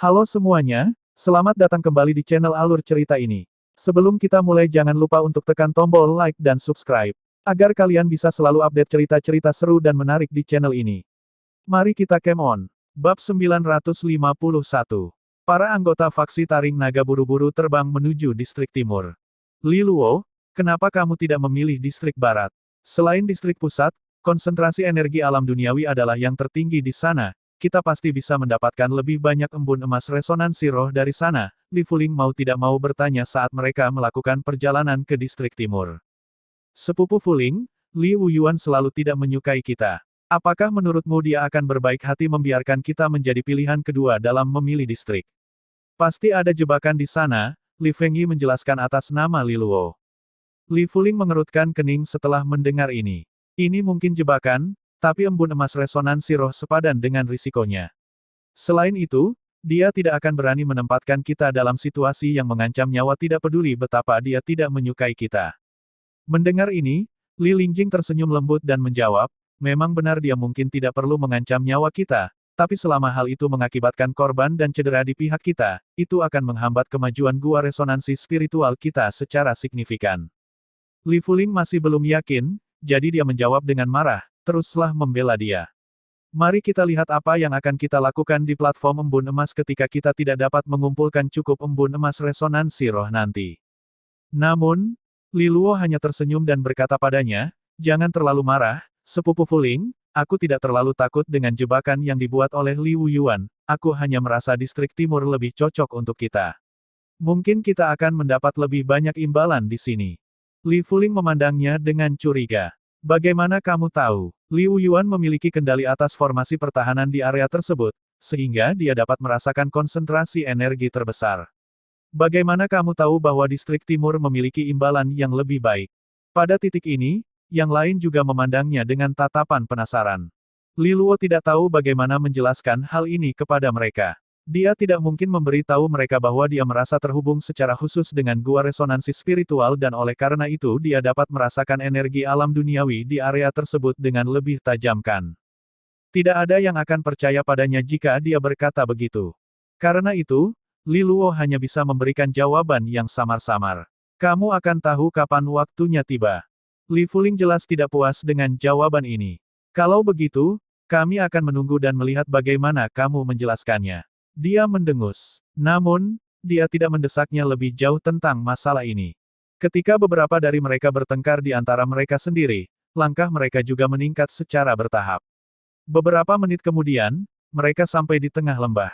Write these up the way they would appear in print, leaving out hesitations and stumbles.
Halo semuanya, selamat datang kembali di channel Alur Cerita ini. Sebelum kita mulai jangan lupa untuk tekan tombol like dan subscribe, agar kalian bisa selalu update cerita-cerita seru dan menarik di channel ini. Mari kita game on. Bab 951. Para anggota faksi Taring Naga buru-buru terbang menuju distrik timur. Li Luo, kenapa kamu tidak memilih distrik barat? Selain distrik pusat, konsentrasi energi alam duniawi adalah yang tertinggi di sana. Kita pasti bisa mendapatkan lebih banyak embun emas resonansi roh dari sana, Li Fuling mau tidak mau bertanya saat mereka melakukan perjalanan ke distrik timur. Sepupu Fuling, Li Wuyuan selalu tidak menyukai kita. Apakah menurutmu dia akan berbaik hati membiarkan kita menjadi pilihan kedua dalam memilih distrik? Pasti ada jebakan di sana, Li Fengyi menjelaskan atas nama Li Luo. Li Fuling mengerutkan kening setelah mendengar ini. Ini mungkin jebakan, tapi embun emas resonansi roh sepadan dengan risikonya. Selain itu, dia tidak akan berani menempatkan kita dalam situasi yang mengancam nyawa tidak peduli betapa dia tidak menyukai kita. Mendengar ini, Li Lingjing tersenyum lembut dan menjawab, memang benar dia mungkin tidak perlu mengancam nyawa kita, tapi selama hal itu mengakibatkan korban dan cedera di pihak kita, itu akan menghambat kemajuan gua resonansi spiritual kita secara signifikan. Li Fuling masih belum yakin, jadi dia menjawab dengan marah, teruslah membela dia. Mari kita lihat apa yang akan kita lakukan di platform embun emas ketika kita tidak dapat mengumpulkan cukup embun emas resonansi roh nanti. Namun, Li Luo hanya tersenyum dan berkata padanya, jangan terlalu marah, Sepupu Fuling, aku tidak terlalu takut dengan jebakan yang dibuat oleh Li Wuyuan, aku hanya merasa distrik timur lebih cocok untuk kita. Mungkin kita akan mendapat lebih banyak imbalan di sini. Li Fuling memandangnya dengan curiga. Bagaimana kamu tahu? Li Wuyuan memiliki kendali atas formasi pertahanan di area tersebut, sehingga dia dapat merasakan konsentrasi energi terbesar. Bagaimana kamu tahu bahwa distrik timur memiliki imbalan yang lebih baik? Pada titik ini, yang lain juga memandangnya dengan tatapan penasaran. Li Luo tidak tahu bagaimana menjelaskan hal ini kepada mereka. Dia tidak mungkin memberi tahu mereka bahwa dia merasa terhubung secara khusus dengan gua resonansi spiritual dan oleh karena itu dia dapat merasakan energi alam duniawi di area tersebut dengan lebih tajam kan. Tidak ada yang akan percaya padanya jika dia berkata begitu. Karena itu, Li Luo hanya bisa memberikan jawaban yang samar-samar. Kamu akan tahu kapan waktunya tiba. Li Fuling jelas tidak puas dengan jawaban ini. Kalau begitu, kami akan menunggu dan melihat bagaimana kamu menjelaskannya. Dia mendengus. Namun, dia tidak mendesaknya lebih jauh tentang masalah ini. Ketika beberapa dari mereka bertengkar di antara mereka sendiri, langkah mereka juga meningkat secara bertahap. Beberapa menit kemudian, mereka sampai di tengah lembah.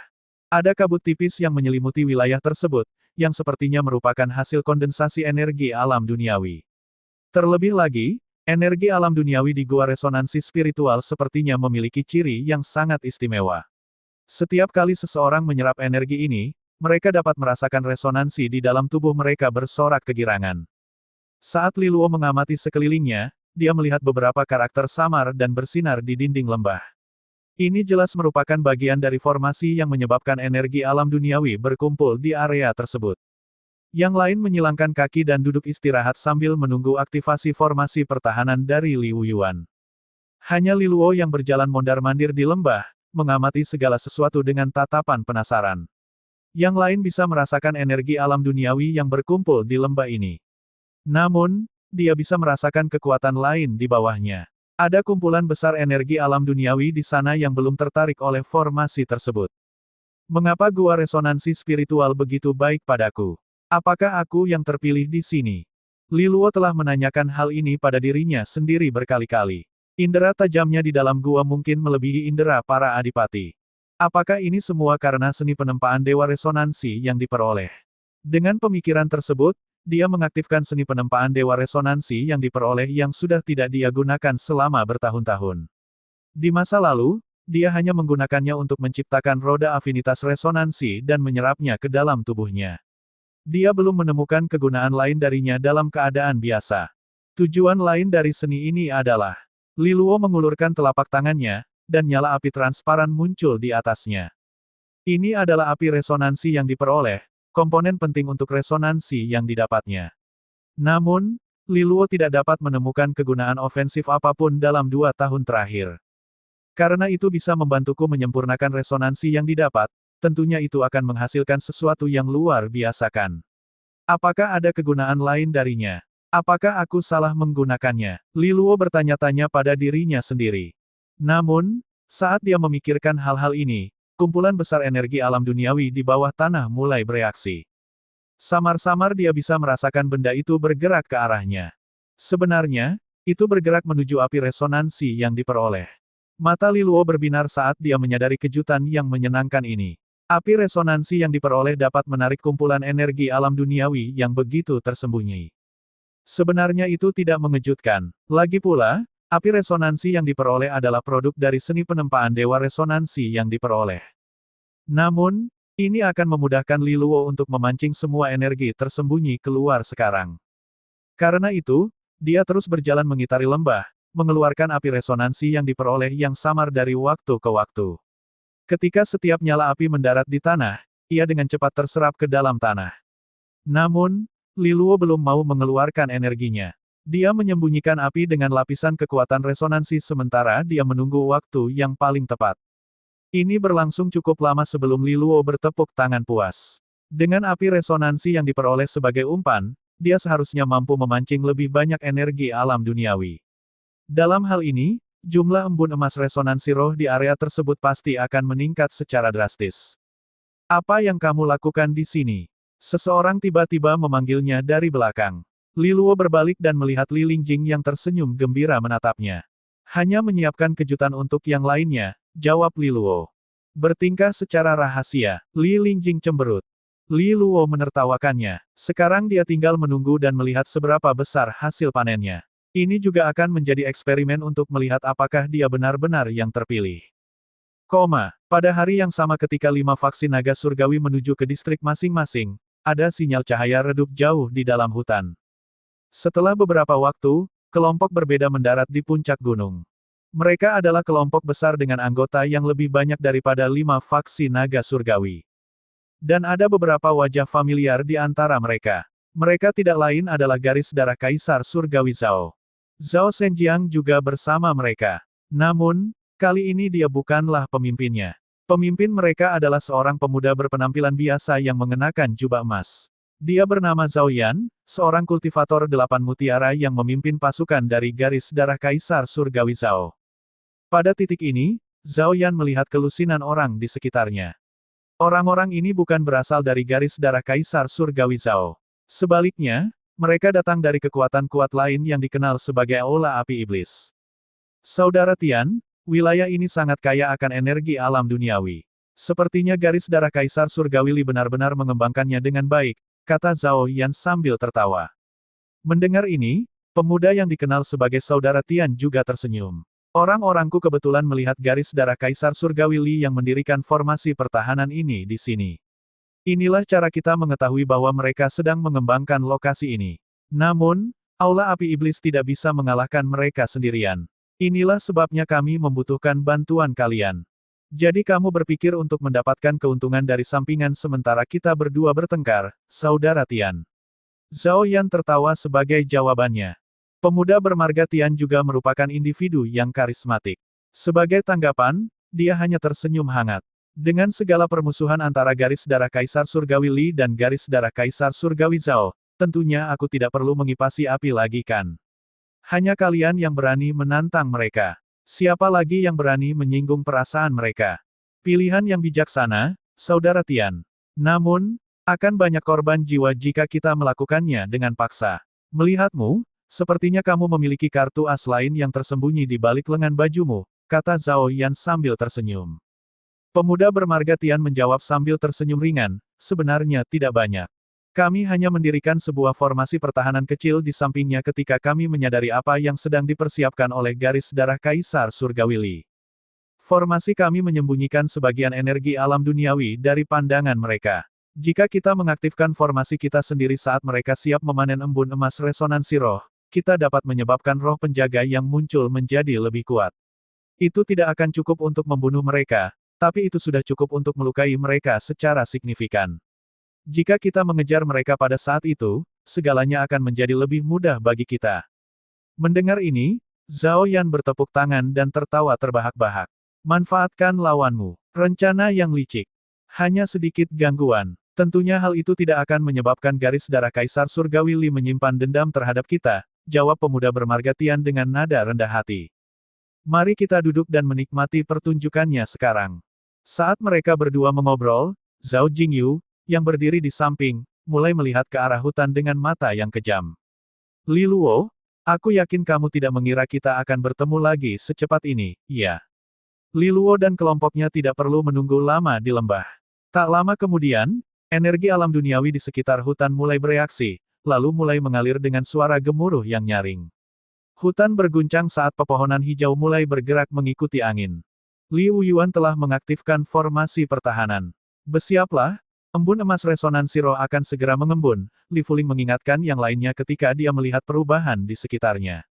Ada kabut tipis yang menyelimuti wilayah tersebut, yang sepertinya merupakan hasil kondensasi energi alam duniawi. Terlebih lagi, energi alam duniawi di gua resonansi spiritual sepertinya memiliki ciri yang sangat istimewa. Setiap kali seseorang menyerap energi ini, mereka dapat merasakan resonansi di dalam tubuh mereka bersorak kegirangan. Saat Li Luo mengamati sekelilingnya, dia melihat beberapa karakter samar dan bersinar di dinding lembah. Ini jelas merupakan bagian dari formasi yang menyebabkan energi alam duniawi berkumpul di area tersebut. Yang lain menyilangkan kaki dan duduk istirahat sambil menunggu aktivasi formasi pertahanan dari Li Wuyuan. Hanya Li Luo yang berjalan mondar-mandir di lembah, mengamati segala sesuatu dengan tatapan penasaran. Yang lain bisa merasakan energi alam duniawi yang berkumpul di lembah ini. Namun, dia bisa merasakan kekuatan lain di bawahnya. Ada kumpulan besar energi alam duniawi di sana yang belum tertarik oleh formasi tersebut. Mengapa gua resonansi spiritual begitu baik padaku? Apakah aku yang terpilih di sini? Li Luo telah menanyakan hal ini pada dirinya sendiri berkali-kali. Indera tajamnya di dalam gua mungkin melebihi indera para adipati. Apakah ini semua karena seni penempaan dewa resonansi yang diperoleh? Dengan pemikiran tersebut, dia mengaktifkan seni penempaan dewa resonansi yang diperoleh yang sudah tidak dia gunakan selama bertahun-tahun. Di masa lalu, dia hanya menggunakannya untuk menciptakan roda afinitas resonansi dan menyerapnya ke dalam tubuhnya. Dia belum menemukan kegunaan lain darinya dalam keadaan biasa. Tujuan lain dari seni ini adalah Li Luo mengulurkan telapak tangannya, dan nyala api transparan muncul di atasnya. Ini adalah api resonansi yang diperoleh, komponen penting untuk resonansi yang didapatnya. Namun, Li Luo tidak dapat menemukan kegunaan ofensif apapun dalam 2 tahun terakhir. Karena itu bisa membantuku menyempurnakan resonansi yang didapat, tentunya itu akan menghasilkan sesuatu yang luar biasa kan. Apakah ada kegunaan lain darinya? Apakah aku salah menggunakannya? Li Luo bertanya-tanya pada dirinya sendiri. Namun, saat dia memikirkan hal-hal ini, kumpulan besar energi alam duniawi di bawah tanah mulai bereaksi. Samar-samar dia bisa merasakan benda itu bergerak ke arahnya. Sebenarnya, itu bergerak menuju api resonansi yang diperoleh. Mata Li Luo berbinar saat dia menyadari kejutan yang menyenangkan ini. Api resonansi yang diperoleh dapat menarik kumpulan energi alam duniawi yang begitu tersembunyi. Sebenarnya itu tidak mengejutkan. Lagi pula, api resonansi yang diperoleh adalah produk dari seni penempaan dewa resonansi yang diperoleh. Namun, ini akan memudahkan Li Luo untuk memancing semua energi tersembunyi keluar sekarang. Karena itu, dia terus berjalan mengitari lembah, mengeluarkan api resonansi yang diperoleh yang samar dari waktu ke waktu. Ketika setiap nyala api mendarat di tanah, ia dengan cepat terserap ke dalam tanah. Namun, Li Luo belum mau mengeluarkan energinya. Dia menyembunyikan api dengan lapisan kekuatan resonansi sementara dia menunggu waktu yang paling tepat. Ini berlangsung cukup lama sebelum Li Luo bertepuk tangan puas. Dengan api resonansi yang diperoleh sebagai umpan, dia seharusnya mampu memancing lebih banyak energi alam duniawi. Dalam hal ini, jumlah embun emas resonansi roh di area tersebut pasti akan meningkat secara drastis. Apa yang kamu lakukan di sini? Seseorang tiba-tiba memanggilnya dari belakang. Li Luo berbalik dan melihat Li Lingjing yang tersenyum gembira menatapnya. Hanya menyiapkan kejutan untuk yang lainnya, jawab Li Luo. Bertingkah secara rahasia, Li Lingjing cemberut. Li Luo menertawakannya. Sekarang dia tinggal menunggu dan melihat seberapa besar hasil panennya. Ini juga akan menjadi eksperimen untuk melihat apakah dia benar-benar yang terpilih. Pada hari yang sama ketika 5 faksi naga surgawi menuju ke distrik masing-masing, ada sinyal cahaya redup jauh di dalam hutan. Setelah beberapa waktu, kelompok berbeda mendarat di puncak gunung. Mereka adalah kelompok besar dengan anggota yang lebih banyak daripada 5 faksi naga surgawi. Dan ada beberapa wajah familiar di antara mereka. Mereka tidak lain adalah garis darah Kaisar Surgawi Zhao. Zhao Zhenjiang juga bersama mereka. Namun, kali ini dia bukanlah pemimpinnya. Pemimpin mereka adalah seorang pemuda berpenampilan biasa yang mengenakan jubah emas. Dia bernama Zhao Yan, seorang kultivator 8 mutiara yang memimpin pasukan dari garis darah Kaisar Surgawi Zhao. Pada titik ini, Zhao Yan melihat kelusinan orang di sekitarnya. Orang-orang ini bukan berasal dari garis darah Kaisar Surgawi Zhao. Sebaliknya, mereka datang dari kekuatan kuat lain yang dikenal sebagai Aula Api Iblis. Saudara Tian, wilayah ini sangat kaya akan energi alam duniawi. Sepertinya garis darah Kaisar Surgawi Li benar-benar mengembangkannya dengan baik, kata Zhao Yan sambil tertawa. Mendengar ini, pemuda yang dikenal sebagai Saudara Tian juga tersenyum. Orang-orangku kebetulan melihat garis darah Kaisar Surgawi Li yang mendirikan formasi pertahanan ini di sini. Inilah cara kita mengetahui bahwa mereka sedang mengembangkan lokasi ini. Namun, Aula Api Iblis tidak bisa mengalahkan mereka sendirian. Inilah sebabnya kami membutuhkan bantuan kalian. Jadi kamu berpikir untuk mendapatkan keuntungan dari sampingan sementara kita berdua bertengkar, Saudara Tian. Zhao Yan tertawa sebagai jawabannya. Pemuda bermarga Tian juga merupakan individu yang karismatik. Sebagai tanggapan, dia hanya tersenyum hangat. Dengan segala permusuhan antara garis darah Kaisar Surgawi Li dan garis darah Kaisar Surgawi Zhao, tentunya aku tidak perlu mengipasi api lagi kan? Hanya kalian yang berani menantang mereka. Siapa lagi yang berani menyinggung perasaan mereka? Pilihan yang bijaksana, Saudara Tian. Namun, akan banyak korban jiwa jika kita melakukannya dengan paksa. Melihatmu, sepertinya kamu memiliki kartu as lain yang tersembunyi di balik lengan bajumu, kata Zhao Yan sambil tersenyum. Pemuda bermarga Tian menjawab sambil tersenyum ringan, sebenarnya tidak banyak. Kami hanya mendirikan sebuah formasi pertahanan kecil di sampingnya ketika kami menyadari apa yang sedang dipersiapkan oleh garis darah Kaisar Surgawi Li. Formasi kami menyembunyikan sebagian energi alam duniawi dari pandangan mereka. Jika kita mengaktifkan formasi kita sendiri saat mereka siap memanen embun emas resonansi roh, kita dapat menyebabkan roh penjaga yang muncul menjadi lebih kuat. Itu tidak akan cukup untuk membunuh mereka, tapi itu sudah cukup untuk melukai mereka secara signifikan. Jika kita mengejar mereka pada saat itu, segalanya akan menjadi lebih mudah bagi kita. Mendengar ini, Zhao Yan bertepuk tangan dan tertawa terbahak-bahak. Manfaatkan lawanmu. Rencana yang licik. Hanya sedikit gangguan. Tentunya hal itu tidak akan menyebabkan garis darah Kaisar Surgawi Li menyimpan dendam terhadap kita, jawab pemuda bermarga Tian dengan nada rendah hati. Mari kita duduk dan menikmati pertunjukannya sekarang. Saat mereka berdua mengobrol, Zhao Jingyu, yang berdiri di samping, mulai melihat ke arah hutan dengan mata yang kejam. Li Luo, aku yakin kamu tidak mengira kita akan bertemu lagi secepat ini, ya. Li Luo dan kelompoknya tidak perlu menunggu lama di lembah. Tak lama kemudian, energi alam duniawi di sekitar hutan mulai bereaksi, lalu mulai mengalir dengan suara gemuruh yang nyaring. Hutan berguncang saat pepohonan hijau mulai bergerak mengikuti angin. Liu Yuan telah mengaktifkan formasi pertahanan. Bersiaplah, embun emas resonansi roh akan segera mengembun, Li Fuling mengingatkan yang lainnya ketika dia melihat perubahan di sekitarnya.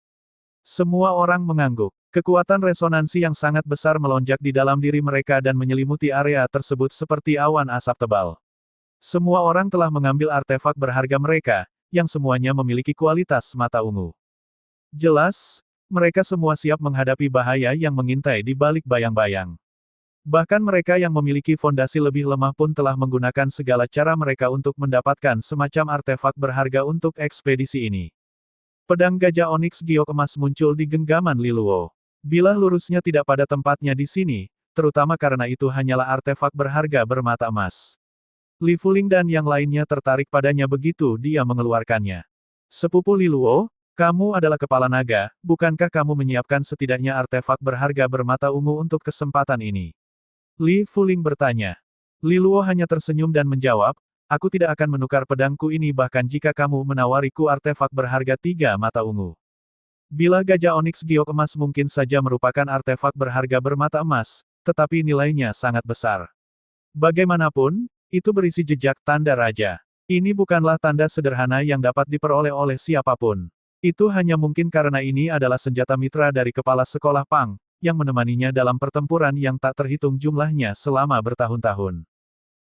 Semua orang mengangguk. Kekuatan resonansi yang sangat besar melonjak di dalam diri mereka dan menyelimuti area tersebut seperti awan asap tebal. Semua orang telah mengambil artefak berharga mereka, yang semuanya memiliki kualitas mata ungu. Jelas, mereka semua siap menghadapi bahaya yang mengintai di balik bayang-bayang. Bahkan mereka yang memiliki fondasi lebih lemah pun telah menggunakan segala cara mereka untuk mendapatkan semacam artefak berharga untuk ekspedisi ini. Pedang gajah oniks giok emas muncul di genggaman Li Luo. Bilah lurusnya tidak pada tempatnya di sini, terutama karena itu hanyalah artefak berharga bermata emas. Li Fuling dan yang lainnya tertarik padanya begitu dia mengeluarkannya. Sepupu Li Luo, kamu adalah kepala naga, bukankah kamu menyiapkan setidaknya artefak berharga bermata ungu untuk kesempatan ini? Li Fuling bertanya. Li Luo hanya tersenyum dan menjawab, aku tidak akan menukar pedangku ini bahkan jika kamu menawariku artefak berharga 3 mata ungu. Bilah gajah oniks giok emas mungkin saja merupakan artefak berharga bermata emas, tetapi nilainya sangat besar. Bagaimanapun, itu berisi jejak tanda raja. Ini bukanlah tanda sederhana yang dapat diperoleh oleh siapapun. Itu hanya mungkin karena ini adalah senjata mitra dari kepala sekolah Pang, yang menemaninya dalam pertempuran yang tak terhitung jumlahnya selama bertahun-tahun.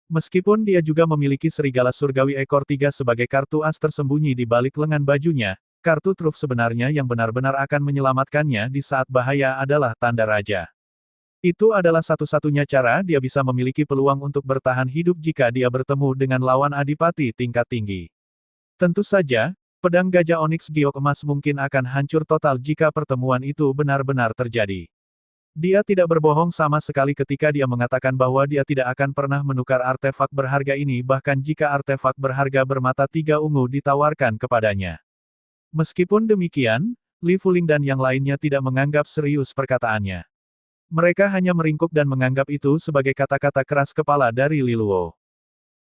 Meskipun dia juga memiliki serigala surgawi ekor 3 sebagai kartu as tersembunyi di balik lengan bajunya, kartu truf sebenarnya yang benar-benar akan menyelamatkannya di saat bahaya adalah tanda raja. Itu adalah satu-satunya cara dia bisa memiliki peluang untuk bertahan hidup jika dia bertemu dengan lawan adipati tingkat tinggi. Tentu saja, pedang gajah oniks giok emas mungkin akan hancur total jika pertemuan itu benar-benar terjadi. Dia tidak berbohong sama sekali ketika dia mengatakan bahwa dia tidak akan pernah menukar artefak berharga ini bahkan jika artefak berharga bermata 3 ungu ditawarkan kepadanya. Meskipun demikian, Li Fuling dan yang lainnya tidak menganggap serius perkataannya. Mereka hanya meringkuk dan menganggap itu sebagai kata-kata keras kepala dari Li Luo.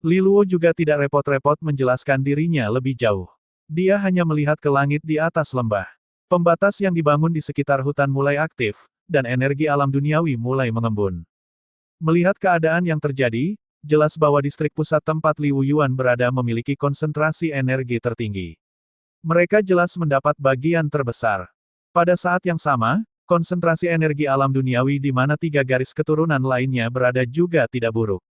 Li Luo juga tidak repot-repot menjelaskan dirinya lebih jauh. Dia hanya melihat ke langit di atas lembah. Pembatas yang dibangun di sekitar hutan mulai aktif, dan energi alam duniawi mulai mengembun. Melihat keadaan yang terjadi, jelas bahwa distrik pusat tempat Liu Yuan berada memiliki konsentrasi energi tertinggi. Mereka jelas mendapat bagian terbesar. Pada saat yang sama, konsentrasi energi alam duniawi di mana 3 garis keturunan lainnya berada juga tidak buruk.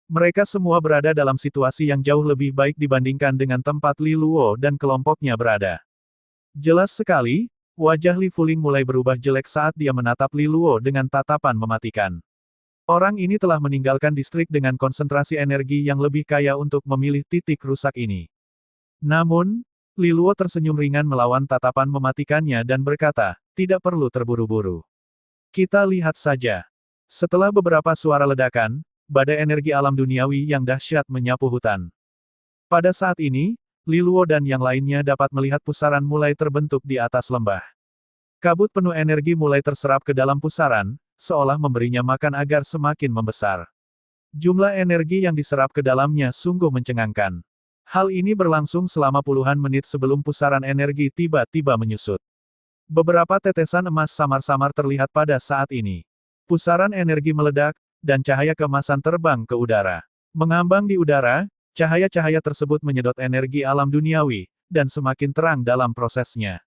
Mereka semua berada dalam situasi yang jauh lebih baik dibandingkan dengan tempat Li Luo dan kelompoknya berada. Jelas sekali, wajah Li Fuling mulai berubah jelek saat dia menatap Li Luo dengan tatapan mematikan. Orang ini telah meninggalkan distrik dengan konsentrasi energi yang lebih kaya untuk memilih titik rusak ini. Namun, Li Luo tersenyum ringan melawan tatapan mematikannya dan berkata, tidak perlu terburu-buru. Kita lihat saja. Setelah beberapa suara ledakan, badai energi alam duniawi yang dahsyat menyapu hutan. Pada saat ini, Li Luo dan yang lainnya dapat melihat pusaran mulai terbentuk di atas lembah. Kabut penuh energi mulai terserap ke dalam pusaran, seolah memberinya makan agar semakin membesar. Jumlah energi yang diserap ke dalamnya sungguh mencengangkan. Hal ini berlangsung selama puluhan menit sebelum pusaran energi tiba-tiba menyusut. Beberapa tetesan emas samar-samar terlihat pada saat ini. Pusaran energi meledak, dan cahaya keemasan terbang ke udara. Mengambang di udara, cahaya-cahaya tersebut menyedot energi alam duniawi, dan semakin terang dalam prosesnya.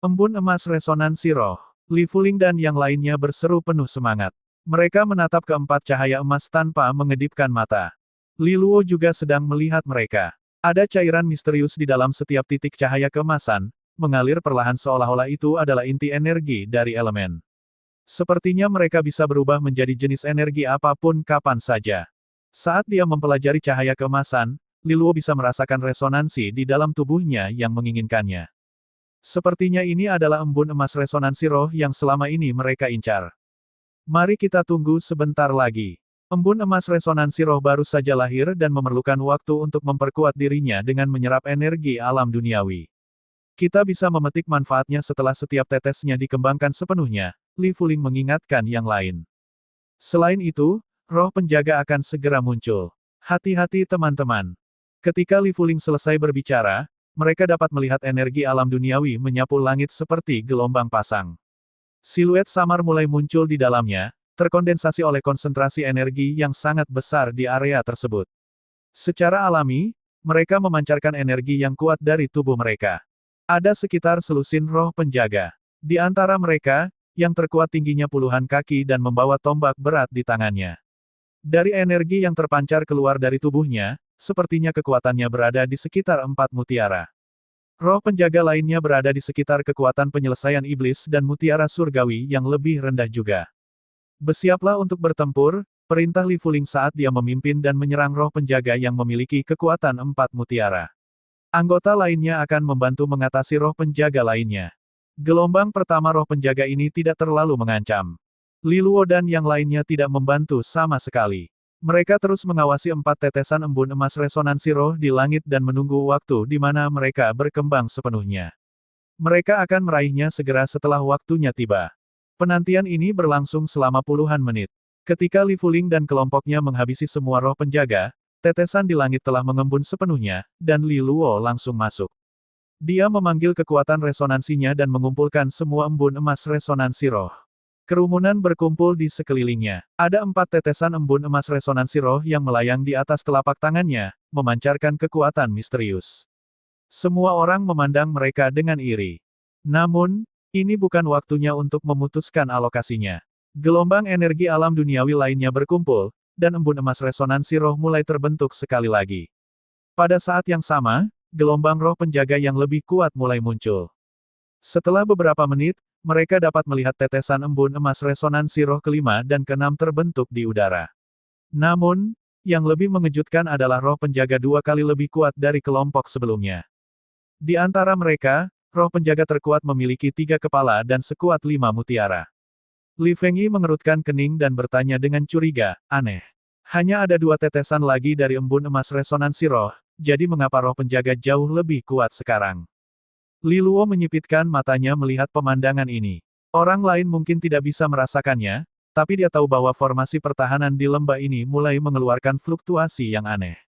Embun emas resonansi roh. Li Fuling dan yang lainnya berseru penuh semangat. Mereka menatap keempat cahaya emas tanpa mengedipkan mata. Li Luo juga sedang melihat mereka. Ada cairan misterius di dalam setiap titik cahaya keemasan, mengalir perlahan seolah-olah itu adalah inti energi dari elemen. Sepertinya mereka bisa berubah menjadi jenis energi apapun kapan saja. Saat dia mempelajari cahaya keemasan, Li Luo bisa merasakan resonansi di dalam tubuhnya yang menginginkannya. Sepertinya ini adalah embun emas resonansi roh yang selama ini mereka incar. Mari kita tunggu sebentar lagi. Embun emas resonansi roh baru saja lahir dan memerlukan waktu untuk memperkuat dirinya dengan menyerap energi alam duniawi. Kita bisa memetik manfaatnya setelah setiap tetesnya dikembangkan sepenuhnya, Li Fuling mengingatkan yang lain. Selain itu, roh penjaga akan segera muncul. Hati-hati teman-teman. Ketika Li Fuling selesai berbicara, mereka dapat melihat energi alam duniawi menyapu langit seperti gelombang pasang. Siluet samar mulai muncul di dalamnya, terkondensasi oleh konsentrasi energi yang sangat besar di area tersebut. Secara alami, mereka memancarkan energi yang kuat dari tubuh mereka. Ada sekitar selusin roh penjaga. Di antara mereka, yang terkuat tingginya puluhan kaki dan membawa tombak berat di tangannya. Dari energi yang terpancar keluar dari tubuhnya, sepertinya kekuatannya berada di sekitar 4 mutiara. Roh penjaga lainnya berada di sekitar kekuatan penyelesaian iblis dan mutiara surgawi yang lebih rendah juga. Bersiaplah untuk bertempur, perintah Li Fuling saat dia memimpin dan menyerang roh penjaga yang memiliki kekuatan 4 mutiara. Anggota lainnya akan membantu mengatasi roh penjaga lainnya. Gelombang pertama roh penjaga ini tidak terlalu mengancam. Li Luo dan yang lainnya tidak membantu sama sekali. Mereka terus mengawasi 4 tetesan embun emas resonansi roh di langit dan menunggu waktu di mana mereka berkembang sepenuhnya. Mereka akan meraihnya segera setelah waktunya tiba. Penantian ini berlangsung selama puluhan menit. Ketika Li Fuling dan kelompoknya menghabisi semua roh penjaga, tetesan di langit telah mengembun sepenuhnya, dan Li Luo langsung masuk. Dia memanggil kekuatan resonansinya dan mengumpulkan semua embun emas resonansi roh. Kerumunan berkumpul di sekelilingnya. Ada 4 tetesan embun emas resonansi roh yang melayang di atas telapak tangannya, memancarkan kekuatan misterius. Semua orang memandang mereka dengan iri. Namun, ini bukan waktunya untuk memutuskan alokasinya. Gelombang energi alam duniawi lainnya berkumpul, dan embun emas resonansi roh mulai terbentuk sekali lagi. Pada saat yang sama, gelombang roh penjaga yang lebih kuat mulai muncul. Setelah beberapa menit, mereka dapat melihat tetesan embun emas resonansi roh kelima dan keenam terbentuk di udara. Namun, yang lebih mengejutkan adalah roh penjaga 2 kali lebih kuat dari kelompok sebelumnya. Di antara mereka, roh penjaga terkuat memiliki 3 kepala dan sekuat 5 mutiara. Li Fengyi mengerutkan kening dan bertanya dengan curiga, aneh. Hanya ada 2 tetesan lagi dari embun emas resonansi roh, jadi mengapa roh penjaga jauh lebih kuat sekarang? Li Luo menyipitkan matanya melihat pemandangan ini. Orang lain mungkin tidak bisa merasakannya, tapi dia tahu bahwa formasi pertahanan di lembah ini mulai mengeluarkan fluktuasi yang aneh.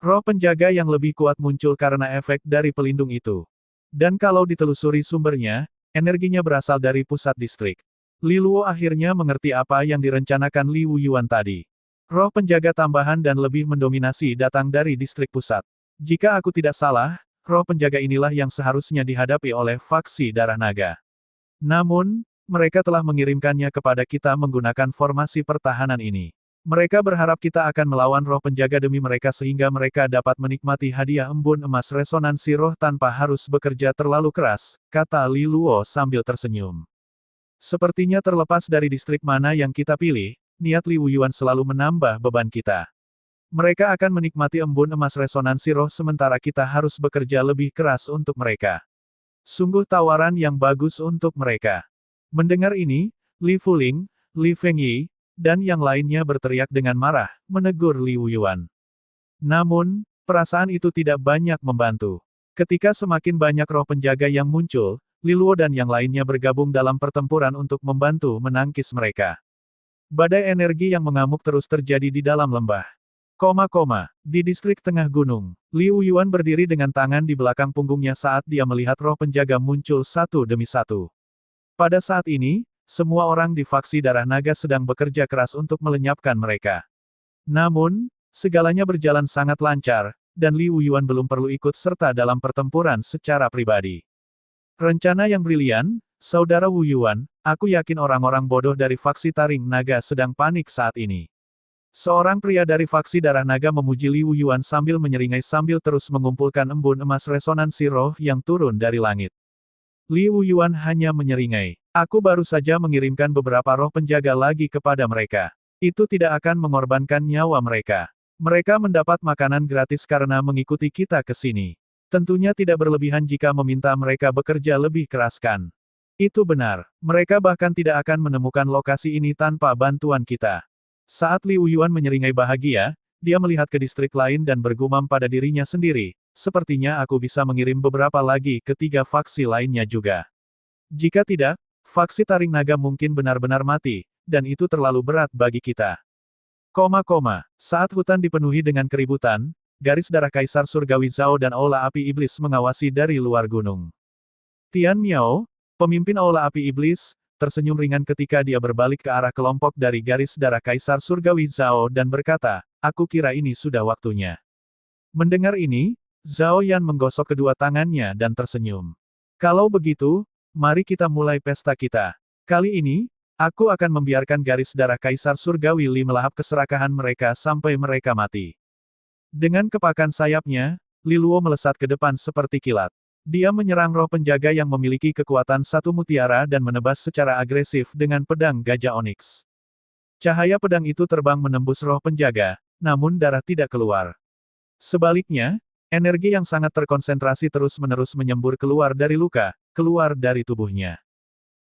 Roh penjaga yang lebih kuat muncul karena efek dari pelindung itu. Dan kalau ditelusuri sumbernya, energinya berasal dari pusat distrik. Li Luo akhirnya mengerti apa yang direncanakan Li Wuyuan tadi. Roh penjaga tambahan dan lebih mendominasi datang dari distrik pusat. Jika aku tidak salah, roh penjaga inilah yang seharusnya dihadapi oleh faksi darah naga. Namun, mereka telah mengirimkannya kepada kita menggunakan formasi pertahanan ini. Mereka berharap kita akan melawan roh penjaga demi mereka sehingga mereka dapat menikmati hadiah embun emas resonansi roh tanpa harus bekerja terlalu keras, kata Li Luo sambil tersenyum. Sepertinya terlepas dari distrik mana yang kita pilih, niat Li Wuyuan selalu menambah beban kita. Mereka akan menikmati embun emas resonansi roh sementara kita harus bekerja lebih keras untuk mereka. Sungguh tawaran yang bagus untuk mereka. Mendengar ini, Li Fuling, Li Fengyi, dan yang lainnya berteriak dengan marah, menegur Li Wuyuan. Namun, perasaan itu tidak banyak membantu. Ketika semakin banyak roh penjaga yang muncul, Li Luo dan yang lainnya bergabung dalam pertempuran untuk membantu menangkis mereka. Badai energi yang mengamuk terus terjadi di dalam lembah. Di distrik tengah gunung, Li Wuyuan berdiri dengan tangan di belakang punggungnya saat dia melihat roh penjaga muncul satu demi satu. Pada saat ini, semua orang di faksi darah naga sedang bekerja keras untuk melenyapkan mereka. Namun, segalanya berjalan sangat lancar, dan Li Wuyuan belum perlu ikut serta dalam pertempuran secara pribadi. Rencana yang brilian, Saudara Wuyuan, aku yakin orang-orang bodoh dari faksi taring naga sedang panik saat ini. Seorang pria dari faksi darah naga memuji Li Wuyuan sambil menyeringai sambil terus mengumpulkan embun emas resonansi roh yang turun dari langit. Li Wuyuan hanya menyeringai. Aku baru saja mengirimkan beberapa roh penjaga lagi kepada mereka. Itu tidak akan mengorbankan nyawa mereka. Mereka mendapat makanan gratis karena mengikuti kita ke sini. Tentunya tidak berlebihan jika meminta mereka bekerja lebih keras kan. Itu benar. Mereka bahkan tidak akan menemukan lokasi ini tanpa bantuan kita. Saat Liu Yuan menyeringai bahagia, dia melihat ke distrik lain dan bergumam pada dirinya sendiri, sepertinya aku bisa mengirim beberapa lagi ke 3 faksi lainnya juga. Jika tidak, faksi Taring Naga mungkin benar-benar mati, dan itu terlalu berat bagi kita. Saat hutan dipenuhi dengan keributan, garis darah Kaisar Surgawi Zhao dan Aula Api Iblis mengawasi dari luar gunung. Tian Miao, pemimpin Aula Api Iblis, tersenyum ringan ketika dia berbalik ke arah kelompok dari garis darah Kaisar Surgawi Zhao dan berkata, aku kira ini sudah waktunya. Mendengar ini, Zhao Yan menggosok kedua tangannya dan tersenyum. Kalau begitu, mari kita mulai pesta kita. Kali ini, aku akan membiarkan garis darah Kaisar Surgawi Li melahap keserakahan mereka sampai mereka mati. Dengan kepakan sayapnya, Li Luo melesat ke depan seperti kilat. Dia menyerang roh penjaga yang memiliki kekuatan satu mutiara dan menebas secara agresif dengan pedang gajah oniks. Cahaya pedang itu terbang menembus roh penjaga, namun darah tidak keluar. Sebaliknya, energi yang sangat terkonsentrasi terus-menerus menyembur keluar dari luka, keluar dari tubuhnya.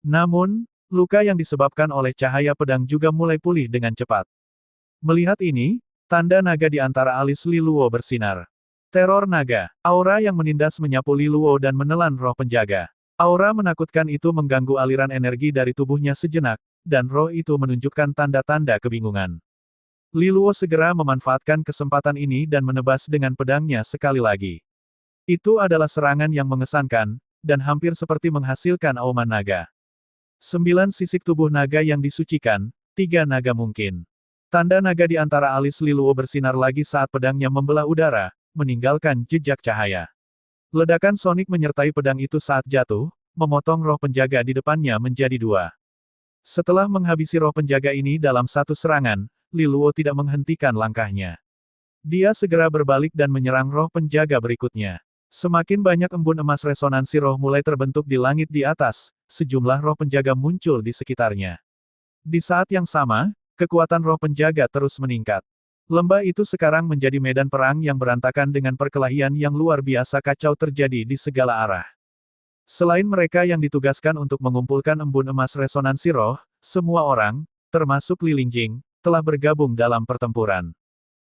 Namun, luka yang disebabkan oleh cahaya pedang juga mulai pulih dengan cepat. Melihat ini, tanda naga di antara alis Li Luo bersinar. Teror naga. Aura yang menindas menyapu Li Luo dan menelan roh penjaga. Aura menakutkan itu mengganggu aliran energi dari tubuhnya sejenak, dan roh itu menunjukkan tanda-tanda kebingungan. Li Luo segera memanfaatkan kesempatan ini dan menebas dengan pedangnya sekali lagi. Itu adalah serangan yang mengesankan, dan hampir seperti menghasilkan auman naga. 9 sisik tubuh naga yang disucikan, 3 naga mungkin. Tanda naga di antara alis Li Luo bersinar lagi saat pedangnya membelah udara, meninggalkan jejak cahaya. Ledakan sonik menyertai pedang itu saat jatuh, memotong roh penjaga di depannya menjadi 2. Setelah menghabisi roh penjaga ini dalam satu serangan, Li Luo tidak menghentikan langkahnya. Dia segera berbalik dan menyerang roh penjaga berikutnya. Semakin banyak embun emas resonansi roh mulai terbentuk di langit di atas, sejumlah roh penjaga muncul di sekitarnya. Di saat yang sama, kekuatan roh penjaga terus meningkat. Lembah itu sekarang menjadi medan perang yang berantakan dengan perkelahian yang luar biasa kacau terjadi di segala arah. Selain mereka yang ditugaskan untuk mengumpulkan embun emas resonansi roh, semua orang, termasuk Li Lingjing, telah bergabung dalam pertempuran.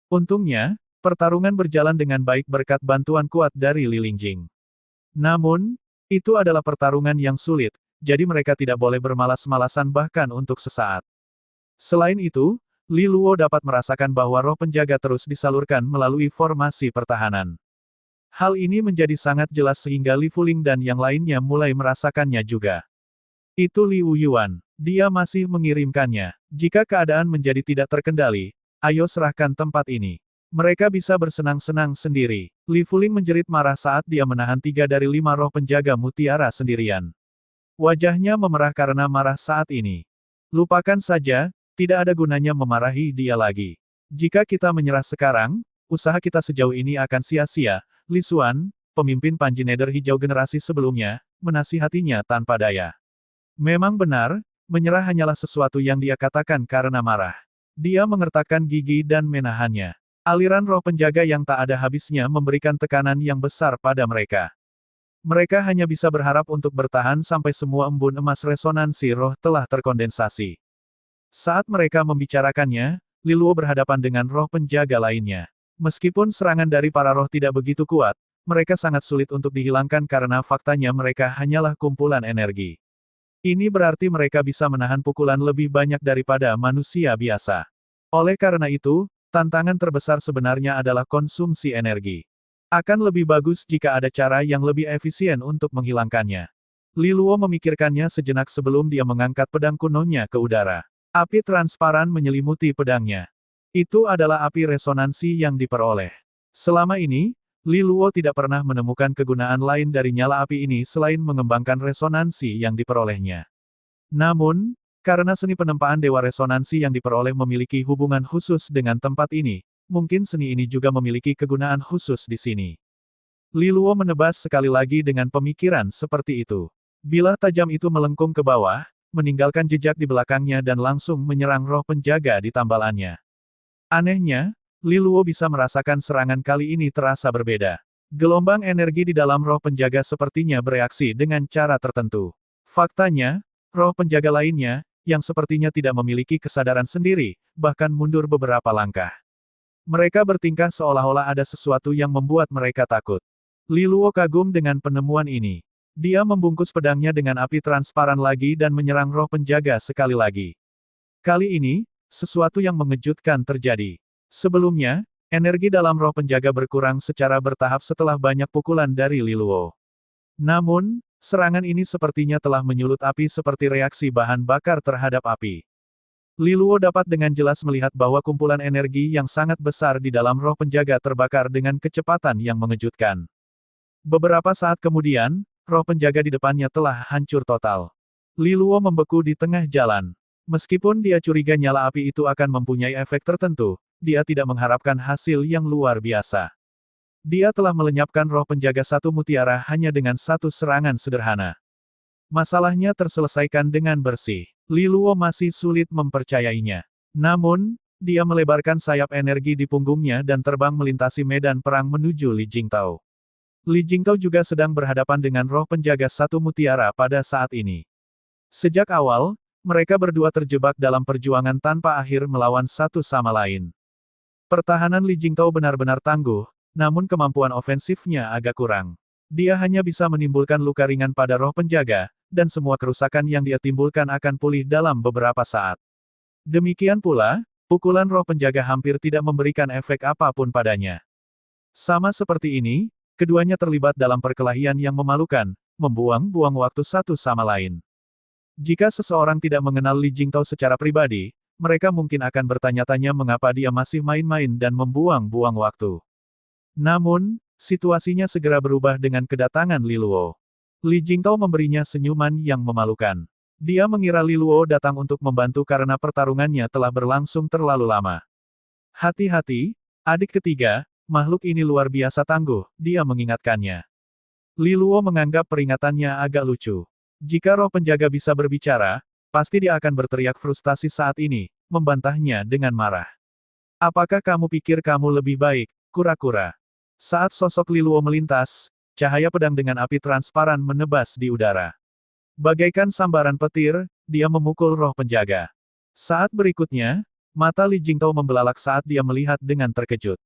Untungnya, pertarungan berjalan dengan baik berkat bantuan kuat dari Li Lingjing. Namun, itu adalah pertarungan yang sulit, jadi mereka tidak boleh bermalas-malasan bahkan untuk sesaat. Selain itu, Li Luo dapat merasakan bahwa roh penjaga terus disalurkan melalui formasi pertahanan. Hal ini menjadi sangat jelas sehingga Li Fuling dan yang lainnya mulai merasakannya juga. Itu Liu Yuan. Dia masih mengirimkannya. Jika keadaan menjadi tidak terkendali, ayo serahkan tempat ini. Mereka bisa bersenang-senang sendiri. Li Fuling menjerit marah saat dia menahan 3 dari 5 roh penjaga mutiara sendirian. Wajahnya memerah karena marah saat ini. Lupakan saja. Tidak ada gunanya memarahi dia lagi. Jika kita menyerah sekarang, usaha kita sejauh ini akan sia-sia. Li Xuan, pemimpin Panji Nether Hijau generasi sebelumnya, menasihatinya tanpa daya. Memang benar, menyerah hanyalah sesuatu yang dia katakan karena marah. Dia mengertakkan gigi dan menahannya. Aliran roh penjaga yang tak ada habisnya memberikan tekanan yang besar pada mereka. Mereka hanya bisa berharap untuk bertahan sampai semua embun emas resonansi roh telah terkondensasi. Saat mereka membicarakannya, Li Luo berhadapan dengan roh penjaga lainnya. Meskipun serangan dari para roh tidak begitu kuat, mereka sangat sulit untuk dihilangkan karena faktanya mereka hanyalah kumpulan energi. Ini berarti mereka bisa menahan pukulan lebih banyak daripada manusia biasa. Oleh karena itu, tantangan terbesar sebenarnya adalah konsumsi energi. Akan lebih bagus jika ada cara yang lebih efisien untuk menghilangkannya. Li Luo memikirkannya sejenak sebelum dia mengangkat pedang kunonya ke udara. Api transparan menyelimuti pedangnya. Itu adalah api resonansi yang diperoleh. Selama ini, Li Luo tidak pernah menemukan kegunaan lain dari nyala api ini selain mengembangkan resonansi yang diperolehnya. Namun, karena seni penempaan dewa resonansi yang diperoleh memiliki hubungan khusus dengan tempat ini, mungkin seni ini juga memiliki kegunaan khusus di sini. Li Luo menebas sekali lagi dengan pemikiran seperti itu. Bilah tajam itu melengkung ke bawah, meninggalkan jejak di belakangnya dan langsung menyerang roh penjaga di tambalannya. Anehnya, Li Luo bisa merasakan serangan kali ini terasa berbeda. Gelombang energi di dalam roh penjaga sepertinya bereaksi dengan cara tertentu. Faktanya, roh penjaga lainnya, yang sepertinya tidak memiliki kesadaran sendiri, bahkan mundur beberapa langkah. Mereka bertingkah seolah-olah ada sesuatu yang membuat mereka takut. Li Luo kagum dengan penemuan ini. Dia membungkus pedangnya dengan api transparan lagi dan menyerang roh penjaga sekali lagi. Kali ini, sesuatu yang mengejutkan terjadi. Sebelumnya, energi dalam roh penjaga berkurang secara bertahap setelah banyak pukulan dari Li Luo. Namun, serangan ini sepertinya telah menyulut api seperti reaksi bahan bakar terhadap api. Li Luo dapat dengan jelas melihat bahwa kumpulan energi yang sangat besar di dalam roh penjaga terbakar dengan kecepatan yang mengejutkan. Beberapa saat kemudian, roh penjaga di depannya telah hancur total. Li Luo membeku di tengah jalan. Meskipun dia curiga nyala api itu akan mempunyai efek tertentu, dia tidak mengharapkan hasil yang luar biasa. Dia telah melenyapkan roh penjaga satu mutiara hanya dengan satu serangan sederhana. Masalahnya terselesaikan dengan bersih. Li Luo masih sulit mempercayainya. Namun, dia melebarkan sayap energi di punggungnya dan terbang melintasi medan perang menuju Li Jingtao. Li Jingtao juga sedang berhadapan dengan roh penjaga satu mutiara pada saat ini. Sejak awal, mereka berdua terjebak dalam perjuangan tanpa akhir melawan satu sama lain. Pertahanan Li Jingtao benar-benar tangguh, namun kemampuan ofensifnya agak kurang. Dia hanya bisa menimbulkan luka ringan pada roh penjaga, dan semua kerusakan yang dia timbulkan akan pulih dalam beberapa saat. Demikian pula, pukulan roh penjaga hampir tidak memberikan efek apapun padanya. Sama seperti ini, keduanya terlibat dalam perkelahian yang memalukan, membuang-buang waktu satu sama lain. Jika seseorang tidak mengenal Li Jingtao secara pribadi, mereka mungkin akan bertanya-tanya mengapa dia masih main-main dan membuang-buang waktu. Namun, situasinya segera berubah dengan kedatangan Li Luo. Li Jingtao memberinya senyuman yang memalukan. Dia mengira Li Luo datang untuk membantu karena pertarungannya telah berlangsung terlalu lama. Hati-hati, adik ketiga, makhluk ini luar biasa tangguh, dia mengingatkannya. Li Luo menganggap peringatannya agak lucu. Jika roh penjaga bisa berbicara, pasti dia akan berteriak frustasi saat ini, membantahnya dengan marah. Apakah kamu pikir kamu lebih baik, kura-kura? Saat sosok Li Luo melintas, cahaya pedang dengan api transparan menebas di udara. Bagaikan sambaran petir, dia memukul roh penjaga. Saat berikutnya, mata Li Jingtao membelalak saat dia melihat dengan terkejut.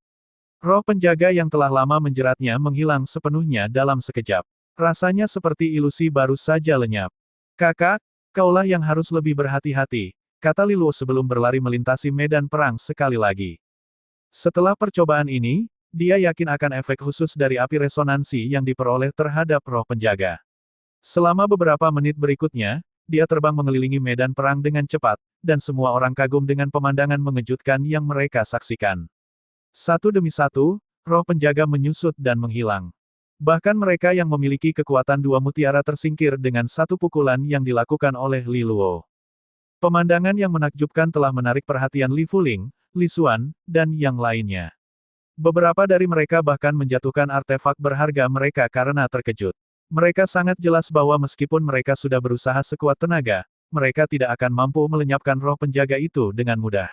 Roh penjaga yang telah lama menjeratnya menghilang sepenuhnya dalam sekejap. Rasanya seperti ilusi baru saja lenyap. Kakak, kaulah yang harus lebih berhati-hati, kata Li Luo sebelum berlari melintasi medan perang sekali lagi. Setelah percobaan ini, dia yakin akan efek khusus dari api resonansi yang diperoleh terhadap roh penjaga. Selama beberapa menit berikutnya, dia terbang mengelilingi medan perang dengan cepat, dan semua orang kagum dengan pemandangan mengejutkan yang mereka saksikan. Satu demi satu, roh penjaga menyusut dan menghilang. Bahkan mereka yang memiliki kekuatan dua mutiara tersingkir dengan satu pukulan yang dilakukan oleh Li Luo. Pemandangan yang menakjubkan telah menarik perhatian Li Fuling, Li Xuan, dan yang lainnya. Beberapa dari mereka bahkan menjatuhkan artefak berharga mereka karena terkejut. Mereka sangat jelas bahwa meskipun mereka sudah berusaha sekuat tenaga, mereka tidak akan mampu melenyapkan roh penjaga itu dengan mudah.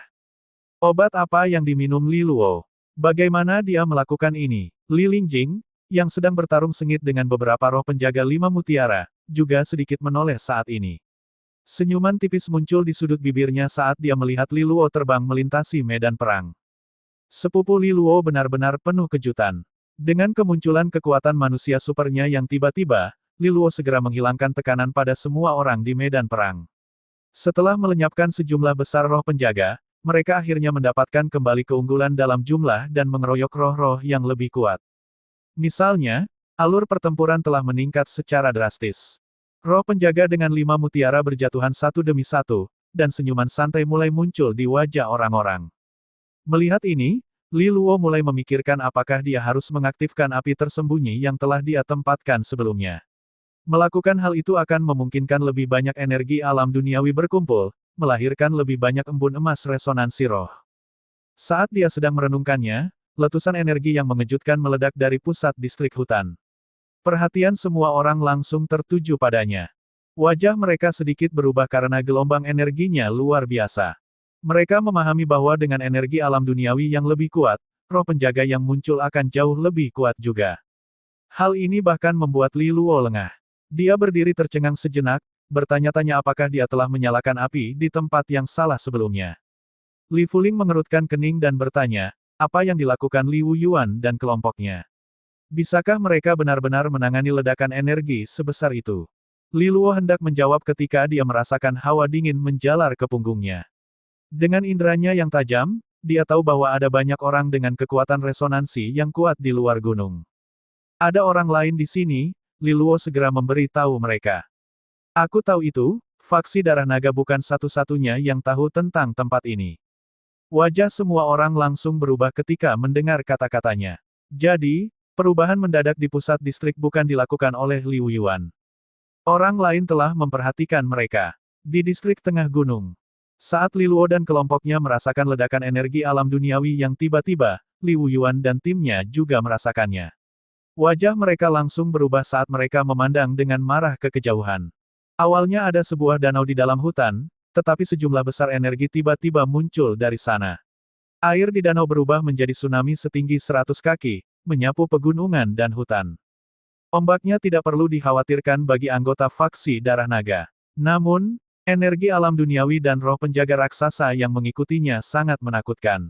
Obat apa yang diminum Li Luo? Bagaimana dia melakukan ini? Li Lingjing, yang sedang bertarung sengit dengan beberapa roh penjaga lima mutiara, juga sedikit menoleh saat ini. Senyuman tipis muncul di sudut bibirnya saat dia melihat Li Luo terbang melintasi medan perang. Sepupu Li Luo benar-benar penuh kejutan. Dengan kemunculan kekuatan manusia supernya yang tiba-tiba, Li Luo segera menghilangkan tekanan pada semua orang di medan perang. Setelah melenyapkan sejumlah besar roh penjaga, mereka akhirnya mendapatkan kembali keunggulan dalam jumlah dan mengeroyok roh-roh yang lebih kuat. Misalnya, alur pertempuran telah meningkat secara drastis. Roh penjaga dengan 5 mutiara berjatuhan satu demi satu, dan senyuman santai mulai muncul di wajah orang-orang. Melihat ini, Li Luo mulai memikirkan apakah dia harus mengaktifkan api tersembunyi yang telah dia tempatkan sebelumnya. Melakukan hal itu akan memungkinkan lebih banyak energi alam duniawi berkumpul, melahirkan lebih banyak embun emas resonansi roh. Saat dia sedang merenungkannya, letusan energi yang mengejutkan meledak dari pusat distrik hutan. Perhatian semua orang langsung tertuju padanya. Wajah mereka sedikit berubah karena gelombang energinya luar biasa. Mereka memahami bahwa dengan energi alam duniawi yang lebih kuat, roh penjaga yang muncul akan jauh lebih kuat juga. Hal ini bahkan membuat Li Luo lengah. Dia berdiri tercengang sejenak, bertanya-tanya apakah dia telah menyalakan api di tempat yang salah sebelumnya. Li Fuling mengerutkan kening dan bertanya, apa yang dilakukan Li Wuyuan dan kelompoknya? Bisakah mereka benar-benar menangani ledakan energi sebesar itu? Li Luo hendak menjawab ketika dia merasakan hawa dingin menjalar ke punggungnya. Dengan inderanya yang tajam, dia tahu bahwa ada banyak orang dengan kekuatan resonansi yang kuat di luar gunung. Ada orang lain di sini, Li Luo segera memberi tahu mereka. Aku tahu itu, faksi darah naga bukan satu-satunya yang tahu tentang tempat ini. Wajah semua orang langsung berubah ketika mendengar kata-katanya. Jadi, perubahan mendadak di pusat distrik bukan dilakukan oleh Liu Yuan. Orang lain telah memperhatikan mereka. Di distrik tengah gunung. Saat Li Luo dan kelompoknya merasakan ledakan energi alam duniawi yang tiba-tiba, Liu Yuan dan timnya juga merasakannya. Wajah mereka langsung berubah saat mereka memandang dengan marah ke kejauhan. Awalnya ada sebuah danau di dalam hutan, tetapi sejumlah besar energi tiba-tiba muncul dari sana. Air di danau berubah menjadi tsunami setinggi 100 kaki, menyapu pegunungan dan hutan. Ombaknya tidak perlu dikhawatirkan bagi anggota faksi darah naga. Namun, energi alam duniawi dan roh penjaga raksasa yang mengikutinya sangat menakutkan.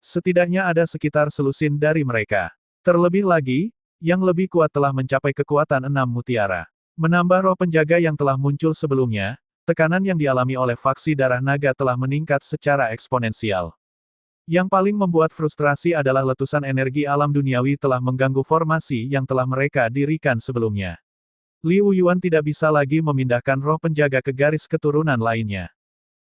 Setidaknya ada sekitar selusin dari mereka. Terlebih lagi, yang lebih kuat telah mencapai kekuatan 6 mutiara. Menambah roh penjaga yang telah muncul sebelumnya, tekanan yang dialami oleh faksi darah naga telah meningkat secara eksponensial. Yang paling membuat frustrasi adalah letusan energi alam duniawi telah mengganggu formasi yang telah mereka dirikan sebelumnya. Liu Yuan tidak bisa lagi memindahkan roh penjaga ke garis keturunan lainnya.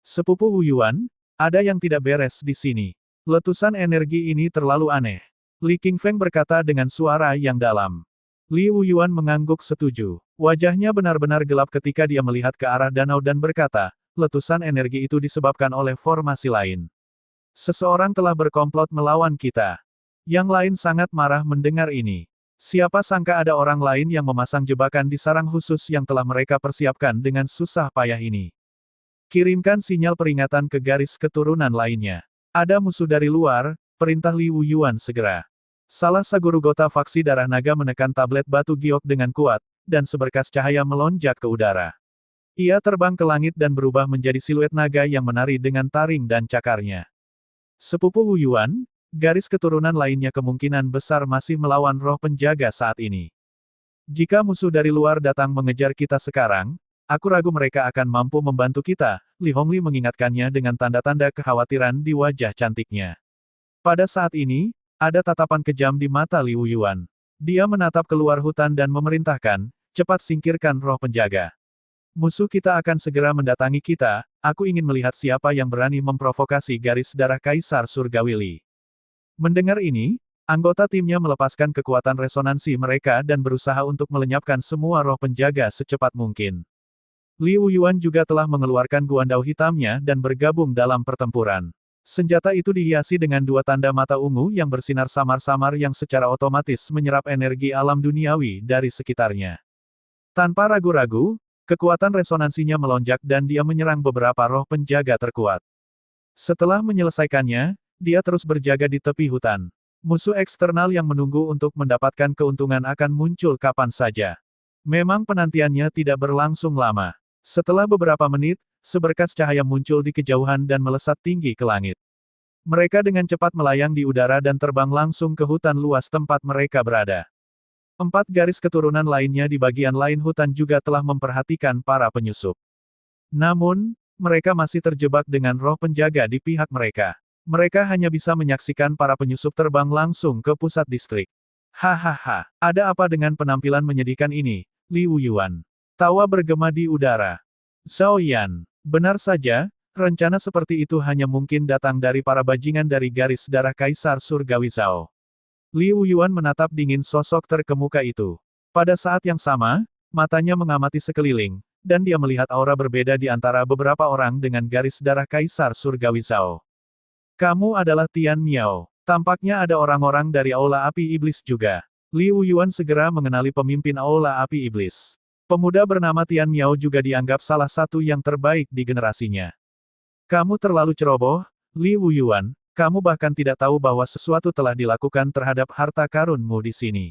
Sepupu Wu Yuan, ada yang tidak beres di sini. Letusan energi ini terlalu aneh. Li Qingfeng berkata dengan suara yang dalam. Liu Yuan mengangguk setuju. Wajahnya benar-benar gelap ketika dia melihat ke arah danau dan berkata, letusan energi itu disebabkan oleh formasi lain. Seseorang telah berkomplot melawan kita. Yang lain sangat marah mendengar ini. Siapa sangka ada orang lain yang memasang jebakan di sarang khusus yang telah mereka persiapkan dengan susah payah ini. Kirimkan sinyal peringatan ke garis keturunan lainnya. Ada musuh dari luar, perintah Liu Yuan segera. Salah satu gota faksi darah naga menekan tablet batu giok dengan kuat, dan seberkas cahaya melonjak ke udara. Ia terbang ke langit dan berubah menjadi siluet naga yang menari dengan taring dan cakarnya. Sepupu Wu Yuan, garis keturunan lainnya kemungkinan besar masih melawan roh penjaga saat ini. Jika musuh dari luar datang mengejar kita sekarang, aku ragu mereka akan mampu membantu kita, Li Hongli mengingatkannya dengan tanda-tanda kekhawatiran di wajah cantiknya. Pada saat ini, ada tatapan kejam di mata Liu Yuan. Dia menatap keluar hutan dan memerintahkan, cepat singkirkan roh penjaga. Musuh kita akan segera mendatangi kita, aku ingin melihat siapa yang berani memprovokasi garis darah Kaisar Surgawi Li. Mendengar ini, anggota timnya melepaskan kekuatan resonansi mereka dan berusaha untuk melenyapkan semua roh penjaga secepat mungkin. Liu Yuan juga telah mengeluarkan guandau hitamnya dan bergabung dalam pertempuran. Senjata itu dihiasi dengan dua tanda mata ungu yang bersinar samar-samar yang secara otomatis menyerap energi alam duniawi dari sekitarnya. Tanpa ragu-ragu, kekuatan resonansinya melonjak dan dia menyerang beberapa roh penjaga terkuat. Setelah menyelesaikannya, dia terus berjaga di tepi hutan. Musuh eksternal yang menunggu untuk mendapatkan keuntungan akan muncul kapan saja. Memang penantiannya tidak berlangsung lama. Setelah beberapa menit, seberkas cahaya muncul di kejauhan dan melesat tinggi ke langit. Mereka dengan cepat melayang di udara dan terbang langsung ke hutan luas tempat mereka berada. 4 garis keturunan lainnya di bagian lain hutan juga telah memperhatikan para penyusup. Namun, mereka masih terjebak dengan roh penjaga di pihak mereka. Mereka hanya bisa menyaksikan para penyusup terbang langsung ke pusat distrik. Hahaha, ada apa dengan penampilan menyedihkan ini, Liu Yuan? Tawa bergema di udara. Zhao Yan, benar saja, rencana seperti itu hanya mungkin datang dari para bajingan dari garis darah Kaisar Surgawi Zhao. Liu Yuan menatap dingin sosok terkemuka itu. Pada saat yang sama, matanya mengamati sekeliling, dan dia melihat aura berbeda di antara beberapa orang dengan garis darah Kaisar Surgawi Zhao. Kamu adalah Tian Miao. Tampaknya ada orang-orang dari Aula Api Iblis juga. Liu Yuan segera mengenali pemimpin Aula Api Iblis. Pemuda bernama Tian Miao juga dianggap salah satu yang terbaik di generasinya. Kamu terlalu ceroboh, Li Wuyuan, kamu bahkan tidak tahu bahwa sesuatu telah dilakukan terhadap harta karunmu di sini.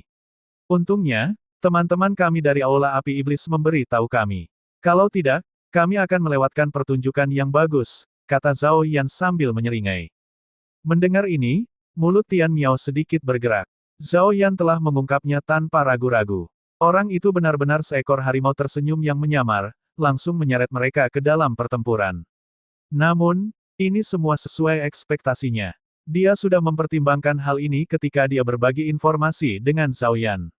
Untungnya, teman-teman kami dari Aula Api Iblis memberi tahu kami. Kalau tidak, kami akan melewatkan pertunjukan yang bagus, kata Zhao Yan sambil menyeringai. Mendengar ini, mulut Tian Miao sedikit bergerak. Zhao Yan telah mengungkapnya tanpa ragu-ragu. Orang itu benar-benar seekor harimau tersenyum yang menyamar, langsung menyeret mereka ke dalam pertempuran. Namun, ini semua sesuai ekspektasinya. Dia sudah mempertimbangkan hal ini ketika dia berbagi informasi dengan Zhao Yan.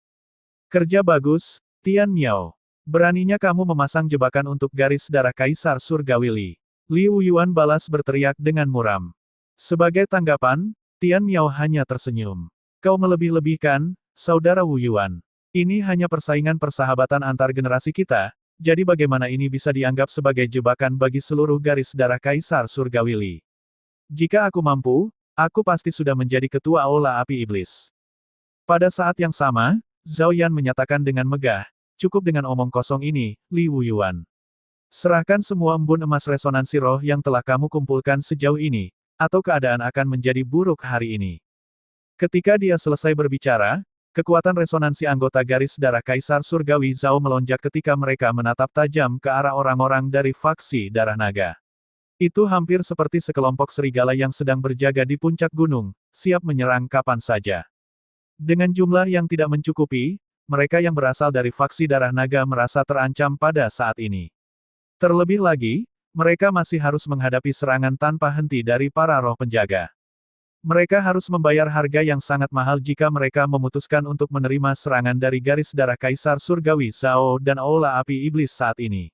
Kerja bagus, Tian Miao. Beraninya kamu memasang jebakan untuk garis darah Kaisar Surgawi Li. Li Wuyuan balas berteriak dengan muram. Sebagai tanggapan, Tian Miao hanya tersenyum. Kau melebih-lebihkan, saudara Wuyuan. Ini hanya persaingan persahabatan antar generasi kita, jadi bagaimana ini bisa dianggap sebagai jebakan bagi seluruh garis darah Kaisar Surgawi Li? Jika aku mampu, aku pasti sudah menjadi ketua Aula Api Iblis. Pada saat yang sama, Zhao Yan menyatakan dengan megah, cukup dengan omong kosong ini, Li Wuyuan. Serahkan semua embun emas resonansi roh yang telah kamu kumpulkan sejauh ini, atau keadaan akan menjadi buruk hari ini. Ketika dia selesai berbicara, kekuatan resonansi anggota garis darah Kaisar Surgawi Zhao melonjak ketika mereka menatap tajam ke arah orang-orang dari faksi darah naga. Itu hampir seperti sekelompok serigala yang sedang berjaga di puncak gunung, siap menyerang kapan saja. Dengan jumlah yang tidak mencukupi, mereka yang berasal dari faksi darah naga merasa terancam pada saat ini. Terlebih lagi, mereka masih harus menghadapi serangan tanpa henti dari para roh penjaga. Mereka harus membayar harga yang sangat mahal jika mereka memutuskan untuk menerima serangan dari garis darah Kaisar Surgawi Zhao dan Aula Api Iblis saat ini.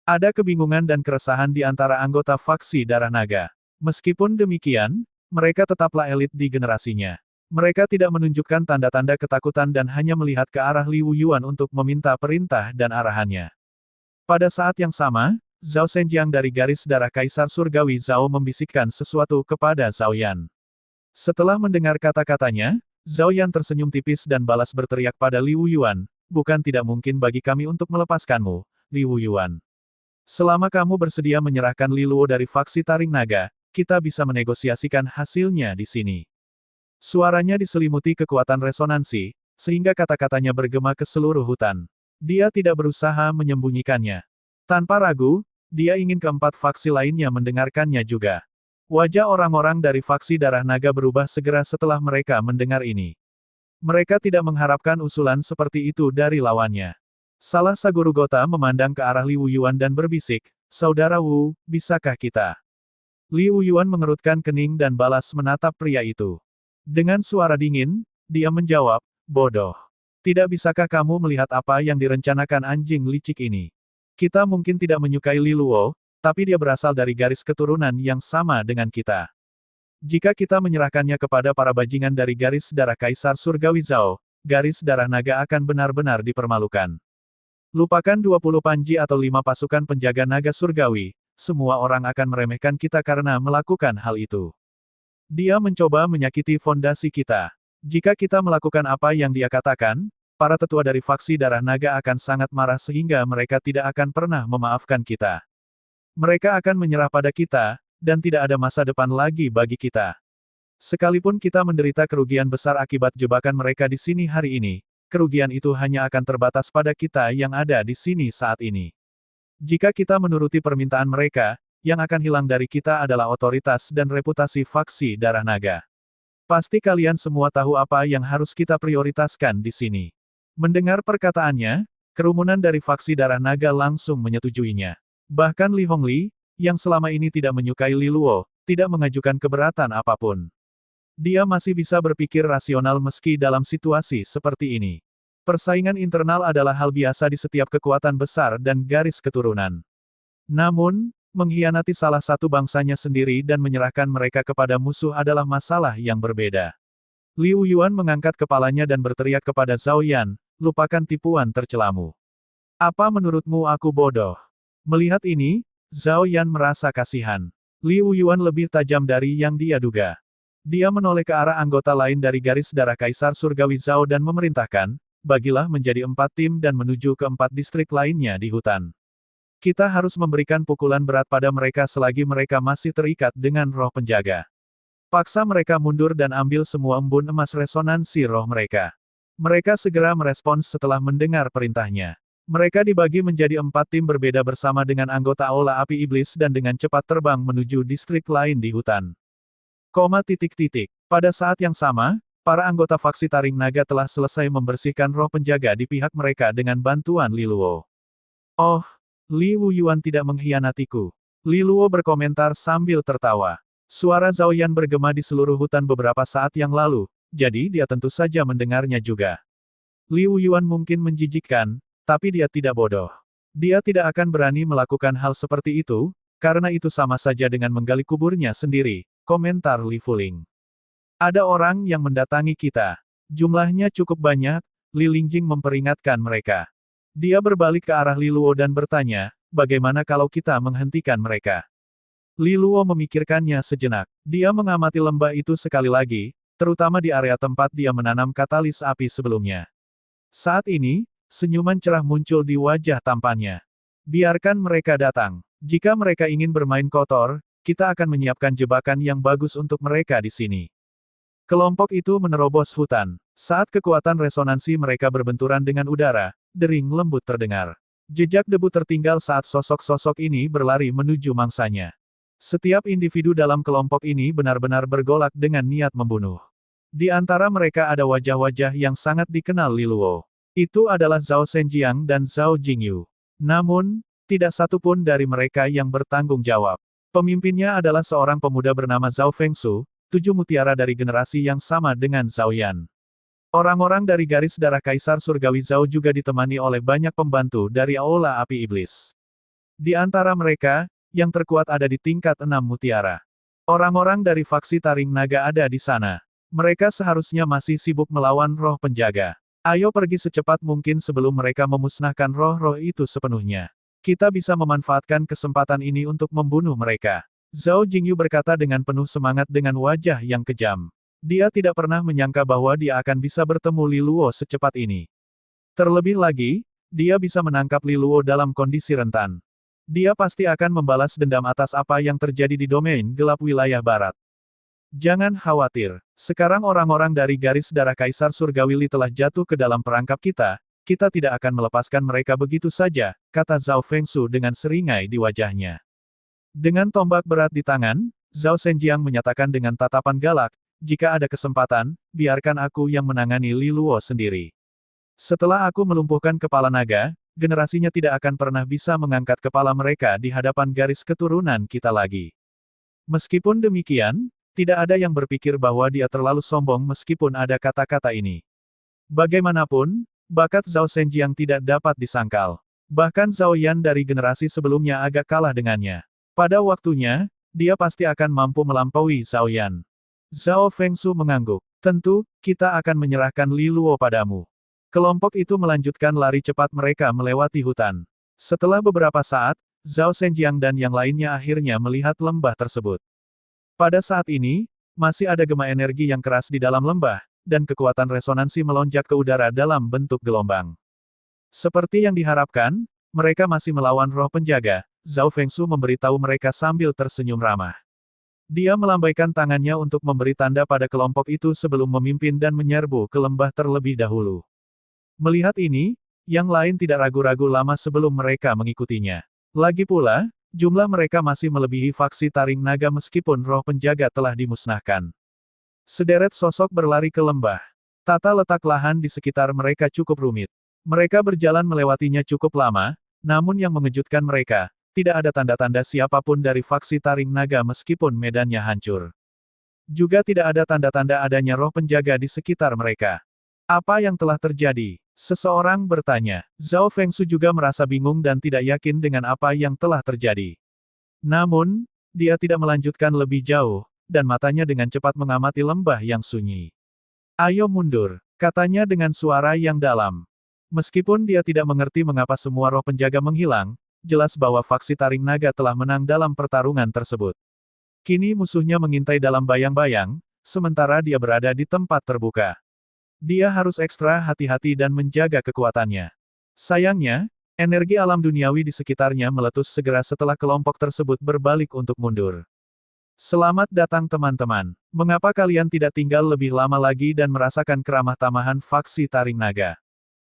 Ada kebingungan dan keresahan di antara anggota faksi darah naga. Meskipun demikian, mereka tetaplah elit di generasinya. Mereka tidak menunjukkan tanda-tanda ketakutan dan hanya melihat ke arah Li Wuyuan untuk meminta perintah dan arahannya. Pada saat yang sama, Zhao Zhenjiang dari garis darah Kaisar Surgawi Zhao membisikkan sesuatu kepada Zhao Yan. Setelah mendengar kata-katanya, Zhao Yan tersenyum tipis dan balas berteriak pada Li Wuyuan, bukan tidak mungkin bagi kami untuk melepaskanmu, Li Wuyuan. Selama kamu bersedia menyerahkan Li Luo dari faksi Taring Naga, kita bisa menegosiasikan hasilnya di sini. Suaranya diselimuti kekuatan resonansi, sehingga kata-katanya bergema ke seluruh hutan. Dia tidak berusaha menyembunyikannya. Tanpa ragu, dia ingin keempat faksi lainnya mendengarkannya juga. Wajah orang-orang dari faksi darah naga berubah segera setelah mereka mendengar ini. Mereka tidak mengharapkan usulan seperti itu dari lawannya. Salah satu guru Gota memandang ke arah Li Wuyuan dan berbisik, Saudara Wu, bisakah kita? Li Wuyuan mengerutkan kening dan balas menatap pria itu. Dengan suara dingin, dia menjawab, bodoh. Tidak bisakah kamu melihat apa yang direncanakan anjing licik ini? Kita mungkin tidak menyukai Li Luo, tapi dia berasal dari garis keturunan yang sama dengan kita. Jika kita menyerahkannya kepada para bajingan dari garis darah Kaisar Surgawi Zhao, garis darah naga akan benar-benar dipermalukan. Lupakan 20 panji atau 5 pasukan penjaga naga surgawi, semua orang akan meremehkan kita karena melakukan hal itu. Dia mencoba menyakiti fondasi kita. Jika kita melakukan apa yang dia katakan, para tetua dari faksi darah naga akan sangat marah sehingga mereka tidak akan pernah memaafkan kita. Mereka akan menyerah pada kita, dan tidak ada masa depan lagi bagi kita. Sekalipun kita menderita kerugian besar akibat jebakan mereka di sini hari ini, kerugian itu hanya akan terbatas pada kita yang ada di sini saat ini. Jika kita menuruti permintaan mereka, yang akan hilang dari kita adalah otoritas dan reputasi faksi darah naga. Pasti kalian semua tahu apa yang harus kita prioritaskan di sini. Mendengar perkataannya, kerumunan dari faksi darah naga langsung menyetujuinya. Bahkan Li Hongli, yang selama ini tidak menyukai Li Luo, tidak mengajukan keberatan apapun. Dia masih bisa berpikir rasional meski dalam situasi seperti ini. Persaingan internal adalah hal biasa di setiap kekuatan besar dan garis keturunan. Namun, mengkhianati salah satu bangsanya sendiri dan menyerahkan mereka kepada musuh adalah masalah yang berbeda. Li Wuyuan mengangkat kepalanya dan berteriak kepada Zhao Yan, lupakan tipuan tercelamu. Apa menurutmu aku bodoh? Melihat ini, Zhao Yan merasa kasihan. Li Wuyuan lebih tajam dari yang dia duga. Dia menoleh ke arah anggota lain dari garis darah Kaisar Surgawi Zhao dan memerintahkan, bagilah menjadi 4 tim dan menuju ke 4 distrik lainnya di hutan. Kita harus memberikan pukulan berat pada mereka selagi mereka masih terikat dengan roh penjaga. Paksa mereka mundur dan ambil semua embun emas resonansi roh mereka. Mereka segera merespons setelah mendengar perintahnya. Mereka dibagi menjadi 4 tim berbeda bersama dengan anggota Aula Api Iblis dan dengan cepat terbang menuju distrik lain di hutan. Pada saat yang sama, para anggota faksi Taring Naga telah selesai membersihkan roh penjaga di pihak mereka dengan bantuan Li Luo. Oh, Li Wuyuan tidak mengkhianatiku. Li Luo berkomentar sambil tertawa. Suara Zhao Yan bergema di seluruh hutan beberapa saat yang lalu, jadi dia tentu saja mendengarnya juga. Li Wuyuan mungkin menjijikkan, tapi dia tidak bodoh. Dia tidak akan berani melakukan hal seperti itu, karena itu sama saja dengan menggali kuburnya sendiri, komentar Li Fuling. Ada orang yang mendatangi kita. Jumlahnya cukup banyak, Li Lingjing memperingatkan mereka. Dia berbalik ke arah Li Luo dan bertanya, bagaimana kalau kita menghentikan mereka? Li Luo memikirkannya sejenak. Dia mengamati lembah itu sekali lagi, terutama di area tempat dia menanam katalis api sebelumnya. Saat ini, senyuman cerah muncul di wajah tampannya. Biarkan mereka datang. Jika mereka ingin bermain kotor, kita akan menyiapkan jebakan yang bagus untuk mereka di sini. Kelompok itu menerobos hutan. Saat kekuatan resonansi mereka berbenturan dengan udara, dering lembut terdengar. Jejak debu tertinggal saat sosok-sosok ini berlari menuju mangsanya. Setiap individu dalam kelompok ini benar-benar bergolak dengan niat membunuh. Di antara mereka ada wajah-wajah yang sangat dikenal Li Luo. Itu adalah Zhao Zhenjiang dan Zhao Jingyu. Namun, tidak satu pun dari mereka yang bertanggung jawab. Pemimpinnya adalah seorang pemuda bernama Zhao Fengshu, 7 mutiara dari generasi yang sama dengan Zhao Yan. Orang-orang dari garis darah Kaisar Surgawi Zhao juga ditemani oleh banyak pembantu dari Aula Api Iblis. Di antara mereka, yang terkuat ada di tingkat 6 mutiara. Orang-orang dari faksi Taring Naga ada di sana. Mereka seharusnya masih sibuk melawan roh penjaga. Ayo pergi secepat mungkin sebelum mereka memusnahkan roh-roh itu sepenuhnya. Kita bisa memanfaatkan kesempatan ini untuk membunuh mereka. Zhao Jingyu berkata dengan penuh semangat dengan wajah yang kejam. Dia tidak pernah menyangka bahwa dia akan bisa bertemu Li Luo secepat ini. Terlebih lagi, dia bisa menangkap Li Luo dalam kondisi rentan. Dia pasti akan membalas dendam atas apa yang terjadi di domain gelap wilayah barat. Jangan khawatir, sekarang orang-orang dari garis darah Kaisar Surgawi Li telah jatuh ke dalam perangkap kita tidak akan melepaskan mereka begitu saja, kata Zhao Fengshu dengan seringai di wajahnya. Dengan tombak berat di tangan, Zhao Zhenjiang menyatakan dengan tatapan galak, jika ada kesempatan, biarkan aku yang menangani Li Luo sendiri. Setelah aku melumpuhkan kepala naga, generasinya tidak akan pernah bisa mengangkat kepala mereka di hadapan garis keturunan kita lagi. Meskipun demikian, tidak ada yang berpikir bahwa dia terlalu sombong meskipun ada kata-kata ini. Bagaimanapun, bakat Zhao Zhenjiang tidak dapat disangkal. Bahkan Zhao Yan dari generasi sebelumnya agak kalah dengannya. Pada waktunya, dia pasti akan mampu melampaui Zhao Yan. Zhao Fengshu mengangguk. Tentu, kita akan menyerahkan Li Luo padamu. Kelompok itu melanjutkan lari cepat mereka melewati hutan. Setelah beberapa saat, Zhao Zhenjiang dan yang lainnya akhirnya melihat lembah tersebut. Pada saat ini, masih ada gema energi yang keras di dalam lembah, dan kekuatan resonansi melonjak ke udara dalam bentuk gelombang. Seperti yang diharapkan, mereka masih melawan roh penjaga. Zhao Fengshu memberitahu mereka sambil tersenyum ramah. Dia melambaikan tangannya untuk memberi tanda pada kelompok itu sebelum memimpin dan menyerbu ke lembah terlebih dahulu. Melihat ini, yang lain tidak ragu-ragu lama sebelum mereka mengikutinya. Lagi pula, jumlah mereka masih melebihi faksi Taring Naga meskipun roh penjaga telah dimusnahkan. Sederet sosok berlari ke lembah. Tata letak lahan di sekitar mereka cukup rumit. Mereka berjalan melewatinya cukup lama, namun yang mengejutkan mereka, tidak ada tanda-tanda siapapun dari faksi Taring Naga meskipun medannya hancur. Juga tidak ada tanda-tanda adanya roh penjaga di sekitar mereka. Apa yang telah terjadi? Seseorang bertanya. Zhao Fengshu juga merasa bingung dan tidak yakin dengan apa yang telah terjadi. Namun, dia tidak melanjutkan lebih jauh, dan matanya dengan cepat mengamati lembah yang sunyi. Ayo mundur, katanya dengan suara yang dalam. Meskipun dia tidak mengerti mengapa semua roh penjaga menghilang, jelas bahwa faksi Taring Naga telah menang dalam pertarungan tersebut. Kini musuhnya mengintai dalam bayang-bayang, sementara dia berada di tempat terbuka. Dia harus ekstra hati-hati dan menjaga kekuatannya. Sayangnya, energi alam duniawi di sekitarnya meletus segera setelah kelompok tersebut berbalik untuk mundur. Selamat datang teman-teman. Mengapa kalian tidak tinggal lebih lama lagi dan merasakan keramah tamahan faksi Taring Naga?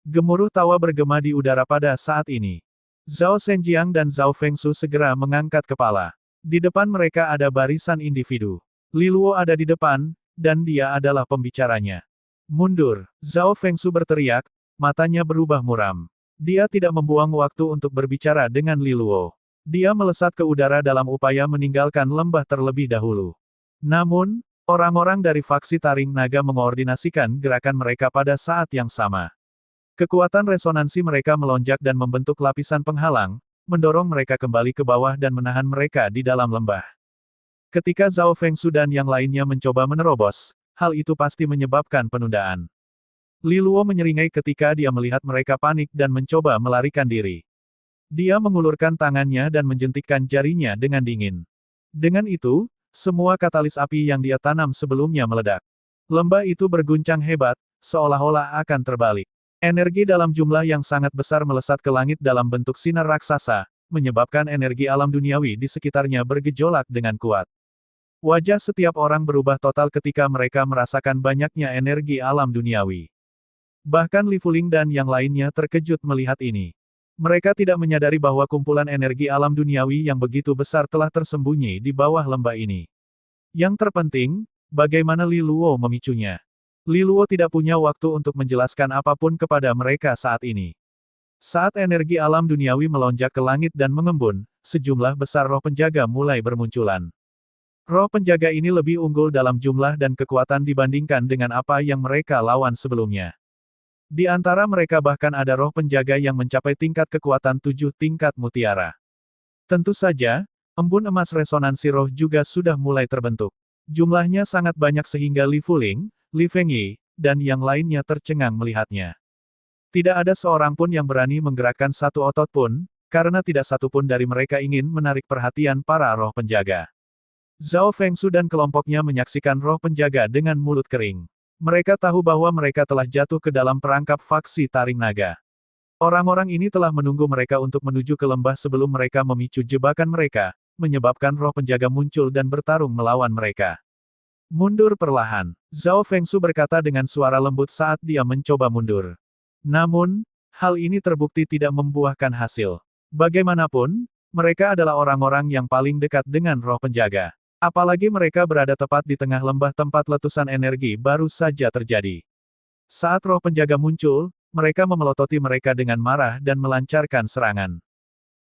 Gemuruh tawa bergema di udara pada saat ini. Zhao Zhenjiang dan Zhao Fengsu segera mengangkat kepala. Di depan mereka ada barisan individu. Li Luo ada di depan, dan dia adalah pembicaranya. Mundur, Zhao Fengsu berteriak, matanya berubah muram. Dia tidak membuang waktu untuk berbicara dengan Li Luo. Dia melesat ke udara dalam upaya meninggalkan lembah terlebih dahulu. Namun, orang-orang dari faksi Taring Naga mengoordinasikan gerakan mereka pada saat yang sama. Kekuatan resonansi mereka melonjak dan membentuk lapisan penghalang, mendorong mereka kembali ke bawah dan menahan mereka di dalam lembah. Ketika Zhao Fengsu dan yang lainnya mencoba menerobos, hal itu pasti menyebabkan penundaan. Li Luo menyeringai ketika dia melihat mereka panik dan mencoba melarikan diri. Dia mengulurkan tangannya dan menjentikkan jarinya dengan dingin. Dengan itu, semua katalis api yang dia tanam sebelumnya meledak. Lembah itu berguncang hebat, seolah-olah akan terbalik. Energi dalam jumlah yang sangat besar melesat ke langit dalam bentuk sinar raksasa, menyebabkan energi alam duniawi di sekitarnya bergejolak dengan kuat. Wajah setiap orang berubah total ketika mereka merasakan banyaknya energi alam duniawi. Bahkan Li Fuling dan yang lainnya terkejut melihat ini. Mereka tidak menyadari bahwa kumpulan energi alam duniawi yang begitu besar telah tersembunyi di bawah lembah ini. Yang terpenting, bagaimana Li Luo memicunya. Li Luo tidak punya waktu untuk menjelaskan apapun kepada mereka saat ini. Saat energi alam duniawi melonjak ke langit dan mengembun, sejumlah besar roh penjaga mulai bermunculan. Roh penjaga ini lebih unggul dalam jumlah dan kekuatan dibandingkan dengan apa yang mereka lawan sebelumnya. Di antara mereka bahkan ada roh penjaga yang mencapai tingkat kekuatan 7 tingkat mutiara. Tentu saja, embun emas resonansi roh juga sudah mulai terbentuk. Jumlahnya sangat banyak sehingga Li Fuling, Li Fengyi, dan yang lainnya tercengang melihatnya. Tidak ada seorang pun yang berani menggerakkan satu otot pun, karena tidak satu pun dari mereka ingin menarik perhatian para roh penjaga. Zhao Fengsu dan kelompoknya menyaksikan roh penjaga dengan mulut kering. Mereka tahu bahwa mereka telah jatuh ke dalam perangkap faksi Taring Naga. Orang-orang ini telah menunggu mereka untuk menuju ke lembah sebelum mereka memicu jebakan mereka, menyebabkan roh penjaga muncul dan bertarung melawan mereka. Mundur perlahan, Zhao Fengsu berkata dengan suara lembut saat dia mencoba mundur. Namun, hal ini terbukti tidak membuahkan hasil. Bagaimanapun, mereka adalah orang-orang yang paling dekat dengan roh penjaga. Apalagi mereka berada tepat di tengah lembah tempat letusan energi baru saja terjadi. Saat roh penjaga muncul, mereka memelototi mereka dengan marah dan melancarkan serangan.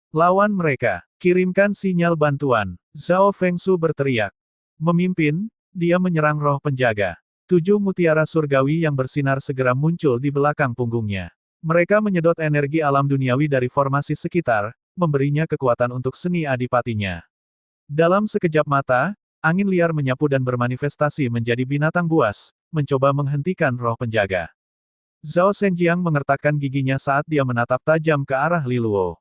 Lawan mereka, kirimkan sinyal bantuan, Zhao Fengsu berteriak. Memimpin, dia menyerang roh penjaga. 7 mutiara surgawi yang bersinar segera muncul di belakang punggungnya. Mereka menyedot energi alam duniawi dari formasi sekitar, memberinya kekuatan untuk seni adipatinya. Dalam sekejap mata, angin liar menyapu dan bermanifestasi menjadi binatang buas, mencoba menghentikan roh penjaga. Zhao Zhenjiang mengertakkan giginya saat dia menatap tajam ke arah Li Luo.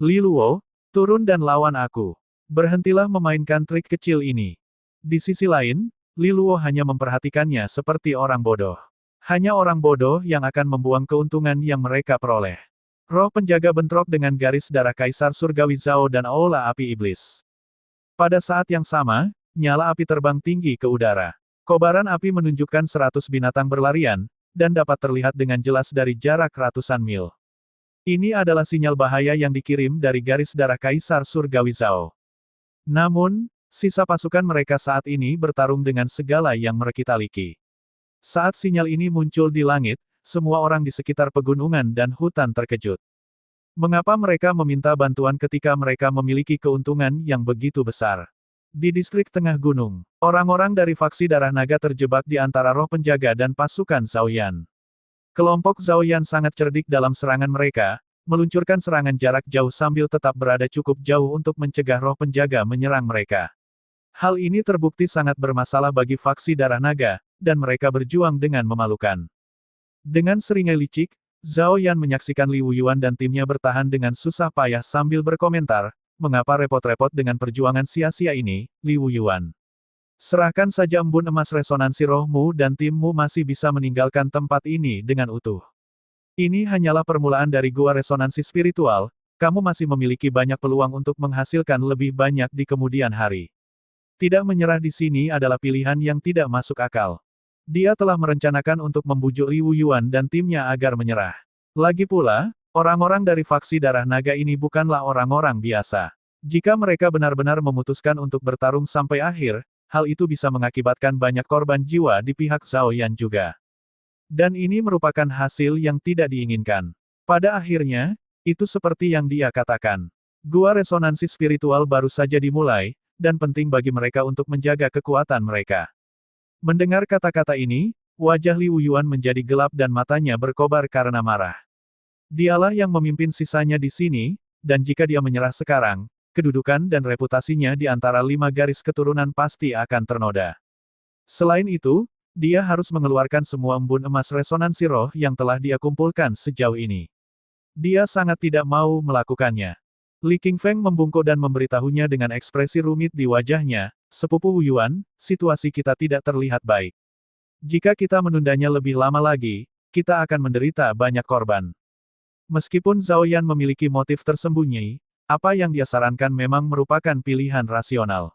Li Luo, turun dan lawan aku. Berhentilah memainkan trik kecil ini. Di sisi lain, Li Luo hanya memperhatikannya seperti orang bodoh. Hanya orang bodoh yang akan membuang keuntungan yang mereka peroleh. Roh penjaga bentrok dengan garis darah Kaisar Surgawi Zhao dan Aula Api Iblis. Pada saat yang sama, nyala api terbang tinggi ke udara. Kobaran api menunjukkan 100 binatang berlarian, dan dapat terlihat dengan jelas dari jarak ratusan mil. Ini adalah sinyal bahaya yang dikirim dari garis darah Kaisar Surgawi Zhao. Namun, sisa pasukan mereka saat ini bertarung dengan segala yang mereka-miliki. Saat sinyal ini muncul di langit, semua orang di sekitar pegunungan dan hutan terkejut. Mengapa mereka meminta bantuan ketika mereka memiliki keuntungan yang begitu besar? Di distrik tengah gunung, orang-orang dari faksi Darah Naga terjebak di antara roh penjaga dan pasukan Zhao Yan. Kelompok Zhao Yan sangat cerdik dalam serangan mereka, meluncurkan serangan jarak jauh sambil tetap berada cukup jauh untuk mencegah roh penjaga menyerang mereka. Hal ini terbukti sangat bermasalah bagi faksi Darah Naga, dan mereka berjuang dengan memalukan. Dengan seringai licik, Zhao Yan menyaksikan Li Wuyuan dan timnya bertahan dengan susah payah sambil berkomentar, mengapa repot-repot dengan perjuangan sia-sia ini, Li Wuyuan. Serahkan saja embun emas resonansi rohmu dan timmu masih bisa meninggalkan tempat ini dengan utuh. Ini hanyalah permulaan dari gua resonansi spiritual, kamu masih memiliki banyak peluang untuk menghasilkan lebih banyak di kemudian hari. Tidak menyerah di sini adalah pilihan yang tidak masuk akal. Dia telah merencanakan untuk membujuk Liu Yuan dan timnya agar menyerah. Lagi pula, orang-orang dari faksi darah naga ini bukanlah orang-orang biasa. Jika mereka benar-benar memutuskan untuk bertarung sampai akhir, hal itu bisa mengakibatkan banyak korban jiwa di pihak Zhao Yan juga. Dan ini merupakan hasil yang tidak diinginkan. Pada akhirnya, itu seperti yang dia katakan. Gua resonansi spiritual baru saja dimulai, dan penting bagi mereka untuk menjaga kekuatan mereka. Mendengar kata-kata ini, wajah Liu Yuan menjadi gelap dan matanya berkobar karena marah. Dialah yang memimpin sisanya di sini, dan jika dia menyerah sekarang, kedudukan dan reputasinya di antara 5 garis keturunan pasti akan ternoda. Selain itu, dia harus mengeluarkan semua embun emas resonansi roh yang telah dia kumpulkan sejauh ini. Dia sangat tidak mau melakukannya. Li Qingfeng membungkuk dan memberitahunya dengan ekspresi rumit di wajahnya, Sepupu Wu Yuan, situasi kita tidak terlihat baik. Jika kita menundanya lebih lama lagi, kita akan menderita banyak korban. Meskipun Zhao Yan memiliki motif tersembunyi, apa yang dia sarankan memang merupakan pilihan rasional.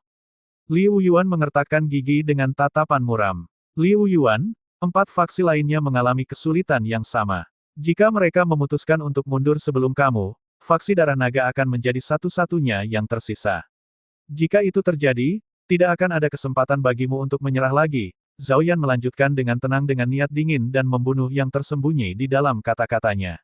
Liu Yuan mengertakkan gigi dengan tatapan muram. Liu Yuan, 4 faksi lainnya mengalami kesulitan yang sama. Jika mereka memutuskan untuk mundur sebelum kamu, faksi darah naga akan menjadi satu-satunya yang tersisa. Jika itu terjadi, tidak akan ada kesempatan bagimu untuk menyerah lagi. Zhao Yan melanjutkan dengan tenang dengan niat dingin dan membunuh yang tersembunyi di dalam kata-katanya.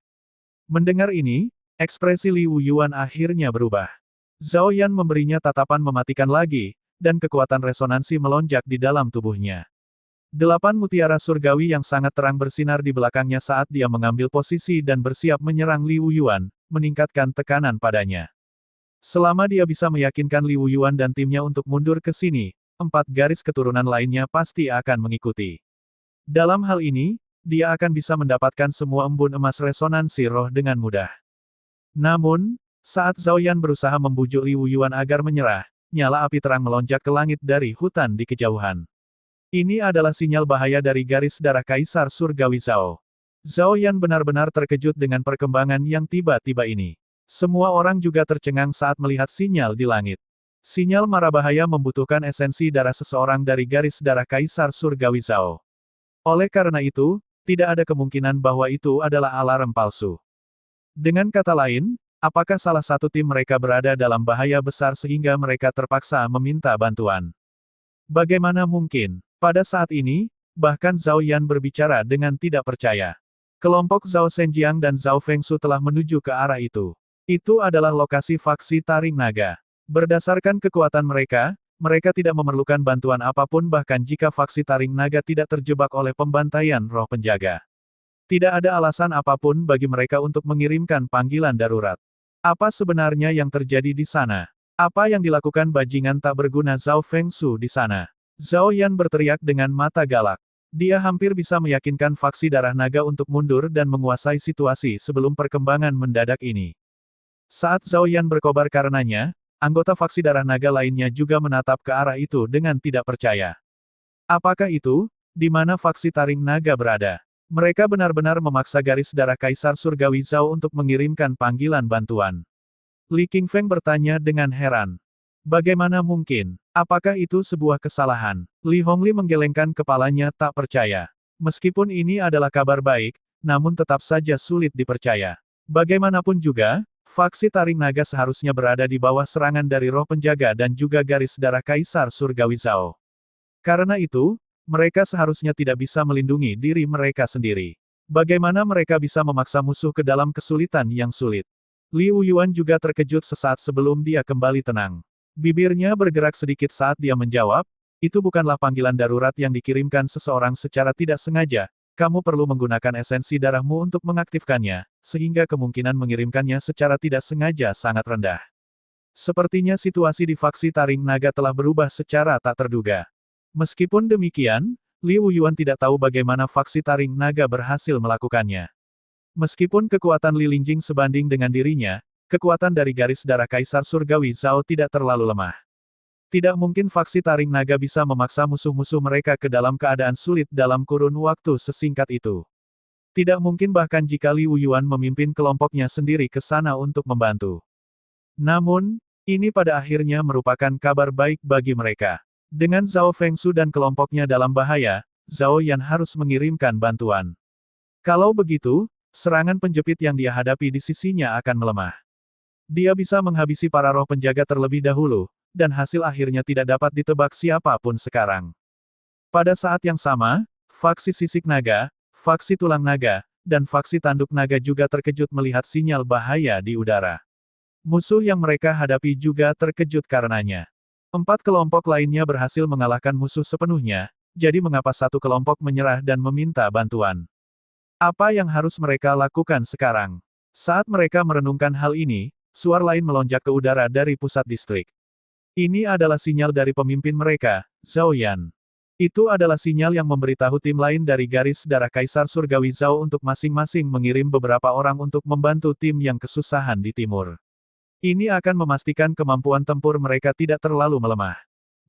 Mendengar ini, ekspresi Liu Yuan akhirnya berubah. Zhao Yan memberinya tatapan mematikan lagi, dan kekuatan resonansi melonjak di dalam tubuhnya. 8 mutiara surgawi yang sangat terang bersinar di belakangnya saat dia mengambil posisi dan bersiap menyerang Liu Yuan, meningkatkan tekanan padanya. Selama dia bisa meyakinkan Liu Yuan dan timnya untuk mundur ke sini, 4 garis keturunan lainnya pasti akan mengikuti. Dalam hal ini, dia akan bisa mendapatkan semua embun emas resonansi roh dengan mudah. Namun, saat Zhao Yan berusaha membujuk Liu Yuan agar menyerah, nyala api terang melonjak ke langit dari hutan di kejauhan. Ini adalah sinyal bahaya dari garis darah Kaisar Surgawi Zhao. Zhao Yan benar-benar terkejut dengan perkembangan yang tiba-tiba ini. Semua orang juga tercengang saat melihat sinyal di langit. Sinyal mara bahaya membutuhkan esensi darah seseorang dari garis darah Kaisar Surgawi Zhao. Oleh karena itu, tidak ada kemungkinan bahwa itu adalah alarm palsu. Dengan kata lain, apakah salah satu tim mereka berada dalam bahaya besar sehingga mereka terpaksa meminta bantuan? Bagaimana mungkin? Pada saat ini, bahkan Zhao Yan berbicara dengan tidak percaya. Kelompok Zhao Zhenjiang dan Zhao Fengsu telah menuju ke arah itu. Itu adalah lokasi faksi Taring Naga. Berdasarkan kekuatan mereka, mereka tidak memerlukan bantuan apapun bahkan jika faksi Taring Naga tidak terjebak oleh pembantaian roh penjaga. Tidak ada alasan apapun bagi mereka untuk mengirimkan panggilan darurat. Apa sebenarnya yang terjadi di sana? Apa yang dilakukan bajingan tak berguna Zhao Fengsu di sana? Zhao Yan berteriak dengan mata galak. Dia hampir bisa meyakinkan faksi darah naga untuk mundur dan menguasai situasi sebelum perkembangan mendadak ini. Saat Zhao Yan berkobar karenanya, anggota faksi darah naga lainnya juga menatap ke arah itu dengan tidak percaya. Apakah itu? Di mana faksi Taring Naga berada? Mereka benar-benar memaksa garis darah Kaisar Surgawi Zhao untuk mengirimkan panggilan bantuan. Li Qingfeng bertanya dengan heran. Bagaimana mungkin? Apakah itu sebuah kesalahan? Li Hongli menggelengkan kepalanya tak percaya. Meskipun ini adalah kabar baik, namun tetap saja sulit dipercaya. Bagaimanapun juga, faksi Taring Naga seharusnya berada di bawah serangan dari roh penjaga dan juga garis darah Kaisar Surgawi Zhao. Karena itu, mereka seharusnya tidak bisa melindungi diri mereka sendiri. Bagaimana mereka bisa memaksa musuh ke dalam kesulitan yang sulit? Liu Yuan juga terkejut sesaat sebelum dia kembali tenang. Bibirnya bergerak sedikit saat dia menjawab, itu bukanlah panggilan darurat yang dikirimkan seseorang secara tidak sengaja, kamu perlu menggunakan esensi darahmu untuk mengaktifkannya, sehingga kemungkinan mengirimkannya secara tidak sengaja sangat rendah. Sepertinya situasi di faksi Taring Naga telah berubah secara tak terduga. Meskipun demikian, Liu Yuan tidak tahu bagaimana faksi Taring Naga berhasil melakukannya. Meskipun kekuatan Li Lingjing sebanding dengan dirinya, kekuatan dari garis darah Kaisar Surgawi Zhao tidak terlalu lemah. Tidak mungkin faksi Taring Naga bisa memaksa musuh-musuh mereka ke dalam keadaan sulit dalam kurun waktu sesingkat itu. Tidak mungkin bahkan jika Li Wuyuan memimpin kelompoknya sendiri ke sana untuk membantu. Namun, ini pada akhirnya merupakan kabar baik bagi mereka. Dengan Zhao Fengsu dan kelompoknya dalam bahaya, Zhao Yan harus mengirimkan bantuan. Kalau begitu, serangan penjepit yang dia hadapi di sisinya akan melemah. Dia bisa menghabisi para roh penjaga terlebih dahulu, dan hasil akhirnya tidak dapat ditebak siapapun sekarang. Pada saat yang sama, faksi Sisik Naga, faksi Tulang Naga, dan faksi Tanduk Naga juga terkejut melihat sinyal bahaya di udara. Musuh yang mereka hadapi juga terkejut karenanya. 4 kelompok lainnya berhasil mengalahkan musuh sepenuhnya, jadi mengapa satu kelompok menyerah dan meminta bantuan? Apa yang harus mereka lakukan sekarang? Saat mereka merenungkan hal ini, suara lain melonjak ke udara dari pusat distrik. Ini adalah sinyal dari pemimpin mereka, Zhao Yan. Itu adalah sinyal yang memberitahu tim lain dari garis darah Kaisar Surgawi Zhao untuk masing-masing mengirim beberapa orang untuk membantu tim yang kesusahan di timur. Ini akan memastikan kemampuan tempur mereka tidak terlalu melemah.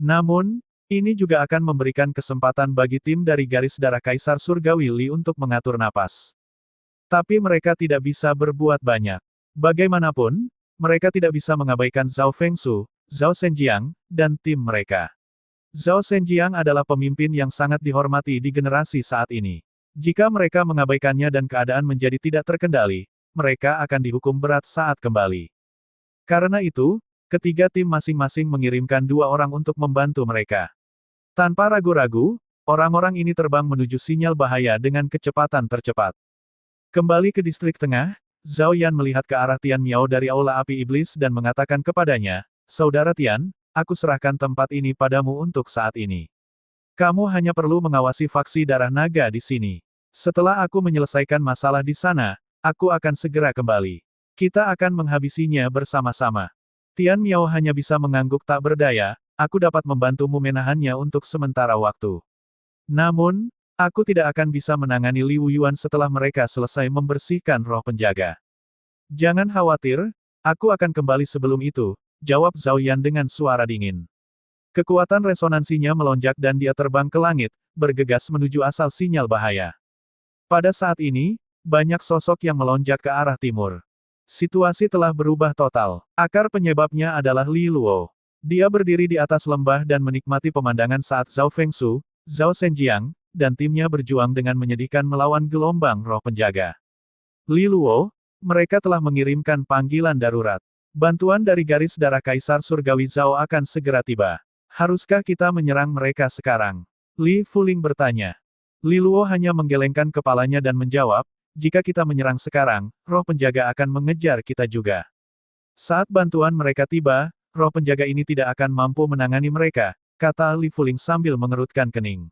Namun, ini juga akan memberikan kesempatan bagi tim dari garis darah Kaisar Surgawi Li untuk mengatur napas. Tapi mereka tidak bisa berbuat banyak. Bagaimanapun, mereka tidak bisa mengabaikan Zhao Fengsu, Zhao Zhenjiang, dan tim mereka. Zhao Zhenjiang adalah pemimpin yang sangat dihormati di generasi saat ini. Jika mereka mengabaikannya dan keadaan menjadi tidak terkendali, mereka akan dihukum berat saat kembali. Karena itu, ketiga tim masing-masing mengirimkan 2 orang untuk membantu mereka. Tanpa ragu-ragu, orang-orang ini terbang menuju sinyal bahaya dengan kecepatan tercepat. Kembali ke distrik tengah, Zhao Yan melihat ke arah Tian Miao dari Aula Api Iblis dan mengatakan kepadanya, "Saudara Tian, aku serahkan tempat ini padamu untuk saat ini. Kamu hanya perlu mengawasi faksi darah naga di sini. Setelah aku menyelesaikan masalah di sana, aku akan segera kembali. Kita akan menghabisinya bersama-sama." Tian Miao hanya bisa mengangguk tak berdaya, "Aku dapat membantumu menahannya untuk sementara waktu. Namun, aku tidak akan bisa menangani Li Wuyuan setelah mereka selesai membersihkan roh penjaga." "Jangan khawatir, aku akan kembali sebelum itu," jawab Zhao Yan dengan suara dingin. Kekuatan resonansinya melonjak dan dia terbang ke langit, bergegas menuju asal sinyal bahaya. Pada saat ini, banyak sosok yang melonjak ke arah timur. Situasi telah berubah total. Akar penyebabnya adalah Li Luo. Dia berdiri di atas lembah dan menikmati pemandangan saat Zhao Fengsu, Zhao Zhenjiang, dan timnya berjuang dengan menyedihkan melawan gelombang roh penjaga. "Li Luo, mereka telah mengirimkan panggilan darurat. Bantuan dari garis darah Kaisar Surgawi Zhao akan segera tiba. Haruskah kita menyerang mereka sekarang?" Li Fuling bertanya. Li Luo hanya menggelengkan kepalanya dan menjawab, "Jika kita menyerang sekarang, roh penjaga akan mengejar kita juga. Saat bantuan mereka tiba, roh penjaga ini tidak akan mampu menangani mereka," kata Li Fuling sambil mengerutkan kening.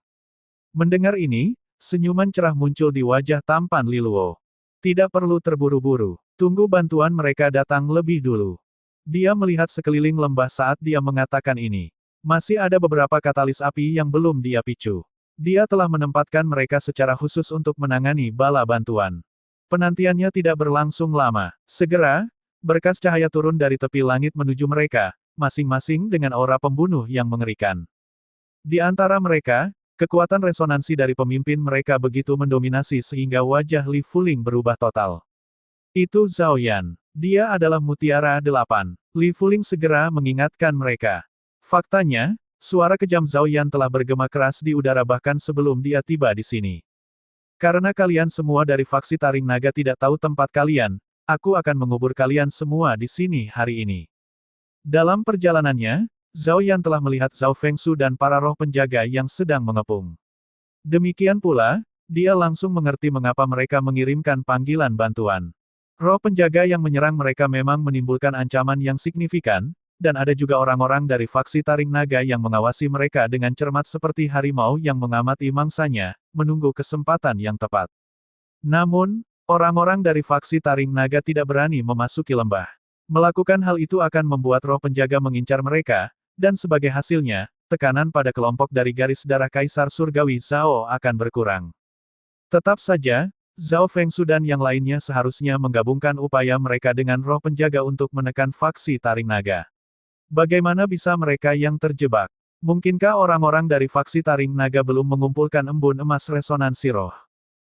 Mendengar ini, senyuman cerah muncul di wajah tampan Li Luo. "Tidak perlu terburu-buru. Tunggu bantuan mereka datang lebih dulu." Dia melihat sekeliling lembah saat dia mengatakan ini. Masih ada beberapa katalis api yang belum dia picu. Dia telah menempatkan mereka secara khusus untuk menangani bala bantuan. Penantiannya tidak berlangsung lama. Segera, berkas cahaya turun dari tepi langit menuju mereka, masing-masing dengan aura pembunuh yang mengerikan. Di antara mereka, kekuatan resonansi dari pemimpin mereka begitu mendominasi sehingga wajah Li Fuling berubah total. "Itu Zhao Yan. Dia adalah Mutiara 8. Li Fuling segera mengingatkan mereka. Faktanya, suara kejam Zhao Yan telah bergema keras di udara bahkan sebelum dia tiba di sini. "Karena kalian semua dari faksi Taring Naga tidak tahu tempat kalian, aku akan mengubur kalian semua di sini hari ini." Dalam perjalanannya, Zhao Yan telah melihat Zhao Fengsu dan para roh penjaga yang sedang mengepung. Demikian pula, dia langsung mengerti mengapa mereka mengirimkan panggilan bantuan. Roh penjaga yang menyerang mereka memang menimbulkan ancaman yang signifikan, dan ada juga orang-orang dari faksi Taring Naga yang mengawasi mereka dengan cermat seperti harimau yang mengamati mangsanya, menunggu kesempatan yang tepat. Namun, orang-orang dari faksi Taring Naga tidak berani memasuki lembah. Melakukan hal itu akan membuat roh penjaga mengincar mereka, dan sebagai hasilnya, tekanan pada kelompok dari garis darah Kaisar Surgawi Zhao akan berkurang. Tetap saja, Zhao Fengsu dan yang lainnya seharusnya menggabungkan upaya mereka dengan roh penjaga untuk menekan faksi Taring Naga. Bagaimana bisa mereka yang terjebak? Mungkinkah orang-orang dari faksi Taring Naga belum mengumpulkan embun emas resonansi roh?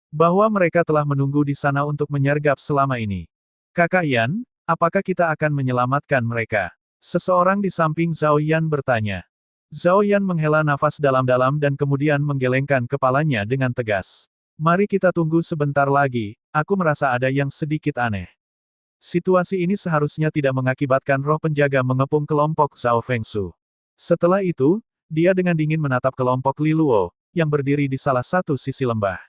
Bahwa mereka telah menunggu di sana untuk menyergap selama ini. Kakak Yan, apakah kita akan menyelamatkan mereka? Seseorang di samping Zhao Yan bertanya. Zhao Yan menghela nafas dalam-dalam dan kemudian menggelengkan kepalanya dengan tegas. Mari kita tunggu sebentar lagi, aku merasa ada yang sedikit aneh. Situasi ini seharusnya tidak mengakibatkan roh penjaga mengepung kelompok Zhao Fengshu. Setelah itu, dia dengan dingin menatap kelompok Li Luo, yang berdiri di salah satu sisi lembah.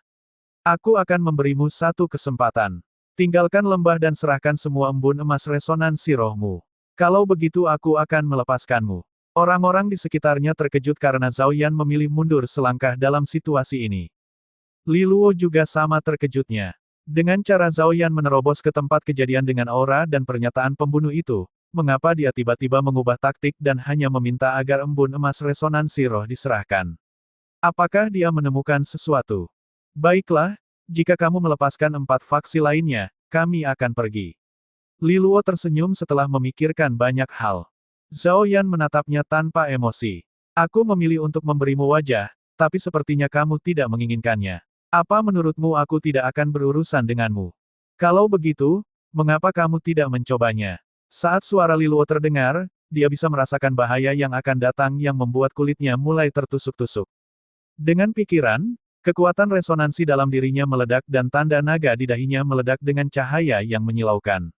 Aku akan memberimu satu kesempatan. Tinggalkan lembah dan serahkan semua embun emas resonansi rohmu. Kalau begitu aku akan melepaskanmu. Orang-orang di sekitarnya terkejut karena Zhao Yan memilih mundur selangkah dalam situasi ini. Li Luo juga sama terkejutnya. Dengan cara Zhao Yan menerobos ke tempat kejadian dengan aura dan pernyataan pembunuh itu, mengapa dia tiba-tiba mengubah taktik dan hanya meminta agar embun emas resonansi roh diserahkan? Apakah dia menemukan sesuatu? Baiklah, jika kamu melepaskan 4 faksi lainnya, kami akan pergi. Li Luo tersenyum setelah memikirkan banyak hal. Zhao Yan menatapnya tanpa emosi. Aku memilih untuk memberimu wajah, tapi sepertinya kamu tidak menginginkannya. Apa menurutmu aku tidak akan berurusan denganmu? Kalau begitu, mengapa kamu tidak mencobanya? Saat suara Li Luo terdengar, dia bisa merasakan bahaya yang akan datang yang membuat kulitnya mulai tertusuk-tusuk. Dengan pikiran, kekuatan resonansi dalam dirinya meledak dan tanda naga di dahinya meledak dengan cahaya yang menyilaukan.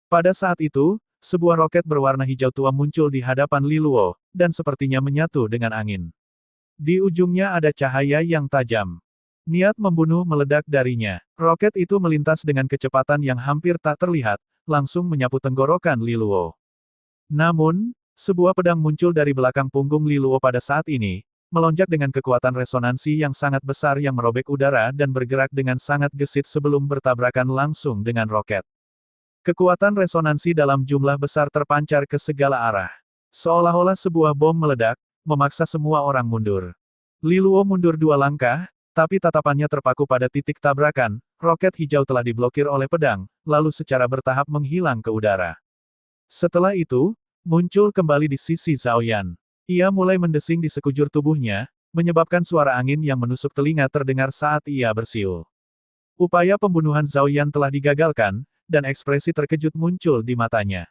Pada saat itu, sebuah roket berwarna hijau tua muncul di hadapan Li Luo, dan sepertinya menyatu dengan angin. Di ujungnya ada cahaya yang tajam. Niat membunuh meledak darinya. Roket itu melintas dengan kecepatan yang hampir tak terlihat, langsung menyapu tenggorokan Li Luo. Namun, sebuah pedang muncul dari belakang punggung Li Luo pada saat ini, melonjak dengan kekuatan resonansi yang sangat besar yang merobek udara dan bergerak dengan sangat gesit sebelum bertabrakan langsung dengan roket. Kekuatan resonansi dalam jumlah besar terpancar ke segala arah. Seolah-olah sebuah bom meledak, memaksa semua orang mundur. Li Luo mundur 2 langkah, tapi tatapannya terpaku pada titik tabrakan, roket hijau telah diblokir oleh pedang, lalu secara bertahap menghilang ke udara. Setelah itu, muncul kembali di sisi Zhao Yan. Ia mulai mendesing di sekujur tubuhnya, menyebabkan suara angin yang menusuk telinga terdengar saat ia bersiul. Upaya pembunuhan Zhao Yan telah digagalkan, dan ekspresi terkejut muncul di matanya.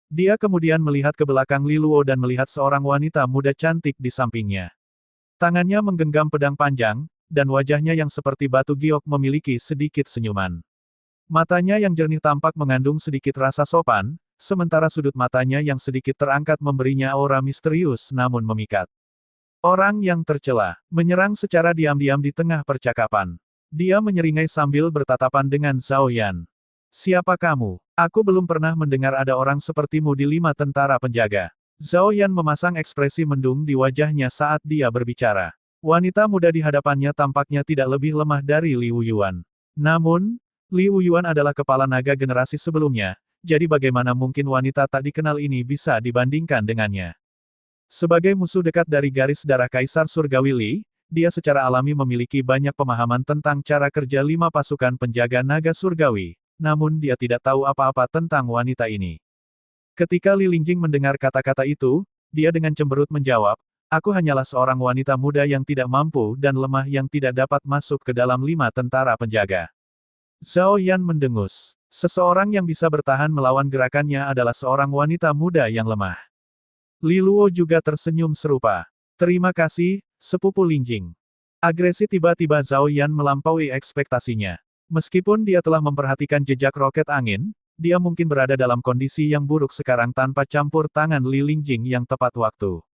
Dia kemudian melihat ke belakang Li Luo dan melihat seorang wanita muda cantik di sampingnya. Tangannya menggenggam pedang panjang, dan wajahnya yang seperti batu giok memiliki sedikit senyuman. Matanya yang jernih tampak mengandung sedikit rasa sopan, sementara sudut matanya yang sedikit terangkat memberinya aura misterius namun memikat. Orang yang tercela, menyerang secara diam-diam di tengah percakapan. Dia menyeringai sambil bertatapan dengan Zhao Yan. Siapa kamu? Aku belum pernah mendengar ada orang sepertimu di 5 tentara penjaga. Zhao Yan memasang ekspresi mendung di wajahnya saat dia berbicara. Wanita muda di hadapannya tampaknya tidak lebih lemah dari Li Wuyuan. Namun, Li Wuyuan adalah kepala naga generasi sebelumnya, jadi bagaimana mungkin wanita tak dikenal ini bisa dibandingkan dengannya? Sebagai musuh dekat dari garis darah Kaisar Surgawi Li, dia secara alami memiliki banyak pemahaman tentang cara kerja 5 pasukan penjaga naga surgawi. Namun dia tidak tahu apa-apa tentang wanita ini. Ketika Li Lingjing mendengar kata-kata itu, dia dengan cemberut menjawab, aku hanyalah seorang wanita muda yang tidak mampu dan lemah yang tidak dapat masuk ke dalam 5 tentara penjaga. Zhao Yan mendengus. Seseorang yang bisa bertahan melawan gerakannya adalah seorang wanita muda yang lemah. Li Luo juga tersenyum serupa. Terima kasih, sepupu Lingjing. Agresi tiba-tiba Zhao Yan melampaui ekspektasinya. Meskipun dia telah memperhatikan jejak roket angin, dia mungkin berada dalam kondisi yang buruk sekarang tanpa campur tangan Li Lingjing yang tepat waktu.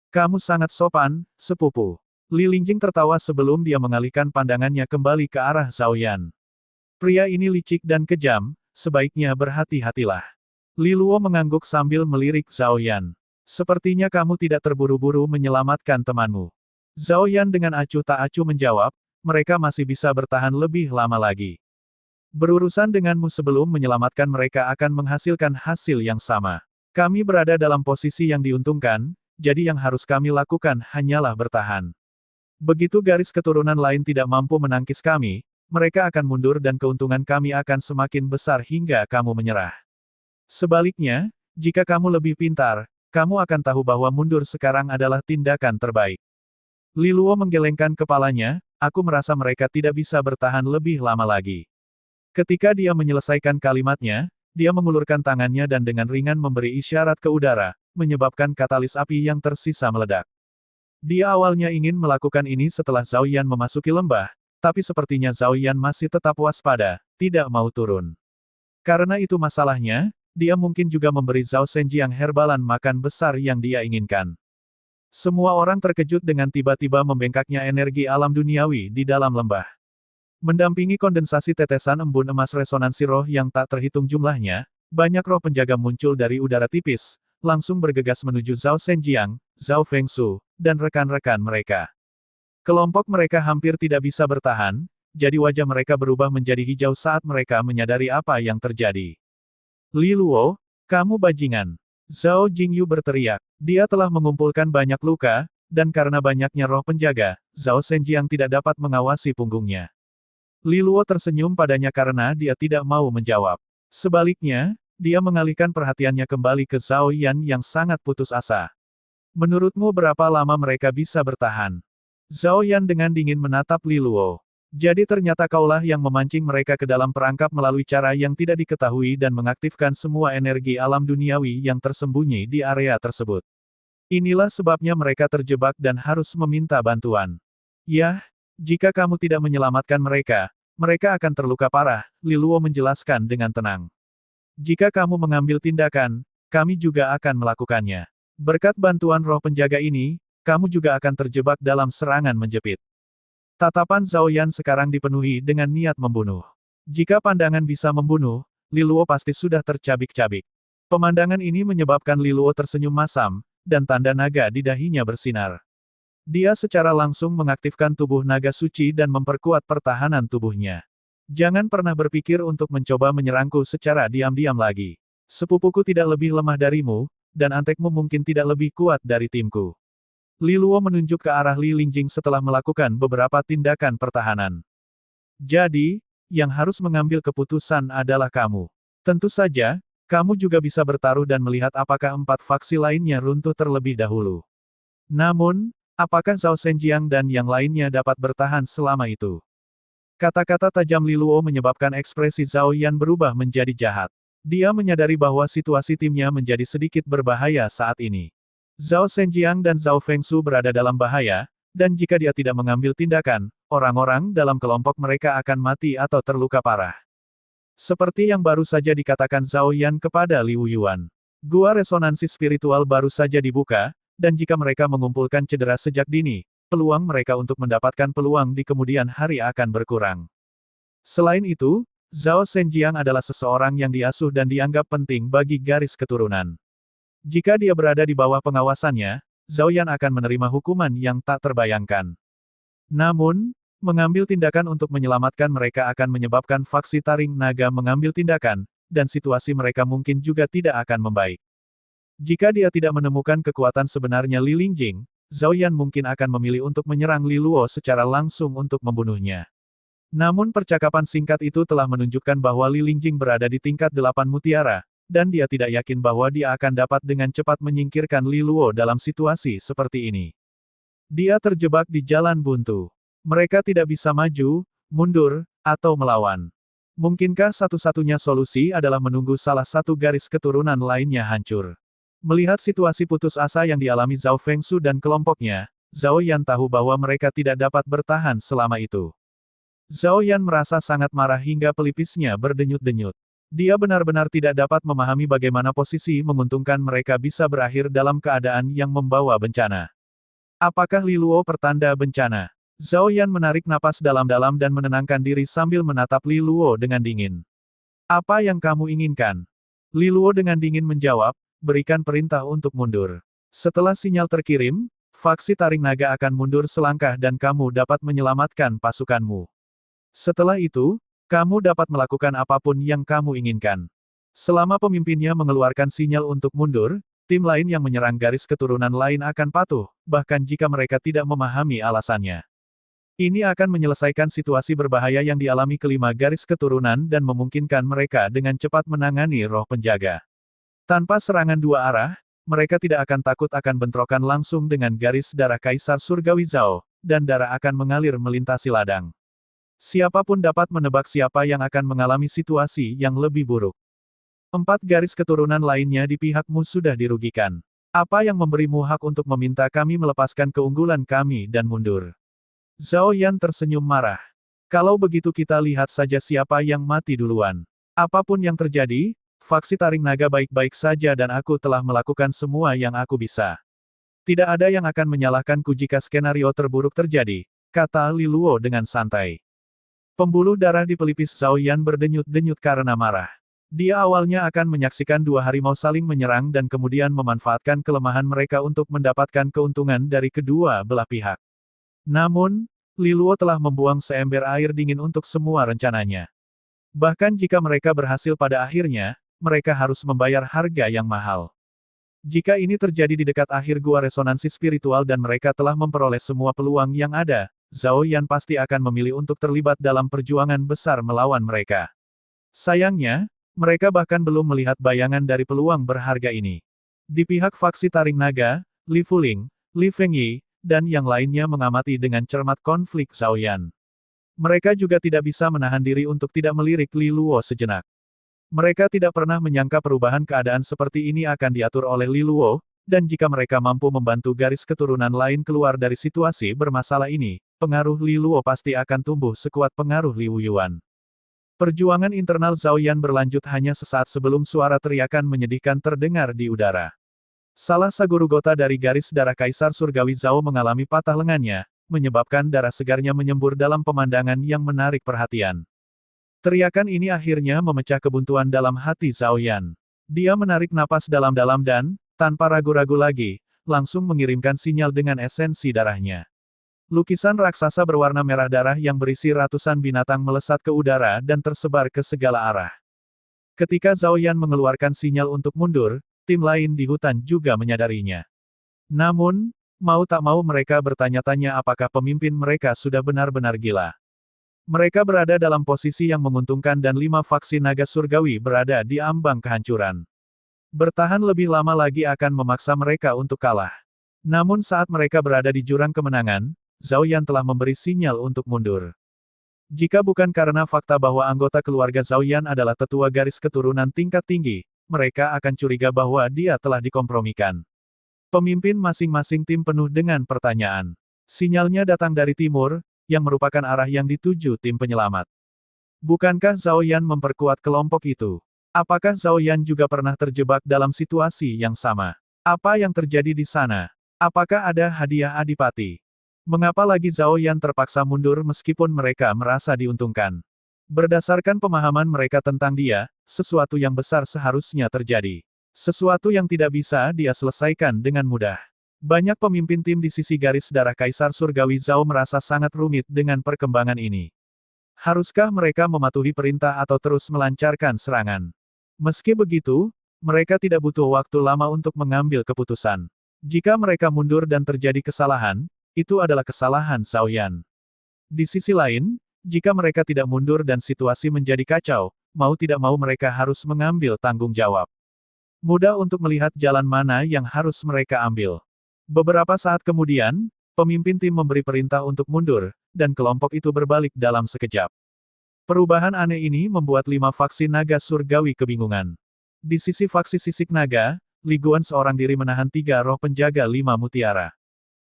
Kamu sangat sopan, sepupu. Li Lingjing tertawa sebelum dia mengalihkan pandangannya kembali ke arah Zhao Yan. Pria ini licik dan kejam, sebaiknya berhati-hatilah. Li Luo mengangguk sambil melirik Zhao Yan. Sepertinya kamu tidak terburu-buru menyelamatkan temanmu. Zhao Yan dengan acuh tak acuh menjawab, mereka masih bisa bertahan lebih lama lagi. Berurusan denganmu sebelum menyelamatkan mereka akan menghasilkan hasil yang sama. Kami berada dalam posisi yang diuntungkan, jadi yang harus kami lakukan hanyalah bertahan. Begitu garis keturunan lain tidak mampu menangkis kami, mereka akan mundur dan keuntungan kami akan semakin besar hingga kamu menyerah. Sebaliknya, jika kamu lebih pintar, kamu akan tahu bahwa mundur sekarang adalah tindakan terbaik. Li Luo menggelengkan kepalanya, aku merasa mereka tidak bisa bertahan lebih lama lagi. Ketika dia menyelesaikan kalimatnya, dia mengulurkan tangannya dan dengan ringan memberi isyarat ke udara, menyebabkan katalis api yang tersisa meledak. Dia awalnya ingin melakukan ini setelah Zhao Yan memasuki lembah, tapi sepertinya Zhao Yan masih tetap waspada, tidak mau turun. Karena itu masalahnya, dia mungkin juga memberi Zhao Zhenjiang herbalan makan besar yang dia inginkan. Semua orang terkejut dengan tiba-tiba membengkaknya energi alam duniawi di dalam lembah. Mendampingi kondensasi tetesan embun emas resonansi roh yang tak terhitung jumlahnya, banyak roh penjaga muncul dari udara tipis, langsung bergegas menuju Zhao Zhenjiang, Zhao Fengshu, dan rekan-rekan mereka. Kelompok mereka hampir tidak bisa bertahan, jadi wajah mereka berubah menjadi hijau saat mereka menyadari apa yang terjadi. Li Luo, kamu bajingan. Zhao Jingyu berteriak. Dia telah mengumpulkan banyak luka, dan karena banyaknya roh penjaga, Zhao Zhenjiang tidak dapat mengawasi punggungnya. Li Luo tersenyum padanya karena dia tidak mau menjawab. Sebaliknya, dia mengalihkan perhatiannya kembali ke Zhao Yan yang sangat putus asa. Menurutmu berapa lama mereka bisa bertahan? Zhao Yan dengan dingin menatap Li Luo. Jadi ternyata kaulah yang memancing mereka ke dalam perangkap melalui cara yang tidak diketahui dan mengaktifkan semua energi alam duniawi yang tersembunyi di area tersebut. Inilah sebabnya mereka terjebak dan harus meminta bantuan. Yah, jika kamu tidak menyelamatkan mereka, mereka akan terluka parah, Li Luo menjelaskan dengan tenang. Jika kamu mengambil tindakan, kami juga akan melakukannya. Berkat bantuan roh penjaga ini, kamu juga akan terjebak dalam serangan menjepit. Tatapan Zhao Yan sekarang dipenuhi dengan niat membunuh. Jika pandangan bisa membunuh, Li Luo pasti sudah tercabik-cabik. Pemandangan ini menyebabkan Li Luo tersenyum masam, dan tanda naga di dahinya bersinar. Dia secara langsung mengaktifkan tubuh naga suci dan memperkuat pertahanan tubuhnya. Jangan pernah berpikir untuk mencoba menyerangku secara diam-diam lagi. Sepupuku tidak lebih lemah darimu, dan antekmu mungkin tidak lebih kuat dari timku. Li Luo menunjuk ke arah Li Lingjing setelah melakukan beberapa tindakan pertahanan. Jadi, yang harus mengambil keputusan adalah kamu. Tentu saja, kamu juga bisa bertaruh dan melihat apakah 4 faksi lainnya runtuh terlebih dahulu. Namun, apakah Zhao Zhenjiang dan yang lainnya dapat bertahan selama itu? Kata-kata tajam Li Luo menyebabkan ekspresi Zhao Yan berubah menjadi jahat. Dia menyadari bahwa situasi timnya menjadi sedikit berbahaya saat ini. Zhao Zhenjiang dan Zhao Fengshu berada dalam bahaya, dan jika dia tidak mengambil tindakan, orang-orang dalam kelompok mereka akan mati atau terluka parah. Seperti yang baru saja dikatakan Zhao Yan kepada Liu Yuan. Gua resonansi spiritual baru saja dibuka, dan jika mereka mengumpulkan cedera sejak dini, peluang mereka untuk mendapatkan peluang di kemudian hari akan berkurang. Selain itu, Zhao Zhenjiang adalah seseorang yang diasuh dan dianggap penting bagi garis keturunan. Jika dia berada di bawah pengawasannya, Zhao Yan akan menerima hukuman yang tak terbayangkan. Namun, mengambil tindakan untuk menyelamatkan mereka akan menyebabkan faksi Taring Naga mengambil tindakan, dan situasi mereka mungkin juga tidak akan membaik. Jika dia tidak menemukan kekuatan sebenarnya Li Lingjing, Zhao Yan mungkin akan memilih untuk menyerang Li Luo secara langsung untuk membunuhnya. Namun percakapan singkat itu telah menunjukkan bahwa Li Lingjing berada di tingkat 8 mutiara, dan dia tidak yakin bahwa dia akan dapat dengan cepat menyingkirkan Li Luo dalam situasi seperti ini. Dia terjebak di jalan buntu. Mereka tidak bisa maju, mundur, atau melawan. Mungkinkah satu-satunya solusi adalah menunggu salah satu garis keturunan lainnya hancur? Melihat situasi putus asa yang dialami Zhao Fengshu dan kelompoknya, Zhao Yan tahu bahwa mereka tidak dapat bertahan selama itu. Zhao Yan merasa sangat marah hingga pelipisnya berdenyut-denyut. Dia benar-benar tidak dapat memahami bagaimana posisi menguntungkan mereka bisa berakhir dalam keadaan yang membawa bencana. Apakah Li Luo pertanda bencana? Zhao Yan menarik napas dalam-dalam dan menenangkan diri sambil menatap Li Luo dengan dingin. Apa yang kamu inginkan? Li Luo dengan dingin menjawab, berikan perintah untuk mundur. Setelah sinyal terkirim, faksi Taring Naga akan mundur selangkah dan kamu dapat menyelamatkan pasukanmu. Setelah itu, kamu dapat melakukan apapun yang kamu inginkan. Selama pemimpinnya mengeluarkan sinyal untuk mundur, tim lain yang menyerang garis keturunan lain akan patuh, bahkan jika mereka tidak memahami alasannya. Ini akan menyelesaikan situasi berbahaya yang dialami kelima garis keturunan dan memungkinkan mereka dengan cepat menangani roh penjaga. Tanpa serangan dua arah, mereka tidak akan takut akan bentrokan langsung dengan garis darah Kaisar Surgawi Zhao, dan darah akan mengalir melintasi ladang. Siapapun dapat menebak siapa yang akan mengalami situasi yang lebih buruk. 4 garis keturunan lainnya di pihakmu sudah dirugikan. Apa yang memberimu hak untuk meminta kami melepaskan keunggulan kami dan mundur? Zhao Yan tersenyum marah. Kalau begitu kita lihat saja siapa yang mati duluan. Apapun yang terjadi, faksi Taring Naga baik-baik saja dan aku telah melakukan semua yang aku bisa. Tidak ada yang akan menyalahkanku jika skenario terburuk terjadi, kata Li Luo dengan santai. Pembuluh darah di pelipis Zhao Yan berdenyut-denyut karena marah. Dia awalnya akan menyaksikan 2 harimau saling menyerang dan kemudian memanfaatkan kelemahan mereka untuk mendapatkan keuntungan dari kedua belah pihak. Namun, Li Luo telah membuang seember air dingin untuk semua rencananya. Bahkan jika mereka berhasil pada akhirnya, mereka harus membayar harga yang mahal. Jika ini terjadi di dekat akhir gua resonansi spiritual dan mereka telah memperoleh semua peluang yang ada, Zhao Yan pasti akan memilih untuk terlibat dalam perjuangan besar melawan mereka. Sayangnya, mereka bahkan belum melihat bayangan dari peluang berharga ini. Di pihak faksi Taring Naga, Li Fuling, Li Fengyi, dan yang lainnya mengamati dengan cermat konflik Zhao Yan. Mereka juga tidak bisa menahan diri untuk tidak melirik Li Luo sejenak. Mereka tidak pernah menyangka perubahan keadaan seperti ini akan diatur oleh Li Luo, dan jika mereka mampu membantu garis keturunan lain keluar dari situasi bermasalah ini, pengaruh Li Luo pasti akan tumbuh sekuat pengaruh Li Wuyuan. Perjuangan internal Zhao Yan berlanjut hanya sesaat sebelum suara teriakan menyedihkan terdengar di udara. Salah Sagurugota dari garis darah Kaisar Surgawi Zhao mengalami patah lengannya, menyebabkan darah segarnya menyembur dalam pemandangan yang menarik perhatian. Teriakan ini akhirnya memecah kebuntuan dalam hati Zhao Yan. Dia menarik napas dalam-dalam dan, tanpa ragu-ragu lagi, langsung mengirimkan sinyal dengan esensi darahnya. Lukisan raksasa berwarna merah darah yang berisi ratusan binatang melesat ke udara dan tersebar ke segala arah. Ketika Zhao Yan mengeluarkan sinyal untuk mundur, tim lain di hutan juga menyadarinya. Namun, mau tak mau mereka bertanya-tanya apakah pemimpin mereka sudah benar-benar gila. Mereka berada dalam posisi yang menguntungkan dan 5 faksi naga surgawi berada di ambang kehancuran. Bertahan lebih lama lagi akan memaksa mereka untuk kalah. Namun saat mereka berada di jurang kemenangan, Zhao Yan telah memberi sinyal untuk mundur. Jika bukan karena fakta bahwa anggota keluarga Zhao Yan adalah tetua garis keturunan tingkat tinggi, mereka akan curiga bahwa dia telah dikompromikan. Pemimpin masing-masing tim penuh dengan pertanyaan. Sinyalnya datang dari timur, yang merupakan arah yang dituju tim penyelamat. Bukankah Zhao Yan memperkuat kelompok itu? Apakah Zhao Yan juga pernah terjebak dalam situasi yang sama? Apa yang terjadi di sana? Apakah ada hadiah adipati? Mengapa lagi Zhao Yan terpaksa mundur meskipun mereka merasa diuntungkan? Berdasarkan pemahaman mereka tentang dia, sesuatu yang besar seharusnya terjadi. Sesuatu yang tidak bisa dia selesaikan dengan mudah. Banyak pemimpin tim di sisi garis darah Kaisar Surgawi Zhao merasa sangat rumit dengan perkembangan ini. Haruskah mereka mematuhi perintah atau terus melancarkan serangan? Meski begitu, mereka tidak butuh waktu lama untuk mengambil keputusan. Jika mereka mundur dan terjadi kesalahan, itu adalah kesalahan Zhao Yan. Di sisi lain, jika mereka tidak mundur dan situasi menjadi kacau, mau tidak mau mereka harus mengambil tanggung jawab. Mudah untuk melihat jalan mana yang harus mereka ambil. Beberapa saat kemudian, pemimpin tim memberi perintah untuk mundur, dan kelompok itu berbalik dalam sekejap. Perubahan aneh ini membuat 5 faksi naga surgawi kebingungan. Di sisi faksi sisik naga, Li Guan seorang diri menahan 3 roh penjaga 5 mutiara.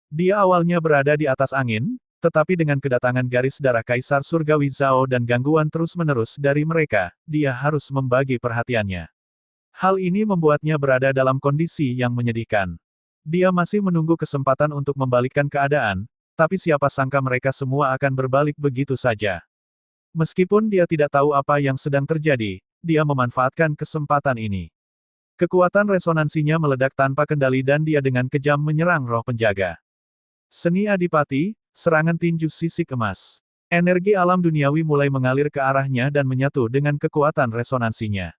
Dia awalnya berada di atas angin, tetapi dengan kedatangan garis darah Kaisar Surgawi Zhao dan gangguan terus-menerus dari mereka, dia harus membagi perhatiannya. Hal ini membuatnya berada dalam kondisi yang menyedihkan. Dia masih menunggu kesempatan untuk membalikkan keadaan, tapi siapa sangka mereka semua akan berbalik begitu saja. Meskipun dia tidak tahu apa yang sedang terjadi, dia memanfaatkan kesempatan ini. Kekuatan resonansinya meledak tanpa kendali dan dia dengan kejam menyerang roh penjaga. Seni Adipati, serangan tinju sisik emas. Energi alam duniawi mulai mengalir ke arahnya dan menyatu dengan kekuatan resonansinya.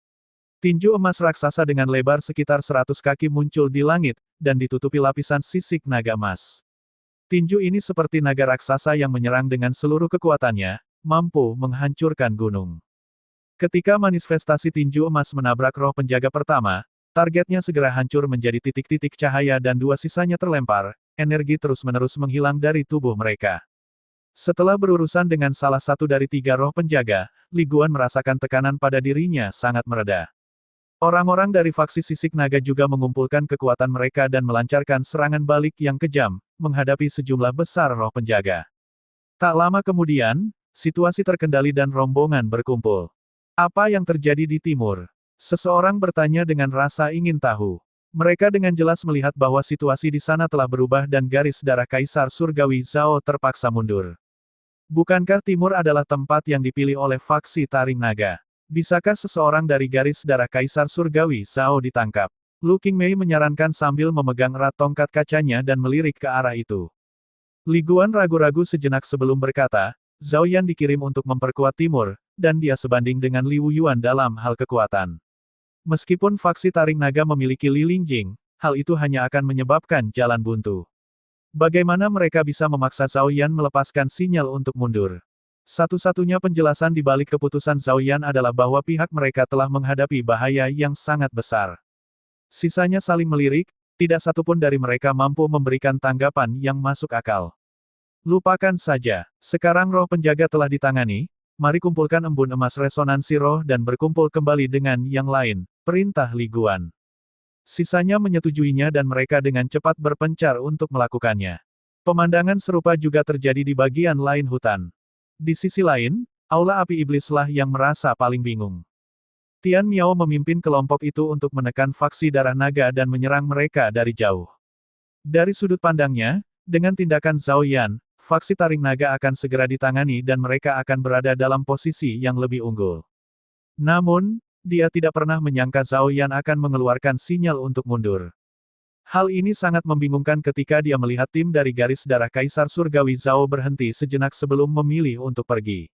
Tinju emas raksasa dengan lebar sekitar 100 kaki muncul di langit, dan ditutupi lapisan sisik naga emas. Tinju ini seperti naga raksasa yang menyerang dengan seluruh kekuatannya, mampu menghancurkan gunung. Ketika manifestasi tinju emas menabrak roh penjaga pertama, Targetnya segera hancur menjadi titik-titik cahaya dan dua sisanya terlempar, energi terus-menerus menghilang dari tubuh mereka. Setelah berurusan dengan salah satu dari tiga roh penjaga, Li Guan merasakan tekanan pada dirinya sangat mereda. Orang-orang dari faksi sisik naga juga mengumpulkan kekuatan mereka dan melancarkan serangan balik yang kejam, menghadapi sejumlah besar roh penjaga. Tak lama kemudian, situasi terkendali dan rombongan berkumpul. Apa yang terjadi di timur? Seseorang bertanya dengan rasa ingin tahu. Mereka dengan jelas melihat bahwa situasi di sana telah berubah dan garis darah Kaisar Surgawi Zhao terpaksa mundur. Bukankah timur adalah tempat yang dipilih oleh faksi Taring Naga? Bisakah seseorang dari garis darah Kaisar Surgawi Zhao ditangkap? Lu Qingmei menyarankan sambil memegang erat tongkat kacanya dan melirik ke arah itu. Li Guan ragu-ragu sejenak sebelum berkata, Zhao Yan dikirim untuk memperkuat timur, dan dia sebanding dengan Liu Yuan dalam hal kekuatan. Meskipun faksi Taring Naga memiliki Li Lingjing, hal itu hanya akan menyebabkan jalan buntu. Bagaimana mereka bisa memaksa Zhao Yan melepaskan sinyal untuk mundur? Satu-satunya penjelasan di balik keputusan Zhao Yan adalah bahwa pihak mereka telah menghadapi bahaya yang sangat besar. Sisanya saling melirik, tidak satupun dari mereka mampu memberikan tanggapan yang masuk akal. Lupakan saja, sekarang roh penjaga telah ditangani, mari kumpulkan embun emas resonansi roh dan berkumpul kembali dengan yang lain, perintah Li Guan. Sisanya menyetujuinya dan mereka dengan cepat berpencar untuk melakukannya. Pemandangan serupa juga terjadi di bagian lain hutan. Di sisi lain, Aula Api Iblislah yang merasa paling bingung. Tian Miao memimpin kelompok itu untuk menekan faksi darah naga dan menyerang mereka dari jauh. Dari sudut pandangnya, dengan tindakan Zhao Yan, faksi Taring Naga akan segera ditangani dan mereka akan berada dalam posisi yang lebih unggul. Namun, dia tidak pernah menyangka Zhao Yan akan mengeluarkan sinyal untuk mundur. Hal ini sangat membingungkan ketika dia melihat tim dari garis darah Kaisar Surgawi Zhao berhenti sejenak sebelum memilih untuk pergi.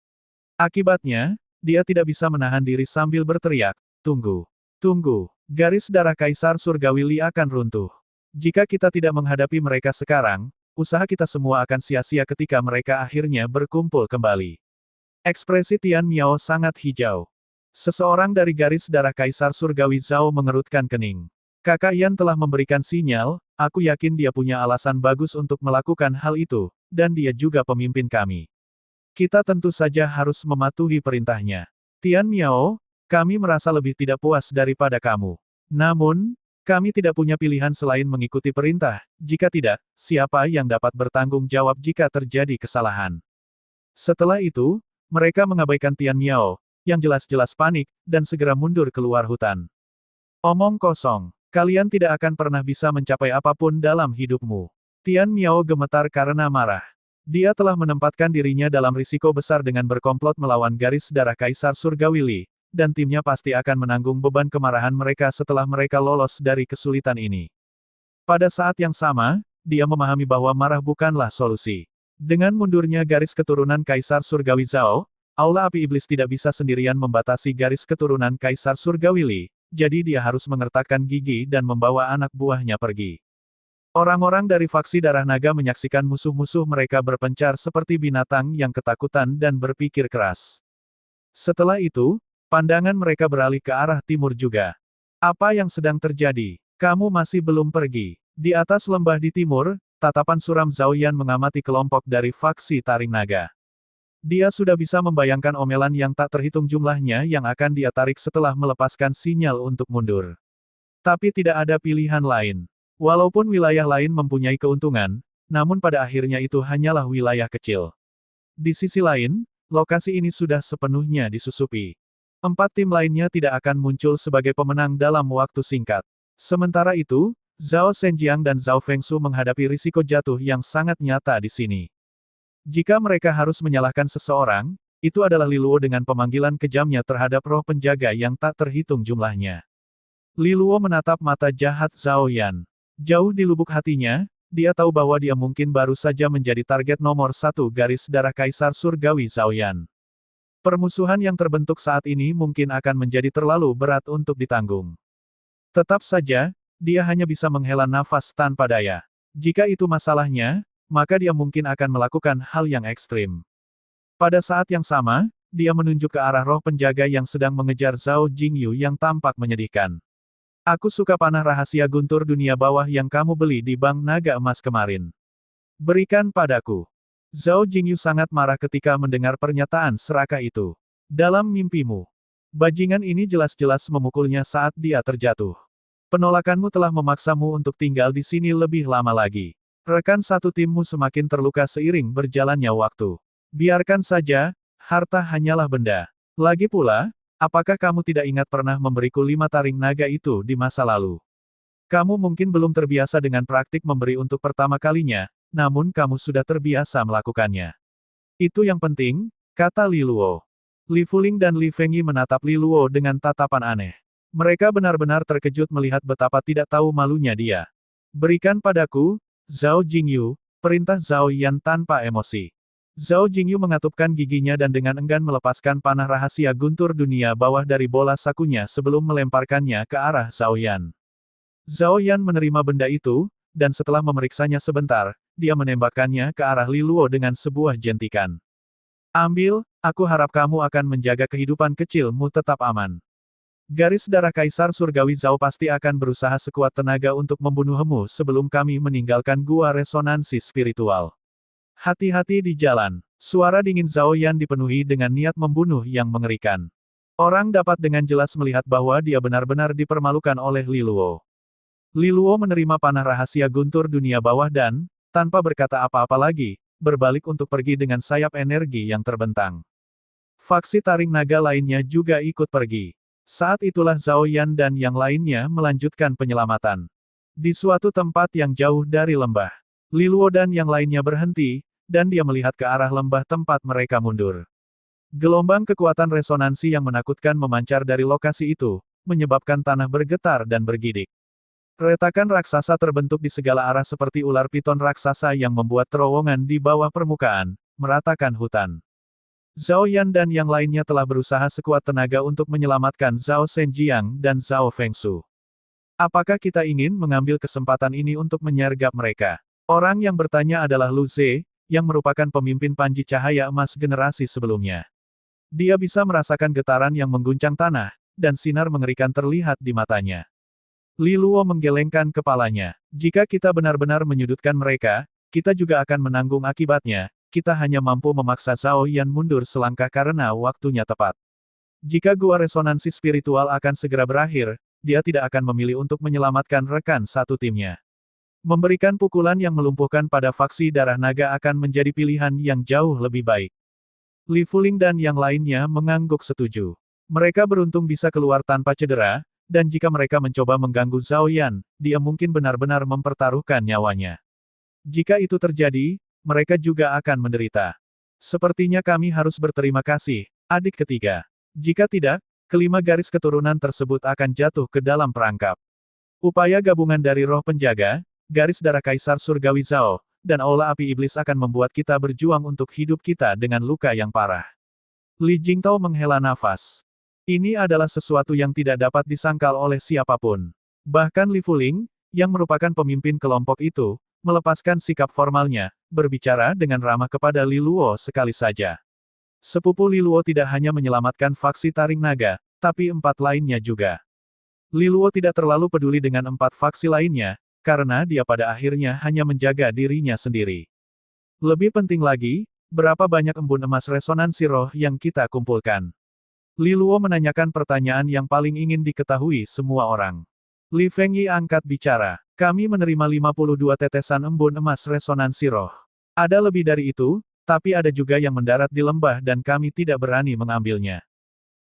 Akibatnya, dia tidak bisa menahan diri sambil berteriak, "Tunggu! Tunggu! Garis darah Kaisar Surgawi Li akan runtuh. Jika kita tidak menghadapi mereka sekarang, usaha kita semua akan sia-sia ketika mereka akhirnya berkumpul kembali." Ekspresi Tian Miao sangat hijau. Seseorang dari garis darah Kaisar Surgawi Zhao mengerutkan kening. Kakak Yan telah memberikan sinyal, aku yakin dia punya alasan bagus untuk melakukan hal itu, dan dia juga pemimpin kami. Kita tentu saja harus mematuhi perintahnya. Tian Miao, kami merasa lebih tidak puas daripada kamu. Namun, kami tidak punya pilihan selain mengikuti perintah, jika tidak, siapa yang dapat bertanggung jawab jika terjadi kesalahan. Setelah itu, mereka mengabaikan Tian Miao, yang jelas-jelas panik, dan segera mundur keluar hutan. Omong kosong, kalian tidak akan pernah bisa mencapai apapun dalam hidupmu. Tian Miao gemetar karena marah. Dia telah menempatkan dirinya dalam risiko besar dengan berkomplot melawan garis darah Kaisar Surgawi Li, dan timnya pasti akan menanggung beban kemarahan mereka setelah mereka lolos dari kesulitan ini. Pada saat yang sama, dia memahami bahwa marah bukanlah solusi. Dengan mundurnya garis keturunan Kaisar Surgawi Zhao, Aula Api Iblis tidak bisa sendirian membatasi garis keturunan Kaisar Surgawi Li, jadi dia harus mengertakkan gigi dan membawa anak buahnya pergi. Orang-orang dari faksi darah naga menyaksikan musuh-musuh mereka berpencar seperti binatang yang ketakutan dan berpikir keras. Setelah itu, pandangan mereka beralih ke arah timur juga. Apa yang sedang terjadi? Kamu masih belum pergi. Di atas lembah di timur, tatapan suram Zhao Yan mengamati kelompok dari faksi Taring Naga. Dia sudah bisa membayangkan omelan yang tak terhitung jumlahnya yang akan dia tarik setelah melepaskan sinyal untuk mundur. Tapi tidak ada pilihan lain. Walaupun wilayah lain mempunyai keuntungan, namun pada akhirnya itu hanyalah wilayah kecil. Di sisi lain, lokasi ini sudah sepenuhnya disusupi. 4 tim lainnya tidak akan muncul sebagai pemenang dalam waktu singkat. Sementara itu, Zhao Zhenjiang dan Zhao Fengsu menghadapi risiko jatuh yang sangat nyata di sini. Jika mereka harus menyalahkan seseorang, itu adalah Li Luo dengan pemanggilan kejamnya terhadap roh penjaga yang tak terhitung jumlahnya. Li Luo menatap mata jahat Zhao Yan. Jauh di lubuk hatinya, dia tahu bahwa dia mungkin baru saja menjadi target nomor 1 garis darah Kaisar Surgawi Zhao Yan. Permusuhan yang terbentuk saat ini mungkin akan menjadi terlalu berat untuk ditanggung. Tetap saja, dia hanya bisa menghela nafas tanpa daya. Jika itu masalahnya, maka dia mungkin akan melakukan hal yang ekstrim. Pada saat yang sama, dia menunjuk ke arah roh penjaga yang sedang mengejar Zhao Jingyu yang tampak menyedihkan. Aku suka panah rahasia guntur dunia bawah yang kamu beli di Bank Naga Emas kemarin. Berikan padaku. Zhao Jingyu sangat marah ketika mendengar pernyataan serakah itu. Dalam mimpimu, bajingan ini jelas-jelas memukulnya saat dia terjatuh. Penolakanmu telah memaksamu untuk tinggal di sini lebih lama lagi. Rekan satu timmu semakin terluka seiring berjalannya waktu. Biarkan saja, harta hanyalah benda. Lagi pula, apakah kamu tidak ingat pernah memberiku 5 taring naga itu di masa lalu? Kamu mungkin belum terbiasa dengan praktik memberi untuk pertama kalinya, namun kamu sudah terbiasa melakukannya. Itu yang penting, kata Li Luo. Li Fuling dan Li Fengyi menatap Li Luo dengan tatapan aneh. Mereka benar-benar terkejut melihat betapa tidak tahu malunya dia. Berikan padaku, Zhao Jingyu, perintah Zhao Yan tanpa emosi. Zhao Jingyu mengatupkan giginya dan dengan enggan melepaskan panah rahasia guntur dunia bawah dari bola sakunya sebelum melemparkannya ke arah Zhao Yan. Zhao Yan menerima benda itu, dan setelah memeriksanya sebentar, dia menembakkannya ke arah Li Luo dengan sebuah jentikan. Ambil, aku harap kamu akan menjaga kehidupan kecilmu tetap aman. Garis darah Kaisar Surgawi Zhao pasti akan berusaha sekuat tenaga untuk membunuhmu sebelum kami meninggalkan gua resonansi spiritual. Hati-hati di jalan. Suara dingin Zhao Yan dipenuhi dengan niat membunuh yang mengerikan. Orang dapat dengan jelas melihat bahwa dia benar-benar dipermalukan oleh Li Luo. Li Luo menerima panah rahasia guntur dunia bawah dan, tanpa berkata apa-apa lagi, berbalik untuk pergi dengan sayap energi yang terbentang. Faksi taring naga lainnya juga ikut pergi. Saat itulah Zhao Yan dan yang lainnya melanjutkan penyelamatan. Di suatu tempat yang jauh dari lembah, Li Luo dan yang lainnya berhenti, dan dia melihat ke arah lembah tempat mereka mundur. Gelombang kekuatan resonansi yang menakutkan memancar dari lokasi itu, menyebabkan tanah bergetar dan bergidik. Retakan raksasa terbentuk di segala arah seperti ular piton raksasa yang membuat terowongan di bawah permukaan, meratakan hutan. Zhao Yan dan yang lainnya telah berusaha sekuat tenaga untuk menyelamatkan Zhao Zhenjiang dan Zhao Fengshu. Apakah kita ingin mengambil kesempatan ini untuk menyergap mereka? Orang yang bertanya adalah Lu Ze, yang merupakan pemimpin Panji Cahaya Emas generasi sebelumnya. Dia bisa merasakan getaran yang mengguncang tanah, dan sinar mengerikan terlihat di matanya. Li Luo menggelengkan kepalanya. Jika kita benar-benar menyudutkan mereka, kita juga akan menanggung akibatnya. Kita hanya mampu memaksa Zhao Yan mundur selangkah karena waktunya tepat. Jika gua resonansi spiritual akan segera berakhir, dia tidak akan memilih untuk menyelamatkan rekan satu timnya. Memberikan pukulan yang melumpuhkan pada faksi darah naga akan menjadi pilihan yang jauh lebih baik. Li Fuling dan yang lainnya mengangguk setuju. Mereka beruntung bisa keluar tanpa cedera, dan jika mereka mencoba mengganggu Zhao Yan, dia mungkin benar-benar mempertaruhkan nyawanya. Jika itu terjadi, mereka juga akan menderita. Sepertinya kami harus berterima kasih, adik ketiga. Jika tidak, kelima garis keturunan tersebut akan jatuh ke dalam perangkap. Upaya gabungan dari roh penjaga, garis darah Kaisar Surgawi Zhao, dan aula api iblis akan membuat kita berjuang untuk hidup kita dengan luka yang parah. Li Jingtao menghela nafas. Ini adalah sesuatu yang tidak dapat disangkal oleh siapapun. Bahkan Li Fuling, yang merupakan pemimpin kelompok itu, melepaskan sikap formalnya, berbicara dengan ramah kepada Li Luo sekali saja. Sepupu Li Luo tidak hanya menyelamatkan faksi taring naga, tapi 4 lainnya juga. Li Luo tidak terlalu peduli dengan 4 faksi lainnya, karena dia pada akhirnya hanya menjaga dirinya sendiri. Lebih penting lagi, berapa banyak embun emas resonansi roh yang kita kumpulkan? Li Luo menanyakan pertanyaan yang paling ingin diketahui semua orang. Li Fengyi angkat bicara. Kami menerima 52 tetesan embun emas resonansi roh. Ada lebih dari itu, tapi ada juga yang mendarat di lembah dan kami tidak berani mengambilnya.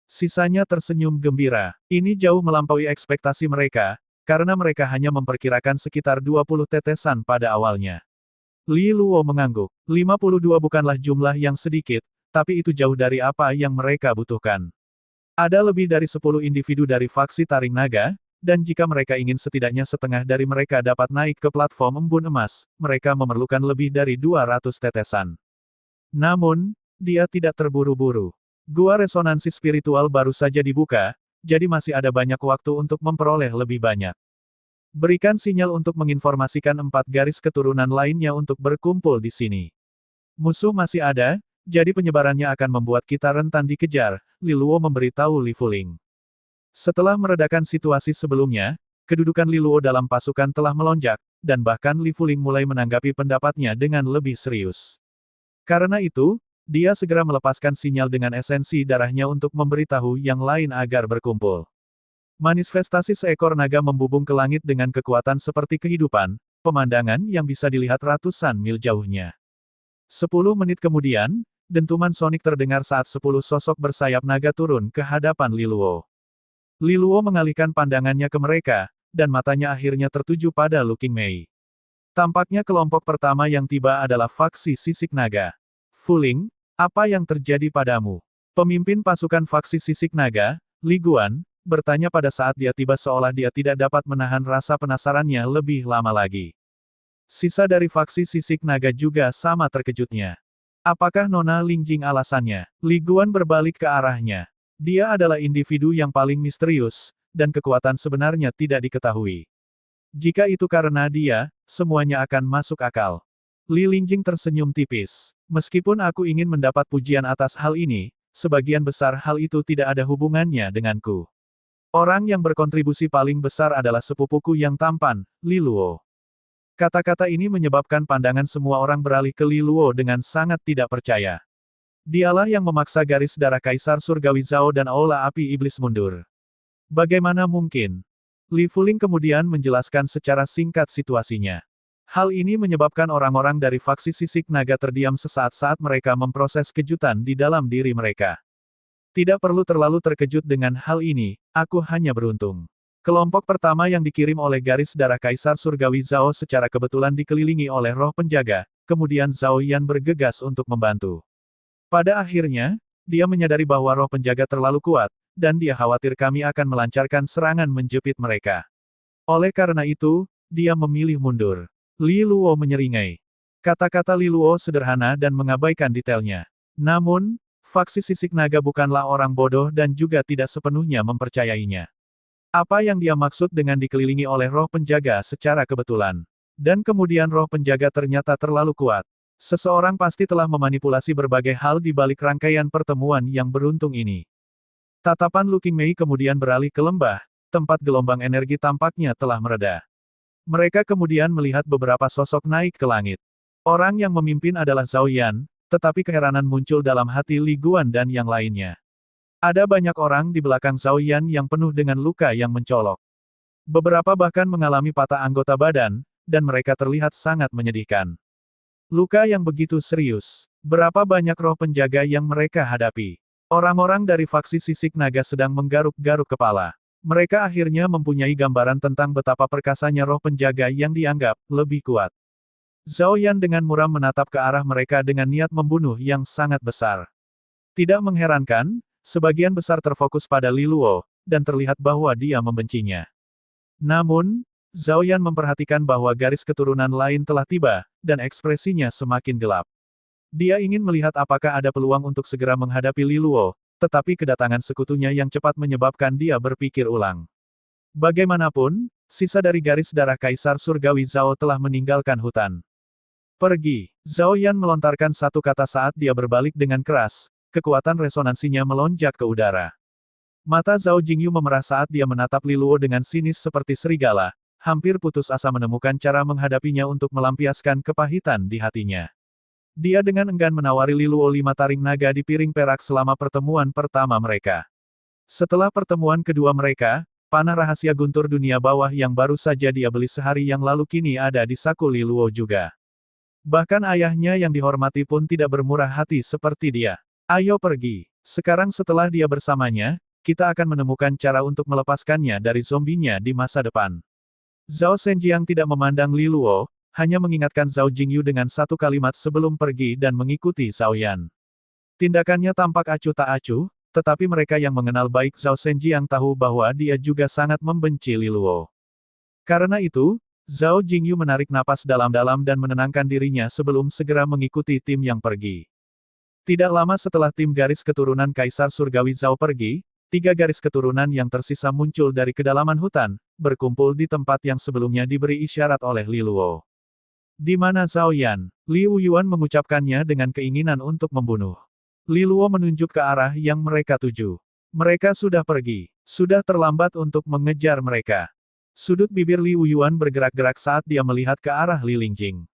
Sisanya tersenyum gembira. Ini jauh melampaui ekspektasi mereka, karena mereka hanya memperkirakan sekitar 20 tetesan pada awalnya. Li Luo mengangguk. 52 bukanlah jumlah yang sedikit, tapi itu jauh dari apa yang mereka butuhkan. Ada lebih dari 10 individu dari faksi taring naga, dan jika mereka ingin setidaknya setengah dari mereka dapat naik ke platform embun emas, mereka memerlukan lebih dari 200 tetesan. Namun, dia tidak terburu-buru. Gua resonansi spiritual baru saja dibuka, jadi masih ada banyak waktu untuk memperoleh lebih banyak. Berikan sinyal untuk menginformasikan 4 garis keturunan lainnya untuk berkumpul di sini. Musuh masih ada, jadi penyebarannya akan membuat kita rentan dikejar, Li Luo memberitahu Li Fuling. Setelah meredakan situasi sebelumnya, kedudukan Li Luo dalam pasukan telah melonjak, dan bahkan Li Fuling mulai menanggapi pendapatnya dengan lebih serius. Karena itu, dia segera melepaskan sinyal dengan esensi darahnya untuk memberitahu yang lain agar berkumpul. Manifestasi seekor naga membubung ke langit dengan kekuatan seperti kehidupan, pemandangan yang bisa dilihat ratusan mil jauhnya. 10 menit kemudian, dentuman sonik terdengar saat 10 sosok bersayap naga turun ke hadapan Li Luo. Li Luo mengalihkan pandangannya ke mereka, dan matanya akhirnya tertuju pada Lu Qingmei. Tampaknya kelompok pertama yang tiba adalah faksi sisik naga. Fuling, apa yang terjadi padamu? Pemimpin pasukan faksi sisik naga, Li Guan, bertanya pada saat dia tiba seolah dia tidak dapat menahan rasa penasarannya lebih lama lagi. Sisa dari faksi sisik naga juga sama terkejutnya. Apakah Nona Lingjing alasannya? Li Guan berbalik ke arahnya. Dia adalah individu yang paling misterius, dan kekuatan sebenarnya tidak diketahui. Jika itu karena dia, semuanya akan masuk akal. Li Lingjing tersenyum tipis. Meskipun aku ingin mendapat pujian atas hal ini, sebagian besar hal itu tidak ada hubungannya denganku. Orang yang berkontribusi paling besar adalah sepupuku yang tampan, Li Luo. Kata-kata ini menyebabkan pandangan semua orang beralih ke Li Luo dengan sangat tidak percaya. Dialah yang memaksa garis darah Kaisar Surgawi Zhao dan Aula Api Iblis mundur. Bagaimana mungkin? Li Fuling kemudian menjelaskan secara singkat situasinya. Hal ini menyebabkan orang-orang dari faksi sisik naga terdiam sesaat saat mereka memproses kejutan di dalam diri mereka. Tidak perlu terlalu terkejut dengan hal ini, aku hanya beruntung. Kelompok pertama yang dikirim oleh garis darah Kaisar Surgawi Zhao secara kebetulan dikelilingi oleh roh penjaga, kemudian Zhao Yan bergegas untuk membantu. Pada akhirnya, dia menyadari bahwa roh penjaga terlalu kuat, dan dia khawatir kami akan melancarkan serangan menjepit mereka. Oleh karena itu, dia memilih mundur. Li Luo menyeringai. Kata-kata Li Luo sederhana dan mengabaikan detailnya. Namun, faksi sisik naga bukanlah orang bodoh dan juga tidak sepenuhnya mempercayainya. Apa yang dia maksud dengan dikelilingi oleh roh penjaga secara kebetulan? Dan kemudian roh penjaga ternyata terlalu kuat. Seseorang pasti telah memanipulasi berbagai hal di balik rangkaian pertemuan yang beruntung ini. Tatapan Lu Qingmei kemudian beralih ke lembah, tempat gelombang energi tampaknya telah mereda. Mereka kemudian melihat beberapa sosok naik ke langit. Orang yang memimpin adalah Zhao Yan, tetapi keheranan muncul dalam hati Li Guan dan yang lainnya. Ada banyak orang di belakang Zhao Yan yang penuh dengan luka yang mencolok. Beberapa bahkan mengalami patah anggota badan, dan mereka terlihat sangat menyedihkan. Luka yang begitu serius. Berapa banyak roh penjaga yang mereka hadapi? Orang-orang dari faksi sisik naga sedang menggaruk-garuk kepala. Mereka akhirnya mempunyai gambaran tentang betapa perkasanya roh penjaga yang dianggap lebih kuat. Zhao Yan dengan muram menatap ke arah mereka dengan niat membunuh yang sangat besar. Tidak mengherankan, sebagian besar terfokus pada Li Luo, dan terlihat bahwa dia membencinya. Namun, Zhao Yan memperhatikan bahwa garis keturunan lain telah tiba, dan ekspresinya semakin gelap. Dia ingin melihat apakah ada peluang untuk segera menghadapi Li Luo, tetapi kedatangan sekutunya yang cepat menyebabkan dia berpikir ulang. Bagaimanapun, sisa dari garis darah Kaisar Surgawi Zhao telah meninggalkan hutan. Pergi. Zhao Yan melontarkan satu kata saat dia berbalik dengan keras. Kekuatan resonansinya melonjak ke udara. Mata Zhao Jingyu memerah saat dia menatap Li Luo dengan sinis seperti serigala, hampir putus asa menemukan cara menghadapinya untuk melampiaskan kepahitan di hatinya. Dia dengan enggan menawari Li Luo 5 taring naga di piring perak selama pertemuan pertama mereka. Setelah pertemuan kedua mereka, panah rahasia guntur dunia bawah yang baru saja dia beli sehari yang lalu kini ada di saku Li Luo juga. Bahkan ayahnya yang dihormati pun tidak bermurah hati seperti dia. Ayo pergi. Sekarang setelah dia bersamanya, kita akan menemukan cara untuk melepaskannya dari zombinya di masa depan. Zhao Zhenjiang tidak memandang Li Luo, hanya mengingatkan Zhao Jingyu dengan satu kalimat sebelum pergi dan mengikuti Zhao Yan. Tindakannya tampak acuh tak acuh, tetapi mereka yang mengenal baik Zhao Zhenjiang tahu bahwa dia juga sangat membenci Li Luo. Karena itu, Zhao Jingyu menarik napas dalam-dalam dan menenangkan dirinya sebelum segera mengikuti tim yang pergi. Tidak lama setelah tim garis keturunan Kaisar Surgawi Zhao pergi, 3 garis keturunan yang tersisa muncul dari kedalaman hutan, berkumpul di tempat yang sebelumnya diberi isyarat oleh Li Luo. Di mana Zhao Yan? Li Wuyuan mengucapkannya dengan keinginan untuk membunuh. Li Luo menunjuk ke arah yang mereka tuju. Mereka sudah pergi. Sudah terlambat untuk mengejar mereka. Sudut bibir Li Wuyuan bergerak-gerak saat dia melihat ke arah Li Lingjing.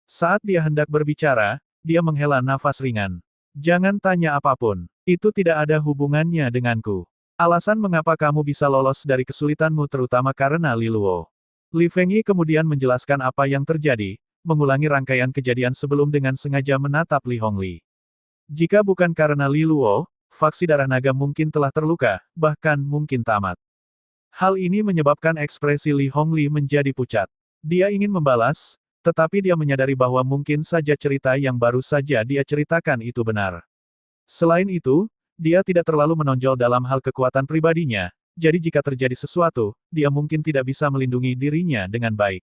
Saat dia hendak berbicara, dia menghela nafas ringan. Jangan tanya apapun. Itu tidak ada hubungannya denganku. Alasan mengapa kamu bisa lolos dari kesulitanmu terutama karena Li Luo. Li Fengyi kemudian menjelaskan apa yang terjadi, mengulangi rangkaian kejadian sebelum dengan sengaja menatap Li Hongli. Jika bukan karena Li Luo, faksi darah naga mungkin telah terluka, bahkan mungkin tamat. Hal ini menyebabkan ekspresi Li Hongli menjadi pucat. Dia ingin membalas, tetapi dia menyadari bahwa mungkin saja cerita yang baru saja dia ceritakan itu benar. Selain itu, dia tidak terlalu menonjol dalam hal kekuatan pribadinya, jadi jika terjadi sesuatu, dia mungkin tidak bisa melindungi dirinya dengan baik.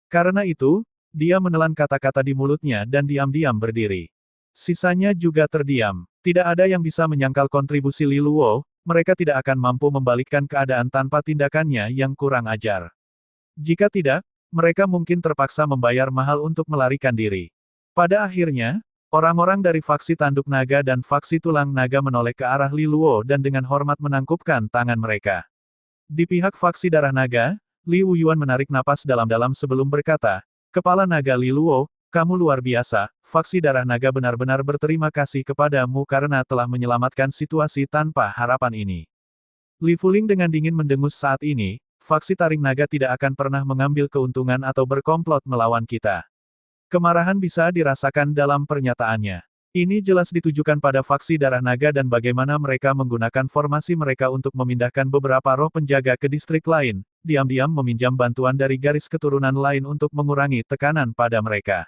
Karena itu, dia menelan kata-kata di mulutnya dan diam-diam berdiri. Sisanya juga terdiam. Tidak ada yang bisa menyangkal kontribusi Li Luo, mereka tidak akan mampu membalikkan keadaan tanpa tindakannya yang kurang ajar. Jika tidak, mereka mungkin terpaksa membayar mahal untuk melarikan diri. Pada akhirnya, orang-orang dari faksi Tanduk Naga dan faksi Tulang Naga menoleh ke arah Li Luo dan dengan hormat menangkupkan tangan mereka. Di pihak faksi Darah Naga, Li Wuyuan menarik napas dalam-dalam sebelum berkata, "Kepala Naga Li Luo, kamu luar biasa, faksi Darah Naga benar-benar berterima kasih kepadamu karena telah menyelamatkan situasi tanpa harapan ini." Li Fuling dengan dingin mendengus saat ini, faksi Taring Naga tidak akan pernah mengambil keuntungan atau berkomplot melawan kita. Kemarahan bisa dirasakan dalam pernyataannya. Ini jelas ditujukan pada faksi Darah Naga dan bagaimana mereka menggunakan formasi mereka untuk memindahkan beberapa roh penjaga ke distrik lain, diam-diam meminjam bantuan dari garis keturunan lain untuk mengurangi tekanan pada mereka.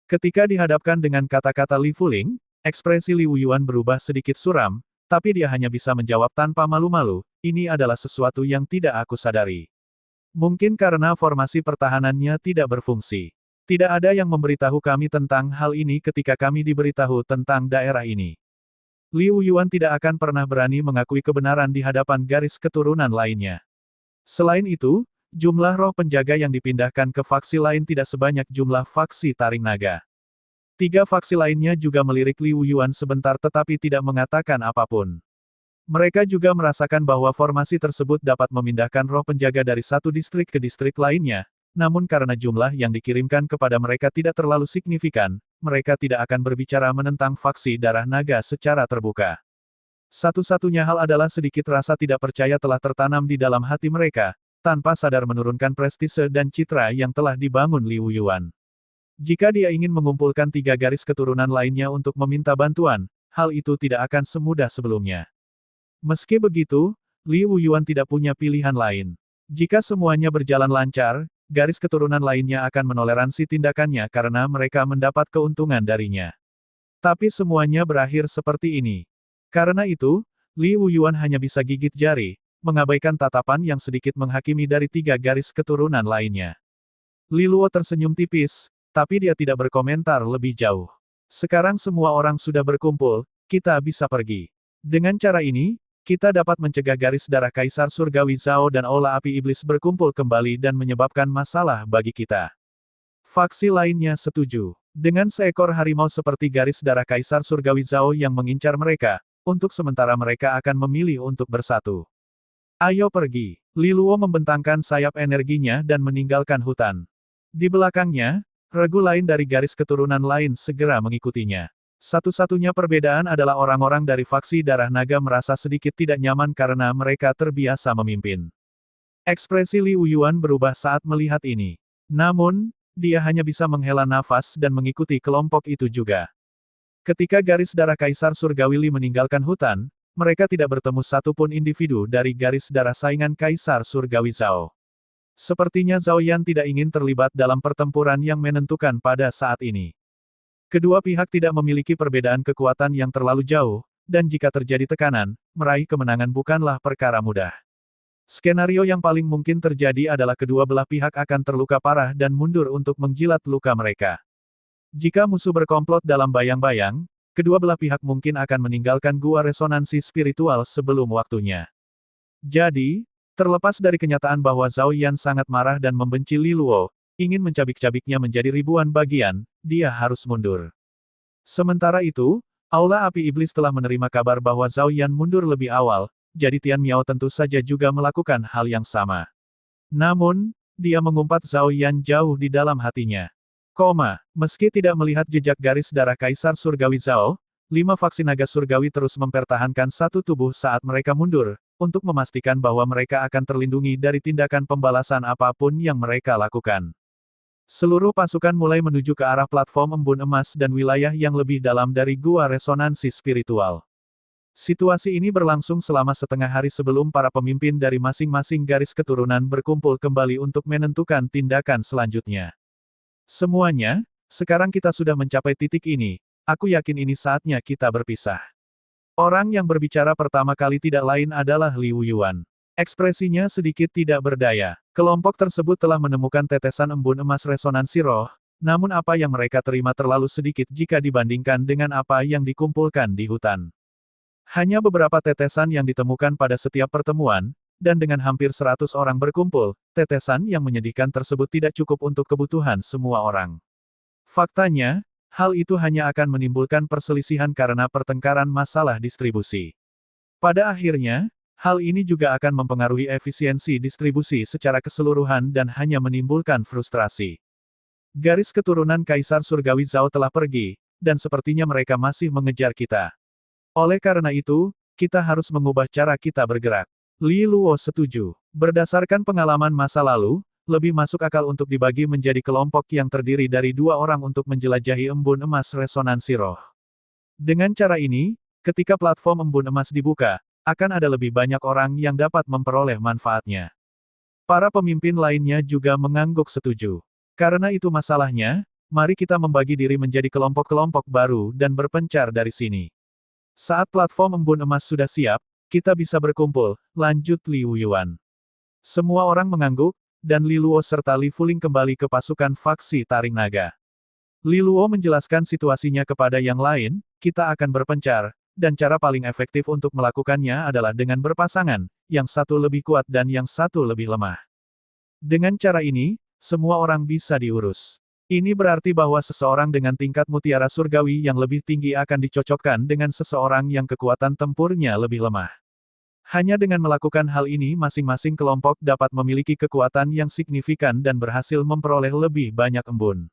Ketika dihadapkan dengan kata-kata Li Fuling, ekspresi Li Wuyuan berubah sedikit suram, tapi dia hanya bisa menjawab tanpa malu-malu, "Ini adalah sesuatu yang tidak aku sadari. Mungkin karena formasi pertahanannya tidak berfungsi. Tidak ada yang memberitahu kami tentang hal ini ketika kami diberitahu tentang daerah ini." Li Wuyuan tidak akan pernah berani mengakui kebenaran di hadapan garis keturunan lainnya. Selain itu, jumlah roh penjaga yang dipindahkan ke faksi lain tidak sebanyak jumlah faksi Taring Naga. 3 faksi lainnya juga melirik Li Wuyuan sebentar tetapi tidak mengatakan apapun. Mereka juga merasakan bahwa formasi tersebut dapat memindahkan roh penjaga dari satu distrik ke distrik lainnya, namun karena jumlah yang dikirimkan kepada mereka tidak terlalu signifikan, mereka tidak akan berbicara menentang faksi Darah Naga secara terbuka. Satu-satunya hal adalah sedikit rasa tidak percaya telah tertanam di dalam hati mereka, tanpa sadar menurunkan prestise dan citra yang telah dibangun Li Wuyuan. Jika dia ingin mengumpulkan 3 garis keturunan lainnya untuk meminta bantuan, hal itu tidak akan semudah sebelumnya. Meski begitu, Li Wuyuan tidak punya pilihan lain. Jika semuanya berjalan lancar, garis keturunan lainnya akan menoleransi tindakannya karena mereka mendapat keuntungan darinya. Tapi semuanya berakhir seperti ini. Karena itu, Li Wuyuan hanya bisa gigit jari, mengabaikan tatapan yang sedikit menghakimi dari 3 garis keturunan lainnya. Li Luo tersenyum tipis, tapi dia tidak berkomentar lebih jauh. "Sekarang semua orang sudah berkumpul, kita bisa pergi. Dengan cara ini, kita dapat mencegah garis darah Kaisar Surgawi Zhao dan Aula Api Iblis berkumpul kembali dan menyebabkan masalah bagi kita." Faksi lainnya setuju. Dengan seekor harimau seperti garis darah Kaisar Surgawi Zhao yang mengincar mereka, untuk sementara mereka akan memilih untuk bersatu. "Ayo pergi." Li Luo membentangkan sayap energinya dan meninggalkan hutan. Di belakangnya, regu lain dari garis keturunan lain segera mengikutinya. Satu-satunya perbedaan adalah orang-orang dari faksi Darah Naga merasa sedikit tidak nyaman karena mereka terbiasa memimpin. Ekspresi Li Wuyuan berubah saat melihat ini. Namun, dia hanya bisa menghela nafas dan mengikuti kelompok itu juga. Ketika garis darah Kaisar Surgawi Li meninggalkan hutan, mereka tidak bertemu satupun individu dari garis darah saingan Kaisar Surgawi Zhao. Sepertinya Zhao Yan tidak ingin terlibat dalam pertempuran yang menentukan pada saat ini. Kedua pihak tidak memiliki perbedaan kekuatan yang terlalu jauh, dan jika terjadi tekanan, meraih kemenangan bukanlah perkara mudah. Skenario yang paling mungkin terjadi adalah kedua belah pihak akan terluka parah dan mundur untuk menjilat luka mereka. Jika musuh berkomplot dalam bayang-bayang, kedua belah pihak mungkin akan meninggalkan gua resonansi spiritual sebelum waktunya. Jadi, terlepas dari kenyataan bahwa Zhao Yan sangat marah dan membenci Li Luo, ingin mencabik-cabiknya menjadi ribuan bagian, dia harus mundur. Sementara itu, Aula Api Iblis telah menerima kabar bahwa Zhao Yan mundur lebih awal, jadi Tian Miao tentu saja juga melakukan hal yang sama. Namun, dia mengumpat Zhao Yan jauh di dalam hatinya. Meski tidak melihat jejak garis darah Kaisar Surgawi Zhao, 5 faksi naga surgawi terus mempertahankan satu tubuh saat mereka mundur, untuk memastikan bahwa mereka akan terlindungi dari tindakan pembalasan apapun yang mereka lakukan. Seluruh pasukan mulai menuju ke arah platform embun emas dan wilayah yang lebih dalam dari gua resonansi spiritual. Situasi ini berlangsung selama setengah hari sebelum para pemimpin dari masing-masing garis keturunan berkumpul kembali untuk menentukan tindakan selanjutnya. Semuanya, sekarang kita sudah mencapai titik ini, aku yakin ini saatnya kita berpisah. Orang yang berbicara pertama kali tidak lain adalah Liu Yuan. Ekspresinya sedikit tidak berdaya. Kelompok tersebut telah menemukan tetesan embun emas resonansi roh, namun apa yang mereka terima terlalu sedikit jika dibandingkan dengan apa yang dikumpulkan di hutan. Hanya beberapa tetesan yang ditemukan pada setiap pertemuan, dan dengan hampir 100 orang berkumpul, tetesan yang menyedihkan tersebut tidak cukup untuk kebutuhan semua orang. Faktanya, hal itu hanya akan menimbulkan perselisihan karena pertengkaran masalah distribusi. Pada akhirnya, hal ini juga akan mempengaruhi efisiensi distribusi secara keseluruhan dan hanya menimbulkan frustrasi. Garis keturunan Kaisar Surgawi Zhao telah pergi, dan sepertinya mereka masih mengejar kita. Oleh karena itu, kita harus mengubah cara kita bergerak. Li Luo setuju. Berdasarkan pengalaman masa lalu, lebih masuk akal untuk dibagi menjadi kelompok yang terdiri dari 2 orang untuk menjelajahi embun emas resonansi roh. Dengan cara ini, ketika platform embun emas dibuka, akan ada lebih banyak orang yang dapat memperoleh manfaatnya. Para pemimpin lainnya juga mengangguk setuju. Karena itu masalahnya, mari kita membagi diri menjadi kelompok-kelompok baru dan berpencar dari sini. Saat platform embun emas sudah siap, kita bisa berkumpul, lanjut Liu Yuan. Semua orang mengangguk, dan Li Luo serta Li Fuling kembali ke pasukan faksi Taring Naga. Li Luo menjelaskan situasinya kepada yang lain, kita akan berpencar, dan cara paling efektif untuk melakukannya adalah dengan berpasangan, yang satu lebih kuat dan yang satu lebih lemah. Dengan cara ini, semua orang bisa diurus. Ini berarti bahwa seseorang dengan tingkat mutiara surgawi yang lebih tinggi akan dicocokkan dengan seseorang yang kekuatan tempurnya lebih lemah. Hanya dengan melakukan hal ini masing-masing kelompok dapat memiliki kekuatan yang signifikan dan berhasil memperoleh lebih banyak embun.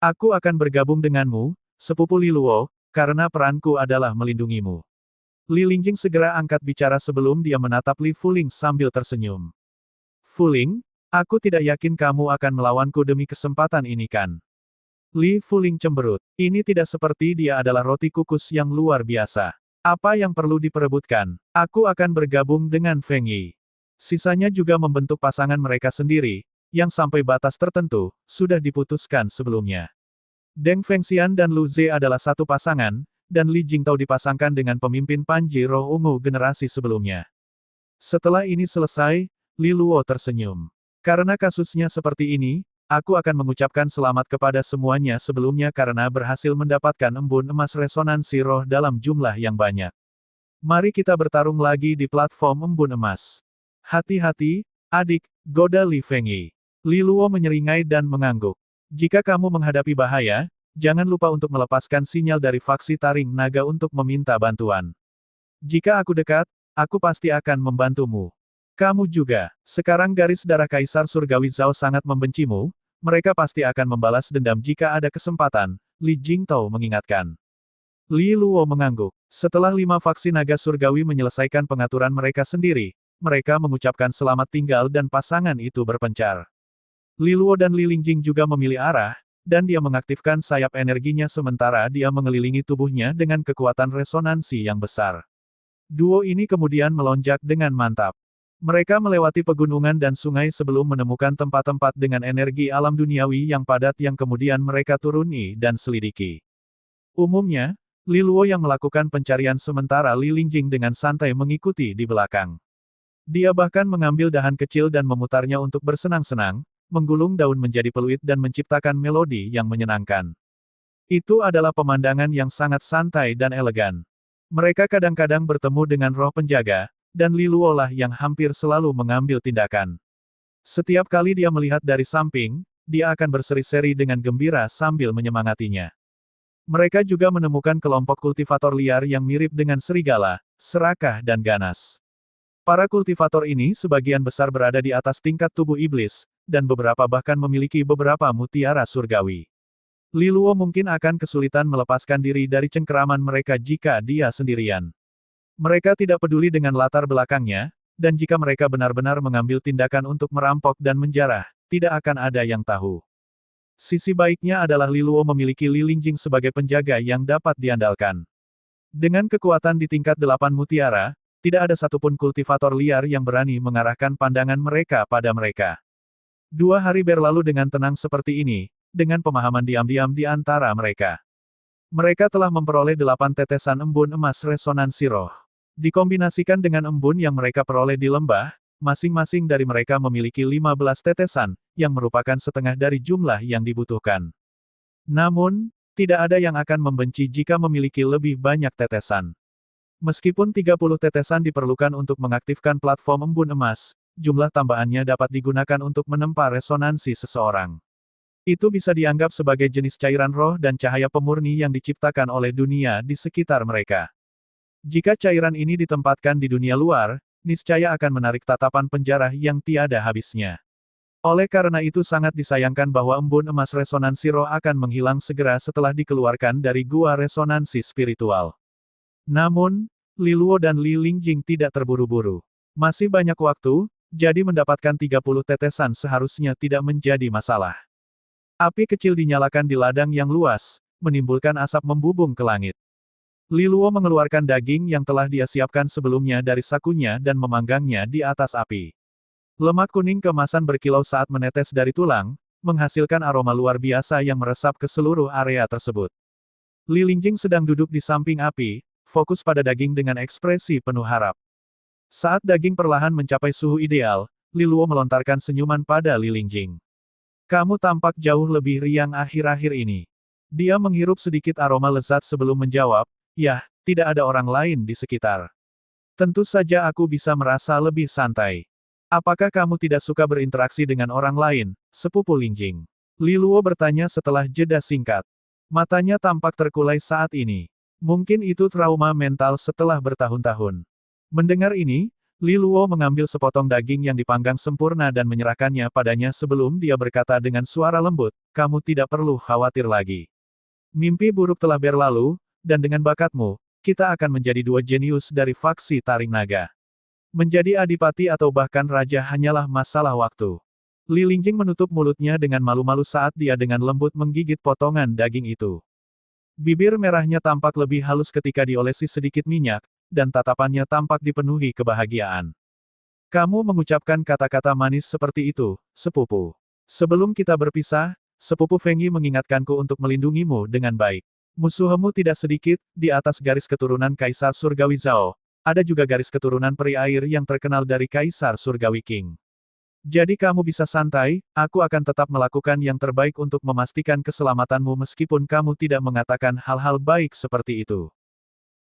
Aku akan bergabung denganmu, sepupu Li Luo, karena peranku adalah melindungimu. Li Lingjing segera angkat bicara sebelum dia menatap Li Fuling sambil tersenyum. Fuling, aku tidak yakin kamu akan melawanku demi kesempatan ini kan? Li Fuling cemberut. Ini tidak seperti dia adalah roti kukus yang luar biasa. Apa yang perlu diperebutkan? Aku akan bergabung dengan Feng Yi. Sisanya juga membentuk pasangan mereka sendiri, yang sampai batas tertentu, sudah diputuskan sebelumnya. Deng Fengxian dan Lu Ze adalah satu pasangan, dan Li Jingtao dipasangkan dengan pemimpin Panji Roh Ungu generasi sebelumnya. Setelah ini selesai, Li Luo tersenyum. Karena kasusnya seperti ini, aku akan mengucapkan selamat kepada semuanya sebelumnya karena berhasil mendapatkan embun emas resonansi roh dalam jumlah yang banyak. Mari kita bertarung lagi di platform embun emas. Hati-hati, adik, goda Li Fengyi. Li Luo menyeringai dan mengangguk. Jika kamu menghadapi bahaya, jangan lupa untuk melepaskan sinyal dari faksi Taring Naga untuk meminta bantuan. Jika aku dekat, aku pasti akan membantumu. Kamu juga. Sekarang garis darah Kaisar Surgawi Zhao sangat membencimu, mereka pasti akan membalas dendam jika ada kesempatan, Li Jingtao mengingatkan. Li Luo mengangguk. Setelah 5 faksi naga surgawi menyelesaikan pengaturan mereka sendiri, mereka mengucapkan selamat tinggal dan pasangan itu berpencar. Li Luo dan Li Lingjing juga memilih arah, dan dia mengaktifkan sayap energinya sementara dia mengelilingi tubuhnya dengan kekuatan resonansi yang besar. Duo ini kemudian melonjak dengan mantap. Mereka melewati pegunungan dan sungai sebelum menemukan tempat-tempat dengan energi alam duniawi yang padat yang kemudian mereka turuni dan selidiki. Umumnya, Li Luo yang melakukan pencarian sementara Li Lingjing dengan santai mengikuti di belakang. Dia bahkan mengambil dahan kecil dan memutarnya untuk bersenang-senang, menggulung daun menjadi peluit dan menciptakan melodi yang menyenangkan. Itu adalah pemandangan yang sangat santai dan elegan. Mereka kadang-kadang bertemu dengan roh penjaga, dan Li Luo lah yang hampir selalu mengambil tindakan. Setiap kali dia melihat dari samping, dia akan berseri-seri dengan gembira sambil menyemangatinya. Mereka juga menemukan kelompok kultivator liar yang mirip dengan serigala, serakah dan ganas. Para kultivator ini sebagian besar berada di atas tingkat tubuh iblis, dan beberapa bahkan memiliki beberapa mutiara surgawi. Li Luo mungkin akan kesulitan melepaskan diri dari cengkeraman mereka jika dia sendirian. Mereka tidak peduli dengan latar belakangnya, dan jika mereka benar-benar mengambil tindakan untuk merampok dan menjarah, tidak akan ada yang tahu. Sisi baiknya adalah Li Luo memiliki Li Lingjing sebagai penjaga yang dapat diandalkan. Dengan kekuatan di tingkat 8 mutiara, tidak ada satupun kultivator liar yang berani mengarahkan pandangan mereka pada mereka. 2 hari berlalu dengan tenang seperti ini, dengan pemahaman diam-diam di antara mereka. Mereka telah memperoleh 8 tetesan embun emas resonansi roh. Dikombinasikan dengan embun yang mereka peroleh di lembah, masing-masing dari mereka memiliki 15 tetesan, yang merupakan setengah dari jumlah yang dibutuhkan. Namun, tidak ada yang akan membenci jika memiliki lebih banyak tetesan. Meskipun 30 tetesan diperlukan untuk mengaktifkan platform embun emas, jumlah tambahannya dapat digunakan untuk menempa resonansi seseorang. Itu bisa dianggap sebagai jenis cairan roh dan cahaya pemurni yang diciptakan oleh dunia di sekitar mereka. Jika cairan ini ditempatkan di dunia luar, niscaya akan menarik tatapan penjara yang tiada habisnya. Oleh karena itu sangat disayangkan bahwa embun emas resonansi roh akan menghilang segera setelah dikeluarkan dari gua resonansi spiritual. Namun, Li Luo dan Li Lingjing tidak terburu-buru. Masih banyak waktu, jadi mendapatkan 30 tetesan seharusnya tidak menjadi masalah. Api kecil dinyalakan di ladang yang luas, menimbulkan asap membubung ke langit. Li Luo mengeluarkan daging yang telah dia siapkan sebelumnya dari sakunya dan memanggangnya di atas api. Lemak kuning keemasan berkilau saat menetes dari tulang, menghasilkan aroma luar biasa yang meresap ke seluruh area tersebut. Li Lingjing sedang duduk di samping api, fokus pada daging dengan ekspresi penuh harap. Saat daging perlahan mencapai suhu ideal, Li Luo melontarkan senyuman pada Li Lingjing. Kamu tampak jauh lebih riang akhir-akhir ini. Dia menghirup sedikit aroma lezat sebelum menjawab, "Yah, tidak ada orang lain di sekitar. Tentu saja aku bisa merasa lebih santai. Apakah kamu tidak suka berinteraksi dengan orang lain, sepupu Lingjing?" Li Luo bertanya setelah jeda singkat. Matanya tampak terkulai saat ini. Mungkin itu trauma mental setelah bertahun-tahun. Mendengar ini, Li Luo mengambil sepotong daging yang dipanggang sempurna dan menyerahkannya padanya sebelum dia berkata dengan suara lembut, "Kamu tidak perlu khawatir lagi. Mimpi buruk telah berlalu, dan dengan bakatmu, kita akan menjadi 2 jenius dari faksi Taring Naga. Menjadi adipati atau bahkan raja hanyalah masalah waktu." Li Lingjing menutup mulutnya dengan malu-malu saat dia dengan lembut menggigit potongan daging itu. Bibir merahnya tampak lebih halus ketika diolesi sedikit minyak, dan tatapannya tampak dipenuhi kebahagiaan. "Kamu mengucapkan kata-kata manis seperti itu, sepupu. Sebelum kita berpisah, sepupu Fengyi mengingatkanku untuk melindungimu dengan baik. Musuhmu tidak sedikit, di atas garis keturunan Kaisar Surgawi Zhao, ada juga garis keturunan peri air yang terkenal dari Kaisar Surgawi King. Jadi kamu bisa santai, aku akan tetap melakukan yang terbaik untuk memastikan keselamatanmu meskipun kamu tidak mengatakan hal-hal baik seperti itu."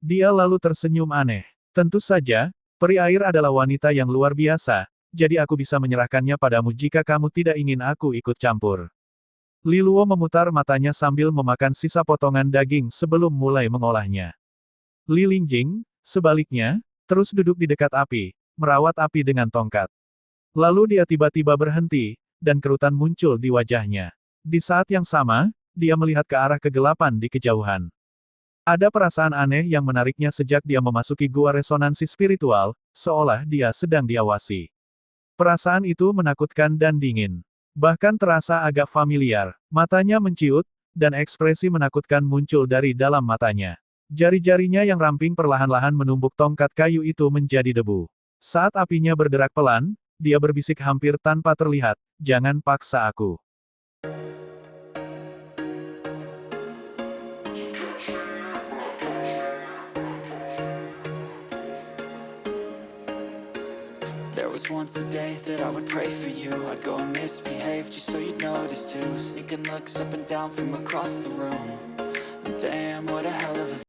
Dia lalu tersenyum aneh. "Tentu saja, peri air adalah wanita yang luar biasa, jadi aku bisa menyerahkannya padamu jika kamu tidak ingin aku ikut campur." Li Luo memutar matanya sambil memakan sisa potongan daging sebelum mulai mengolahnya. Li Lingjing, sebaliknya, terus duduk di dekat api, merawat api dengan tongkat. Lalu dia tiba-tiba berhenti, dan kerutan muncul di wajahnya. Di saat yang sama, dia melihat ke arah kegelapan di kejauhan. Ada perasaan aneh yang menariknya sejak dia memasuki gua resonansi spiritual, seolah dia sedang diawasi. Perasaan itu menakutkan dan dingin. Bahkan terasa agak familiar. Matanya menciut, dan ekspresi menakutkan muncul dari dalam matanya. Jari-jarinya yang ramping perlahan-lahan menumbuk tongkat kayu itu menjadi debu. Saat apinya bergerak pelan, dia berbisik hampir tanpa terlihat, "Jangan paksa aku." There was once a day that I would pray for you. I'd go and misbehave just so you'd notice too. Sneaking looks up and down from across the room. And damn, what a hell of a